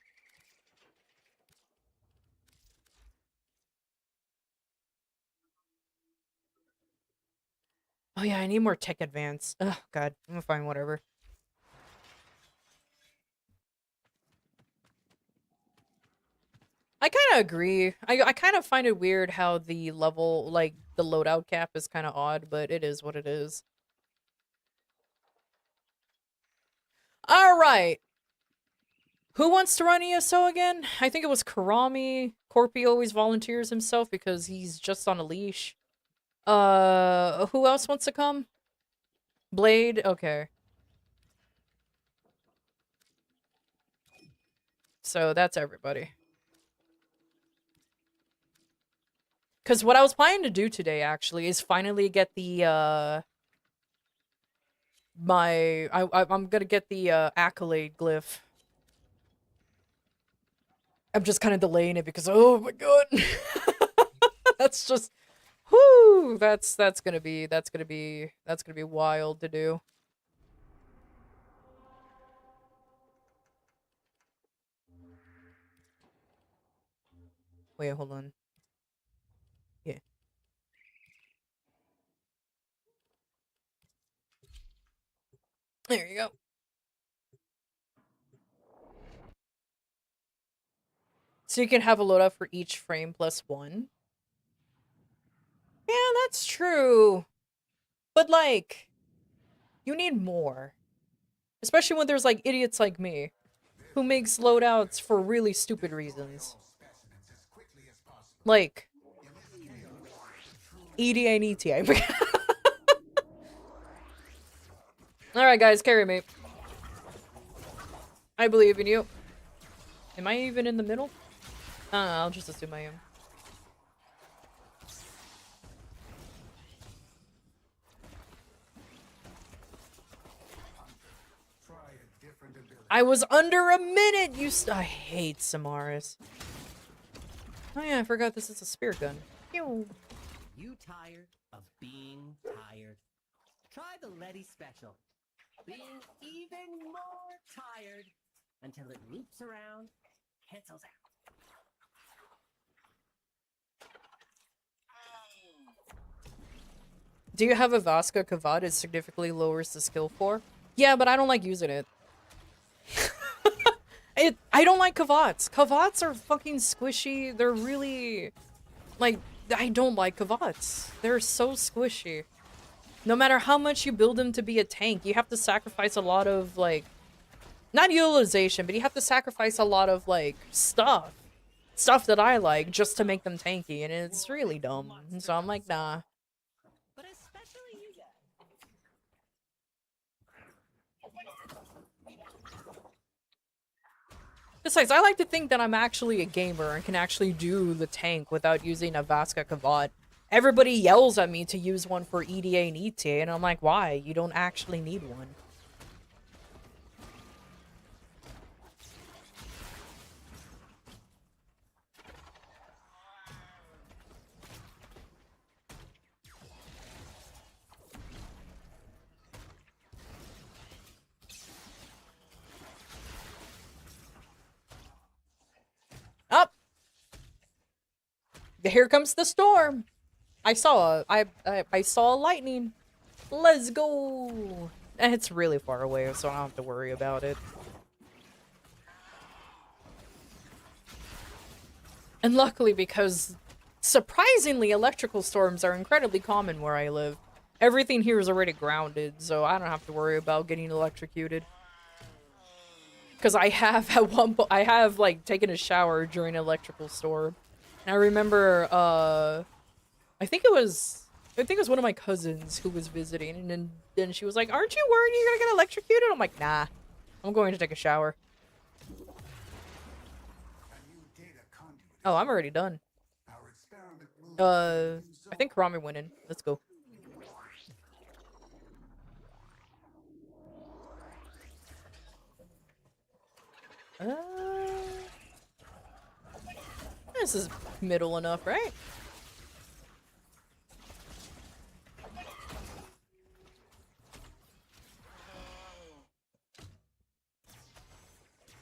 Oh yeah, I need more tech advance. Oh god, I'm fine, whatever. I kind of agree. I kind of find it weird how the level, like, the loadout cap is kind of odd, but it is what it is. Alright. Who wants to run ESO again? I think it was Karami. Corpy always volunteers himself because he's just on a leash. Who else wants to come? Blade? Okay. So that's everybody. Because what I was planning to do today, actually, is finally get the, I'm gonna get the, accolade glyph. I'm just kind of delaying it because, oh my god! That's just, whoo! That's gonna be wild to do. Wait, hold on. Yeah. There you go. So you can have a loadout for each frame plus 1. Yeah, that's true. But, like, you need more. Especially when there's, like, idiots like me, who makes loadouts for really stupid reasons. Like, EDA and ETA. Alright, guys, carry me. I believe in you. Am I even in the middle? I don't know, I'll just assume I am. I was under a minute, I hate Samaras. Oh yeah, I forgot this is a spear gun. Pew. You tired of being tired? Try the Letty special. Being even more tired until it loops around, cancels out. Do you have a Vasca Kavad? It significantly lowers the skill for? Yeah, but I don't like using it. I don't like Kavats. Kavats are fucking squishy. They're really... Like, I don't like Kavats. They're so squishy. No matter how much you build them to be a tank, you have to sacrifice a lot of, like... Not utilization, but you have to sacrifice a lot of, like, stuff. Stuff that I like just to make them tanky, and it's really dumb. So I'm like, nah. But especially you guys. Besides, I like to think that I'm actually a gamer and can actually do the tank without using a Vasca Kavat. Everybody yells at me to use one for EDA and ETA, and I'm like, why? You don't actually need one. Up! Here comes the storm! I saw lightning. Let's go! It's really far away, so I don't have to worry about it. And luckily, because surprisingly, electrical storms are incredibly common where I live. Everything here is already grounded, so I don't have to worry about getting electrocuted. Because I have I have like taken a shower during an electrical storm. And I remember, I think it was one of my cousins who was visiting, and then she was like, "Aren't you worried you're gonna get electrocuted?" I'm like, "Nah, I'm going to take a shower." Oh, I'm already done. I think Rami went in. Let's go. This is middle enough, right?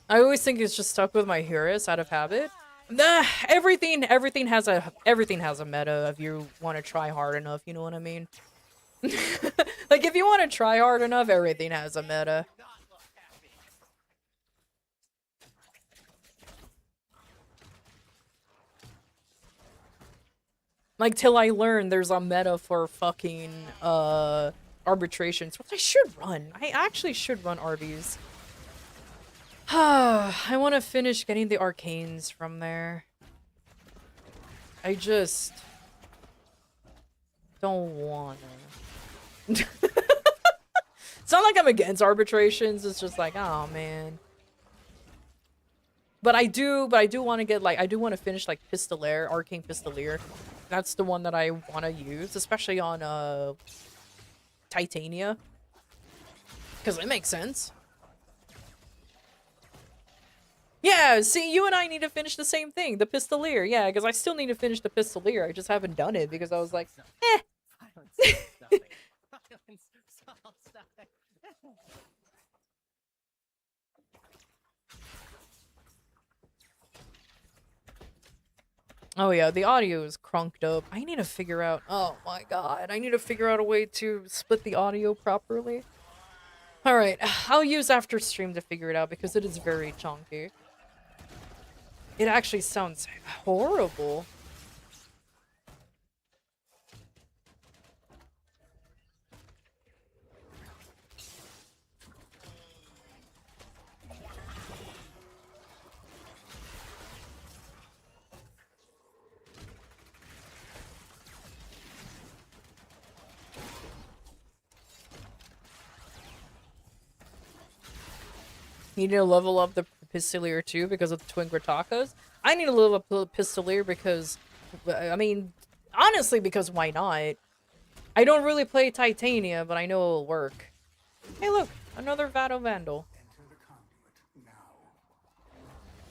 I always think it's just stuck with my heroes out of habit. Nah, everything has a meta if you want to try hard enough, you know what I mean? Like if you want to try hard enough, everything has a meta. Like till I learn there's a meta for fucking arbitrations, which I should run. I actually should run RBs. I want to finish getting the arcanes from there. I just don't wanna. It's not like I'm against arbitrations. It's just like, oh man. But I do want to get like I do want to finish like Pistolier, Arcane Pistolier. That's the one that I want to use, especially on Titania, because it makes sense. Yeah, see, you and I need to finish the same thing, the Pistolier. Yeah, because I still need to finish the Pistolier. I just haven't done it because I was like, eh. Oh yeah, the audio is crunked up. I need to figure out, oh my god, I need to figure out a way to split the audio properly. Alright, I'll use after stream to figure it out because it is very chunky. It actually sounds horrible. You need to level up the Pistolier too because of the Twin Gratakas. I need to level up the Pistolier because, I mean, honestly, because why not? I don't really play Titania, but I know it'll work. Hey, look, another Vado Vandal.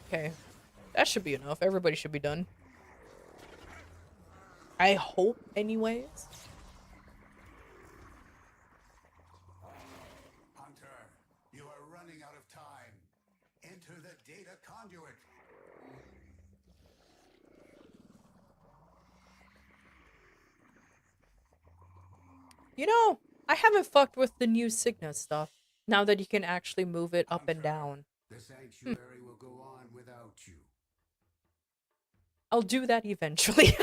Okay, that should be enough. Everybody should be done. I hope, anyways. You know, I haven't fucked with the new Signa stuff, now that you can actually move it up and down. The sanctuary will go on without you. I'll do that eventually.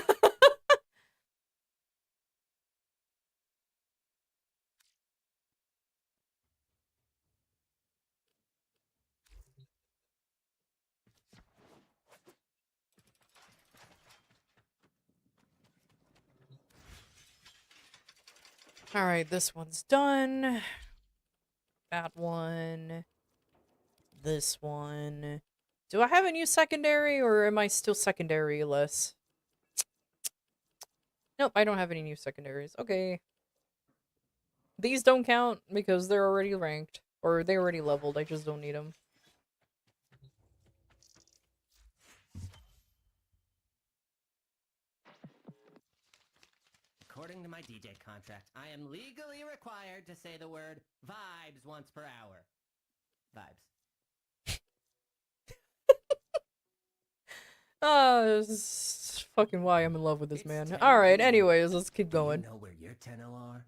Alright, this one's done. That one. This one. Do I have a new secondary, or am I still secondary-less? Nope, I don't have any new secondaries. Okay. These don't count because they're already ranked. Or they already leveled, I just don't need them. According to my DJ contract, I am legally required to say the word vibes once per hour. Vibes. This is fucking why I'm in love with this man. Alright, anyways, let's keep going. Do you know where your 10L are?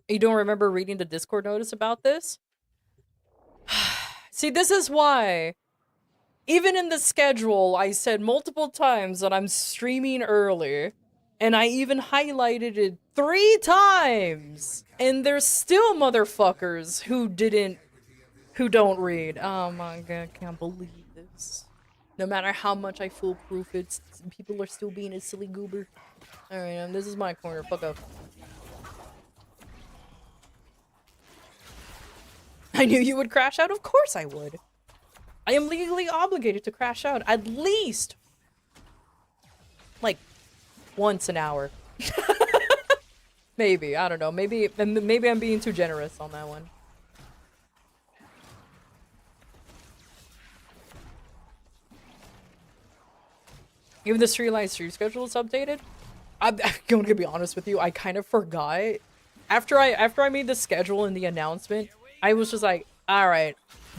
You don't remember reading the Discord notice about this? See, this is why. Even in the schedule, I said multiple times that I'm streaming early. And I even highlighted it 3 times. And there's still motherfuckers who don't read. Oh my god, I can't believe this. No matter how much I foolproof it, people are still being a silly goober. Alright, this is my corner. Fuck up. I knew you would crash out. Of course I would. I am legally obligated to crash out at least like once an hour. Maybe, I don't know. Maybe I'm being too generous on that one. Even the streamline stream schedule is updated. I'm going to be honest with you. I kind of forgot. After I made the schedule and the announcement, I was just like, all right,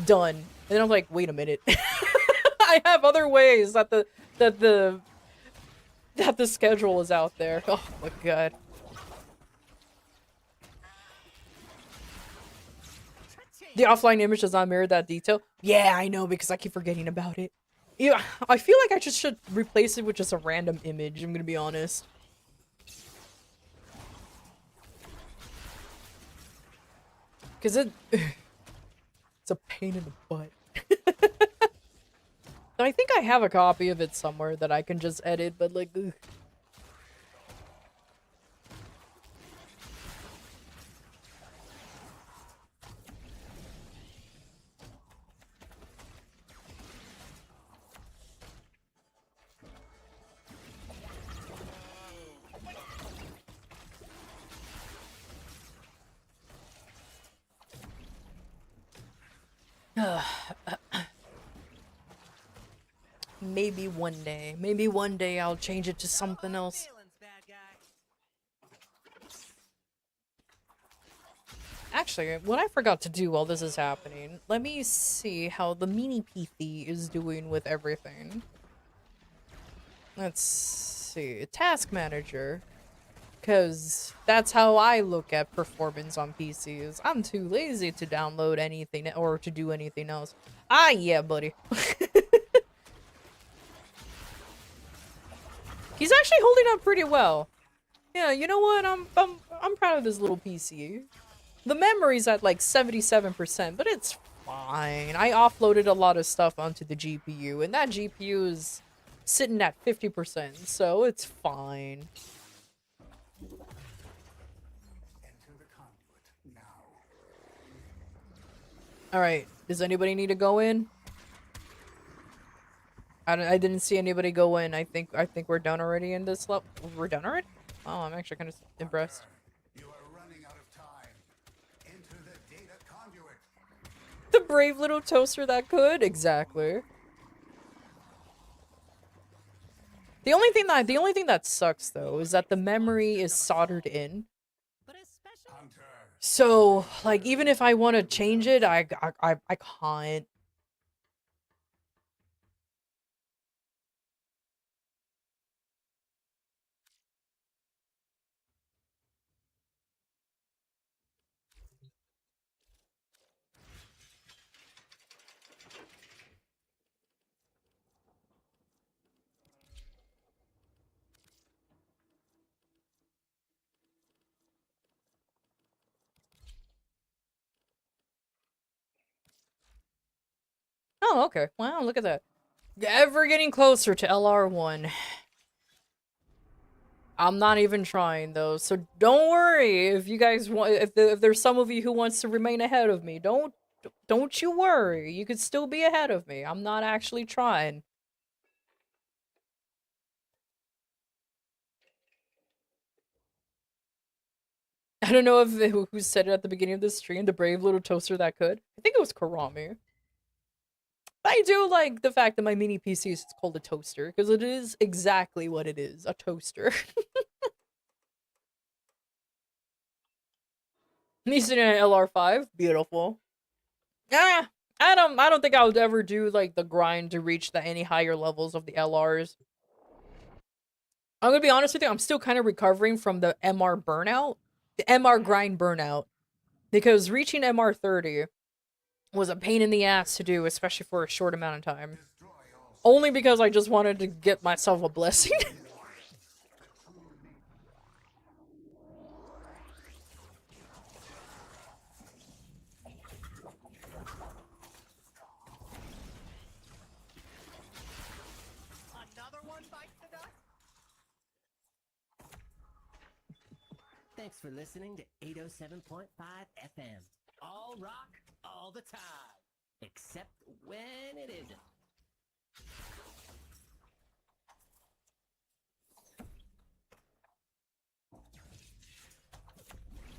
done. And then I'm like, wait a minute. I have other ways that the schedule is out there. Oh my god. The offline image does not mirror that detail. Yeah, I know, because I keep forgetting about it. Yeah, I feel like I just should replace it with just a random image, I'm gonna be honest. Because it's a pain in the butt. I think I have a copy of it somewhere that I can just edit, but like, ugh. Maybe one day. Maybe one day I'll change it to something else. Actually, what I forgot to do while this is happening, let me see how the mini PC is doing with everything. Let's see. Task Manager. Because that's how I look at performance on PCs. I'm too lazy to download anything or to do anything else. Ah, yeah, buddy. He's actually holding up pretty well. Yeah, you know what? I'm proud of this little PC. The memory's at like 77%, but it's fine. I offloaded a lot of stuff onto the GPU, and that GPU is sitting at 50%, so it's fine. Alright, does anybody need to go in? I didn't see anybody go in. I think we're done already in this level. We're done already? Oh, I'm actually kind of impressed. You are running out of time. Enter the data conduit. The brave little toaster that could? Exactly. The only thing that sucks though is that the memory is soldered in. So, like, even if I want to change it, I can't. Oh, okay. Wow, look at that. Ever getting closer to LR1. I'm not even trying though, so don't worry if you guys want. If there's some of you who wants to remain ahead of me, don't you worry. You could still be ahead of me. I'm not actually trying. I don't know if who said it at the beginning of the stream. The brave little toaster that could. I think it was Karami. I do like the fact that my mini PC is called a toaster, because it is exactly what it is, a toaster. Me sitting at LR5, beautiful. Ah, I don't think I would ever do like the grind to reach any higher levels of the LRs. I'm gonna be honest with you, I'm still kind of recovering from the MR burnout, the MR grind burnout, because reaching MR 30 was a pain in the ass to do, especially for a short amount of time. Only because I just wanted to get myself a blessing. Another one bites the dust? Thanks for listening to 807.5 FM. All rock, all all the time. Except when it isn't.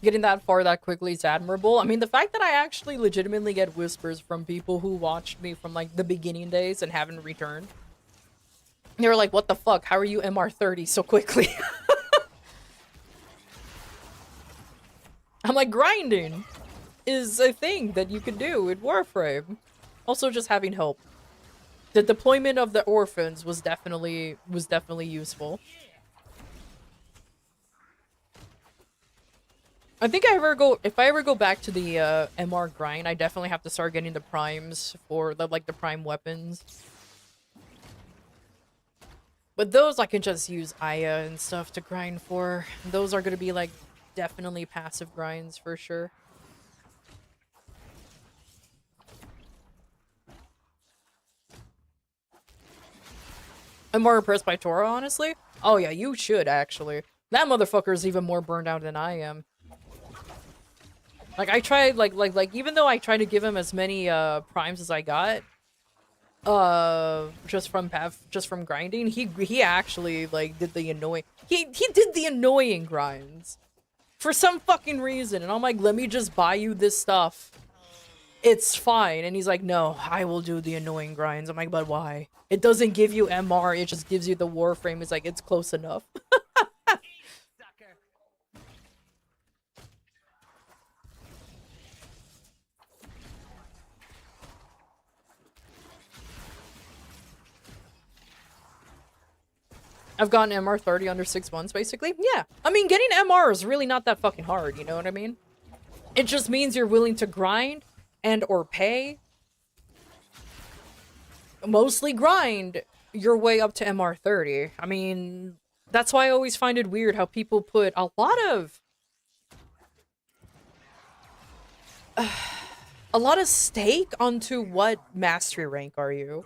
Getting that far that quickly is admirable. I mean, the fact that I actually legitimately get whispers from people who watched me from, like, the beginning days and haven't returned. They were like, what the fuck? How are you MR30 so quickly? I'm like, grinding is a thing that you can do in Warframe. Also, just having help. The deployment of the orphans was definitely useful. I think if I ever go back to the MR grind, I definitely have to start getting the primes for the prime weapons. But those I can just use Aya and stuff to grind for. Those are gonna be like definitely passive grinds for sure. I'm more impressed by Tora, honestly. Oh yeah, you should actually. That motherfucker is even more burned out than I am. Like I tried, like even though I tried to give him as many primes as I got, just from grinding, he actually like did the annoying he did the annoying grinds for some fucking reason, and I'm like, let me just buy you this stuff. It's fine, and he's like, no, I will do the annoying grinds. I'm like, but why? It doesn't give you MR, it just gives you the Warframe. It's like, it's close enough. I've gotten MR30 under 6 months, basically. Yeah. I mean, getting MR is really not that fucking hard, you know what I mean? It just means you're willing to grind and or pay. Mostly grind your way up to MR30. I mean, that's why I always find it weird how people put a lot of stake onto what mastery rank are you.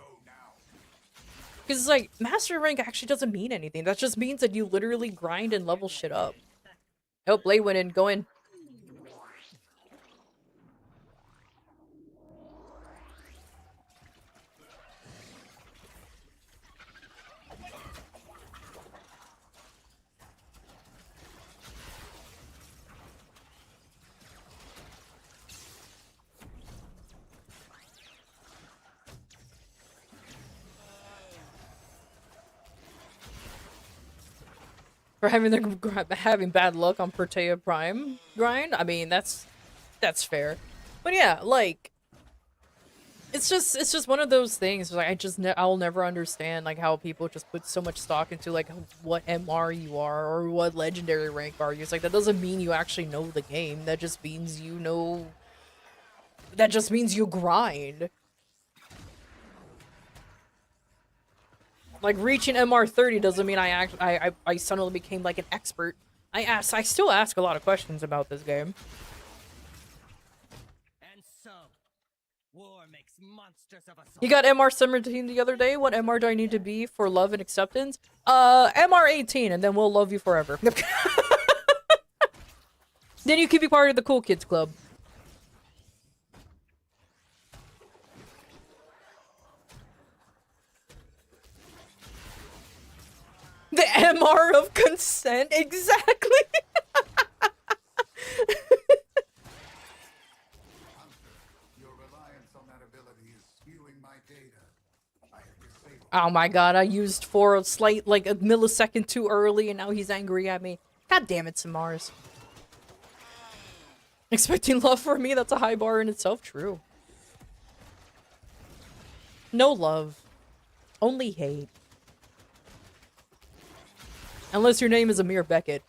Because it's like, mastery rank actually doesn't mean anything. That just means that you literally grind and level shit up. Oh, Blade went in. Go in. For having bad luck on Protea Prime grind. I mean, that's fair. But yeah, like, it's just one of those things. Like, I'll never understand like how people just put so much stock into like what MR you are or what legendary rank are you. It's like, that doesn't mean you actually know the game. That just means you know. That just means you grind. Like, reaching MR30 doesn't mean I suddenly became like an expert. I still ask a lot of questions about this game. And so, war makes monsters of us all. You got MR17 the other day. What MR do I need to be for love and acceptance? MR18, and then we'll love you forever. Then you can be part of the cool kids club. The MR of consent, exactly. Your reliance on that ability is skewing my data. I have disabled. Oh my god, I used for a slight, like, a millisecond too early, and now he's angry at me. God damn it, Samars. Expecting love for me, that's a high bar in itself, true. No love. Only hate. Unless your name is Amir Beckett.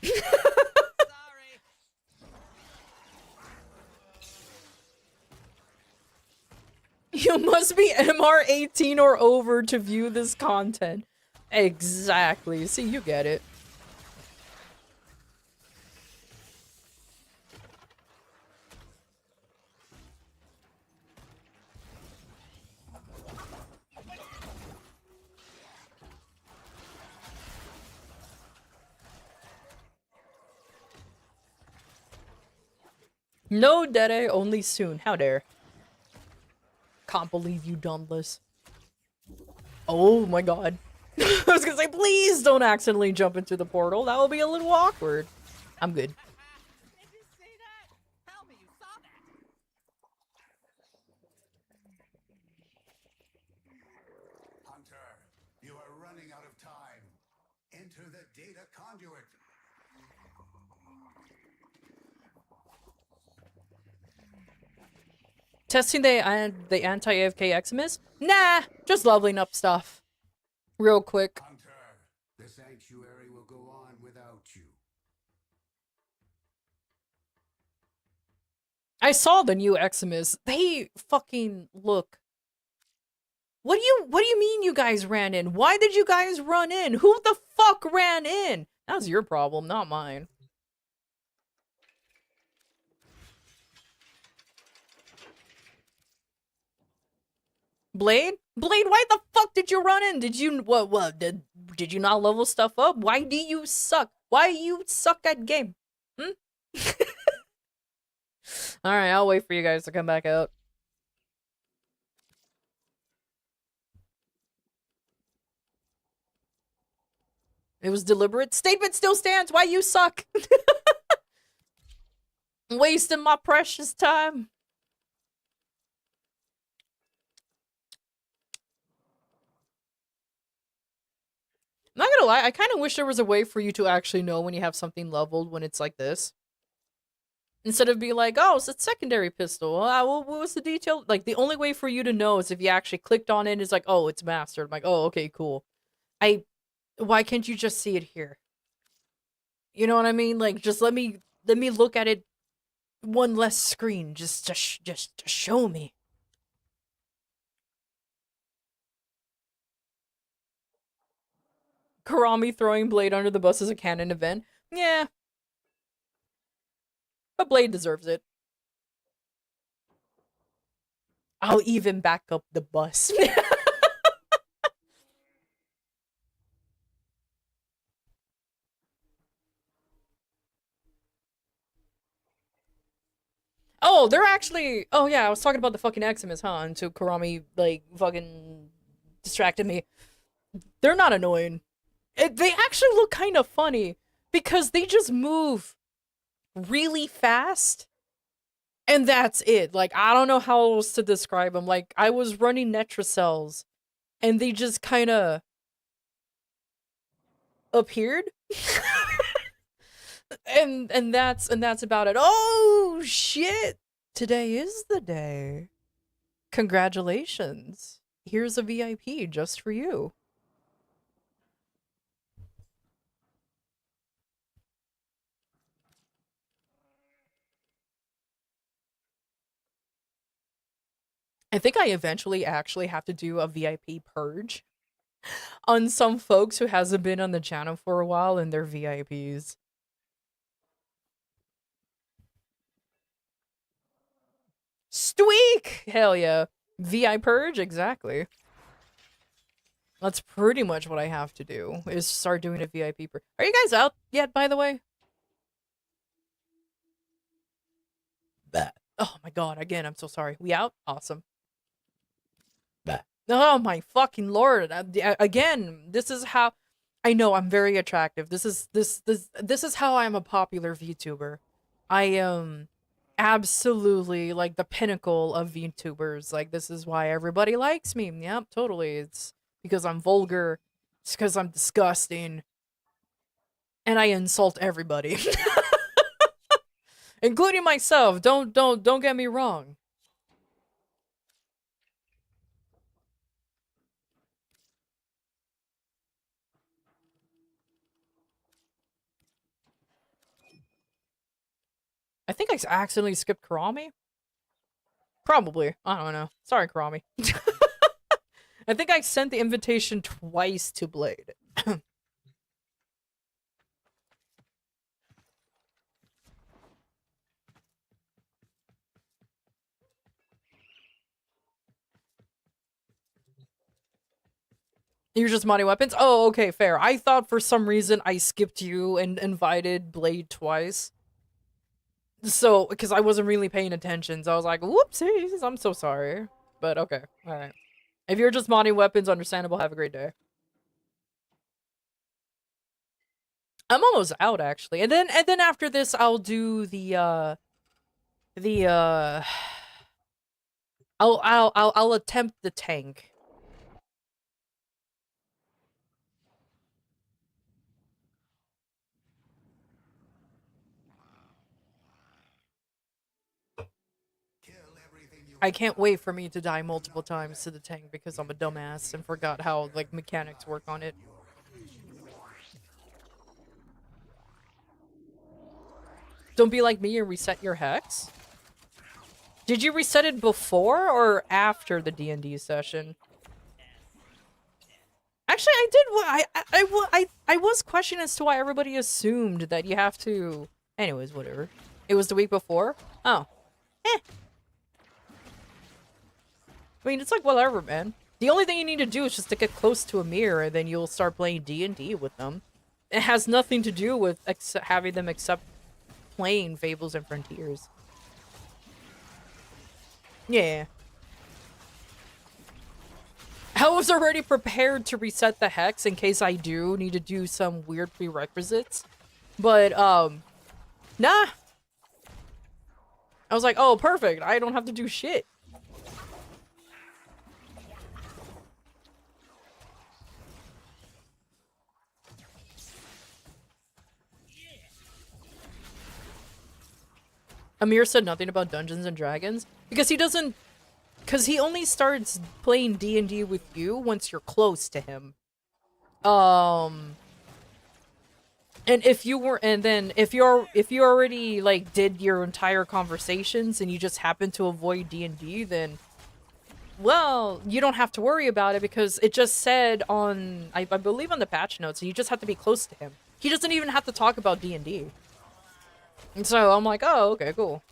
Sorry. You must be MR 18 or over to view this content. Exactly. See, you get it. No, Dede, only soon. How dare. Can't believe you done this. Oh my god. I was gonna say, please don't accidentally jump into the portal. That will be a little awkward. I'm good. Did you see that? Tell me you saw that. Hunter, you are running out of time. Enter the data conduit. Testing the anti-AFK Eximus? Nah, just leveling up stuff. Real quick. Hunter, the sanctuary will go on without you. I saw the new Eximus. They fucking look. What do you mean you guys ran in? Why did you guys run in? Who the fuck ran in? That was your problem, not mine. Blade? Blade, why the fuck did you run in? Did you did you not level stuff up? Why do you suck? Why you suck at game? Hmm? Alright, I'll wait for you guys to come back out. It was deliberate. Statement still stands. Why you suck? Wasting my precious time. I'm not gonna lie, I kind of wish there was a way for you to actually know when you have something leveled when it's like this. Instead of being like, oh, it's a secondary pistol. What was the detail? Like, the only way for you to know is if you actually clicked on it, it's like, oh, it's mastered. I'm like, oh, okay, cool. Why can't you just see it here? You know what I mean? Like, just let me look at it one less screen. Just to show me. Karami throwing Blade under the bus is a canon event. Yeah. But Blade deserves it. I'll even back up the bus. Oh, they're actually... Oh, yeah, I was talking about the fucking Eximus, huh? Until Karami, like, fucking distracted me. They're not annoying. They actually look kind of funny because they just move really fast. And that's it. Like, I don't know how else to describe them. Like, I was running Netracells and they just kind of appeared. and that's about it. Oh shit. Today is the day. Congratulations. Here's a VIP just for you. I think I eventually actually have to do a VIP purge on some folks who hasn't been on the channel for a while and they're VIPs. Stweak! Hell yeah. VI purge? Exactly. That's pretty much what I have to do, is start doing a VIP purge. Are you guys out yet, by the way? Bah. Oh my god, again, I'm so sorry. We out? Awesome. Bah. Oh my fucking lord. Again, this is how... I know, I'm very attractive. This is how I'm a popular VTuber. I am absolutely, like, the pinnacle of VTubers. Like, this is why everybody likes me. Yep, totally. It's because I'm vulgar. It's because I'm disgusting. And I insult everybody. Including myself. Don't get me wrong. I think I accidentally skipped Karami. Probably. I don't know. Sorry, Karami. I think I sent the invitation twice to Blade. You're just modding weapons? Oh, okay, fair. I thought for some reason I skipped you and invited Blade twice. So, because I wasn't really paying attention, so I was like, whoopsies, I'm so sorry. But okay, alright. If you're just modding weapons, understandable, have a great day. I'm almost out, actually. And then after this, I'll do I'll attempt the tank. I can't wait for me to die multiple times to the tank because I'm a dumbass and forgot how, like, mechanics work on it. Don't be like me and reset your hex. Did you reset it before or after the D&D session? Actually, I did. I was questioned as to why everybody assumed that you have to. Anyways, whatever. It was the week before. Oh, I mean, it's like whatever, man. The only thing you need to do is just to get close to a mirror, and then you'll start playing D&D with them. It has nothing to do with having them accept playing Fables and Frontiers. Yeah. I was already prepared to reset the hex in case I do need to do some weird prerequisites. But, nah. I was like, oh, perfect. I don't have to do shit. Amir said nothing about Dungeons and Dragons because he doesn't. Because he only starts playing D&D with you once you're close to him. And if you were, and then if you already like did your entire conversations and you just happen to avoid D&D, then well, you don't have to worry about it because it just said on, I believe on the patch notes, you just have to be close to him. He doesn't even have to talk about D&D. And so I'm like, oh, okay, cool.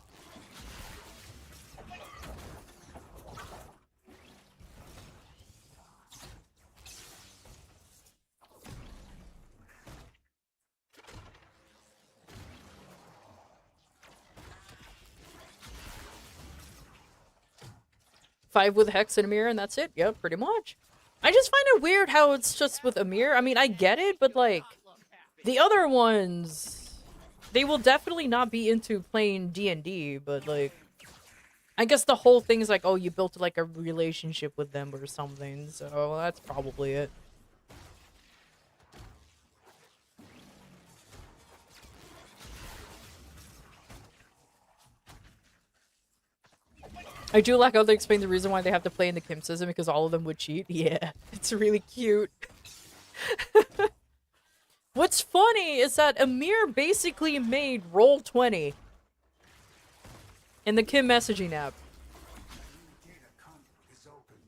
Five with Hex and Amir, and that's it. Yep, pretty much. I just find it weird how it's just with Amir. I mean, I get it, but like, the other ones, they will definitely not be into playing D&D, but like, I guess the whole thing is like, oh, you built like a relationship with them or something, so that's probably it. I do like how they explain the reason why they have to play in the Kim system because all of them would cheat. Yeah, it's really cute. What's funny is that Amir basically made Roll20 in the Kim messaging app.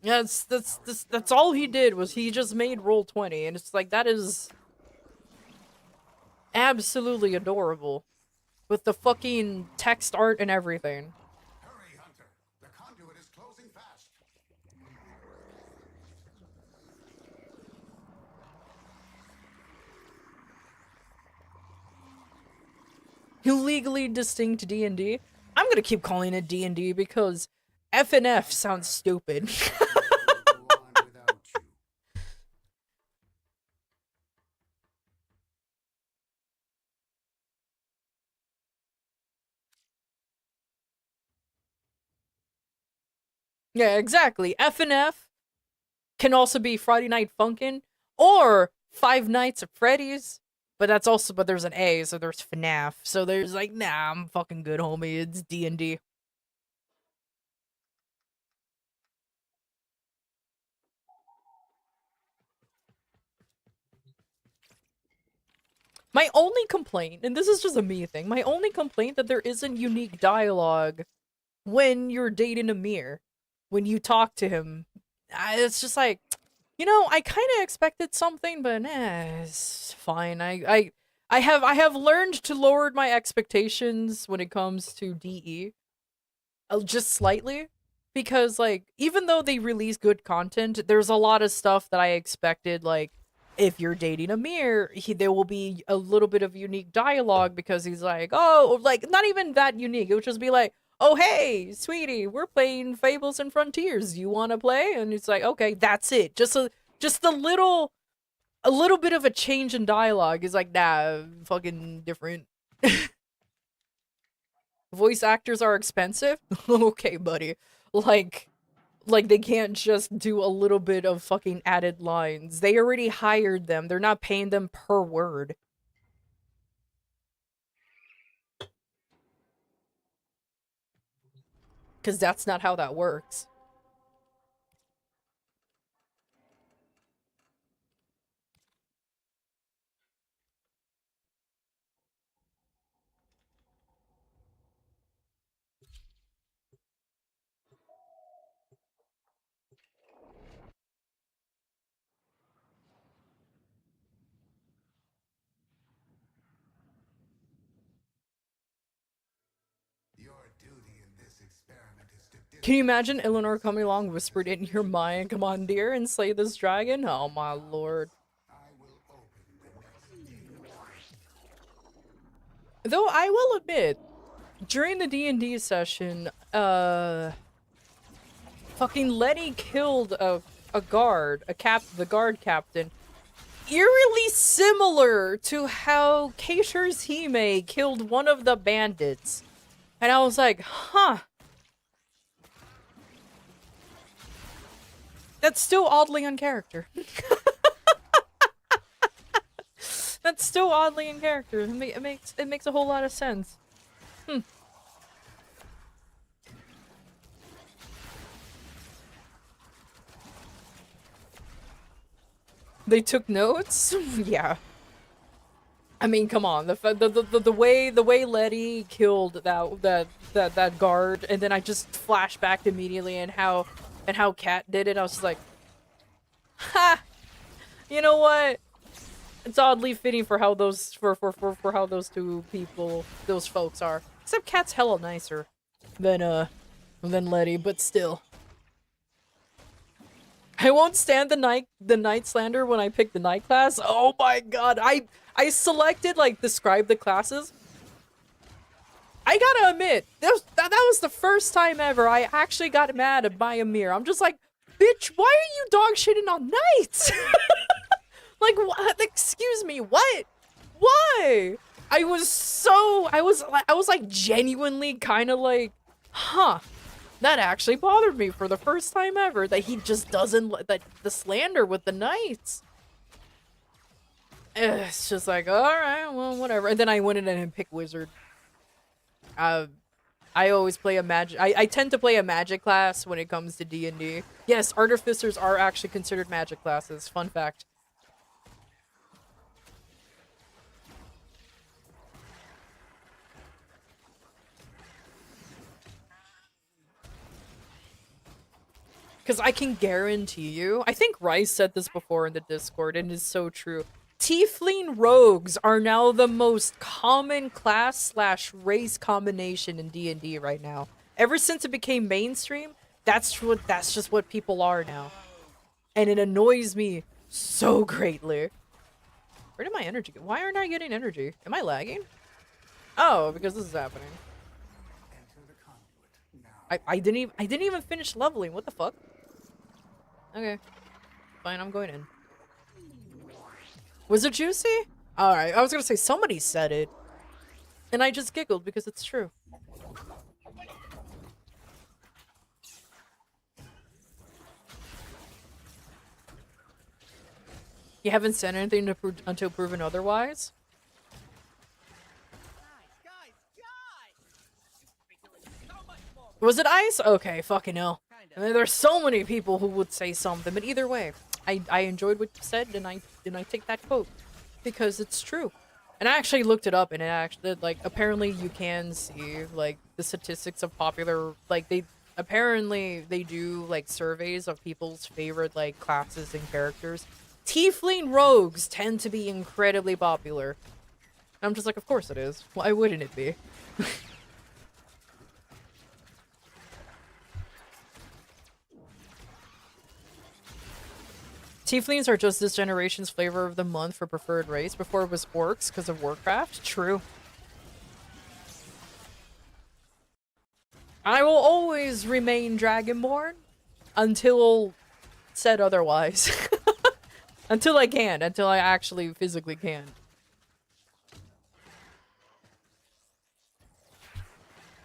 Yeah, that's all he did was he just made Roll20, and it's like that is absolutely adorable with the fucking text art and everything. Hurry, Hunter. The conduit is closing fast. Legally distinct D&D. I'm gonna keep calling it D&D because F and F sounds stupid. Yeah, exactly. F and F can also be Friday Night Funkin' or Five Nights at Freddy's. But that's also, but there's an A, so there's FNAF. So there's like, nah, I'm fucking good, homie. It's D&D. My only complaint, and this is just a me thing, my only complaint that there isn't unique dialogue when you're dating Amir. When you talk to him, it's just like, you know, I kind of expected something, but it's fine. I have learned to lower my expectations when it comes to DE, just slightly, because like even though they release good content, there's a lot of stuff that I expected like if you're dating a mirror, there will be a little bit of unique dialogue because he's like, oh, like not even that unique. It would just be like, oh, hey, sweetie, we're playing Fables and Frontiers. You want to play? And it's like, okay, that's it. Just a little bit of a change in dialogue is like, nah, fucking different. Voice actors are expensive. Okay, buddy. Like they can't just do a little bit of fucking added lines. They already hired them. They're not paying them per word. Because that's not how that works. Your duty in this experiment is to Can you imagine Eleanor coming along, whispered in your mind, come on, dear, and slay this dragon? Oh, my lord. I will open the next data. Though I will admit, during the D&D session, fucking Letty killed a guard, the guard captain, eerily similar to how Keisher's Hime killed one of the bandits. And I was like, huh. That's still oddly in character. That's still oddly in character. It makes a whole lot of sense. They took notes? Yeah. I mean, come on. The way Letty killed that guard, and then I just flashbacked immediately and how Kat did it. I was just like, ha. You know what? It's oddly fitting for how those for how those two people, those folks are. Except Kat's hella nicer than Letty, but still. I won't stand the night slander when I pick the night class. Oh my god, I selected like describe the classes. I gotta admit, that was the first time ever I actually got mad by a mirror. I'm just like, bitch, why are you dog shitting on knights? Like, what? Excuse me, what? Why? I was like genuinely kind of like, huh. That actually bothered me for the first time ever, that he just doesn't, that the slander with the knights. It's just like, alright, well, whatever. And then I went in and picked wizard. I always play a magic, I tend to play a magic class when it comes to D&D. Yes, artificers are actually considered magic classes, fun fact. Because I can guarantee you, I think Rice said this before in the Discord, and it's so true. Tiefling rogues are now the most common class/race combination in D&D right now. Ever since it became mainstream, that's just what people are now. And it annoys me so greatly. Where did my energy go? Why aren't I getting energy? Am I lagging? Oh, because this is happening. Enter the conduit now. I didn't even finish leveling. What the fuck? Okay. Fine, I'm going in. Was it juicy? Alright, I was gonna say somebody said it. And I just giggled because it's true. You haven't said anything until proven otherwise? Was it ice? Okay, fucking hell. I mean, there's so many people who would say something, but either way, I enjoyed what you said, and I take that quote because it's true. And I actually looked it up, and it actually, like, apparently you can see like the statistics of popular, like, apparently they do like surveys of people's favorite like classes and characters. Tiefling rogues tend to be incredibly popular. And I'm just like, of course it is. Why wouldn't it be? Tieflings are just this generation's flavor of the month for preferred race. Before it was orcs because of Warcraft. True. I will always remain Dragonborn until said otherwise. Until I can. Until I actually physically can.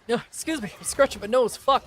Excuse me. I'm scratching my nose. Fuck.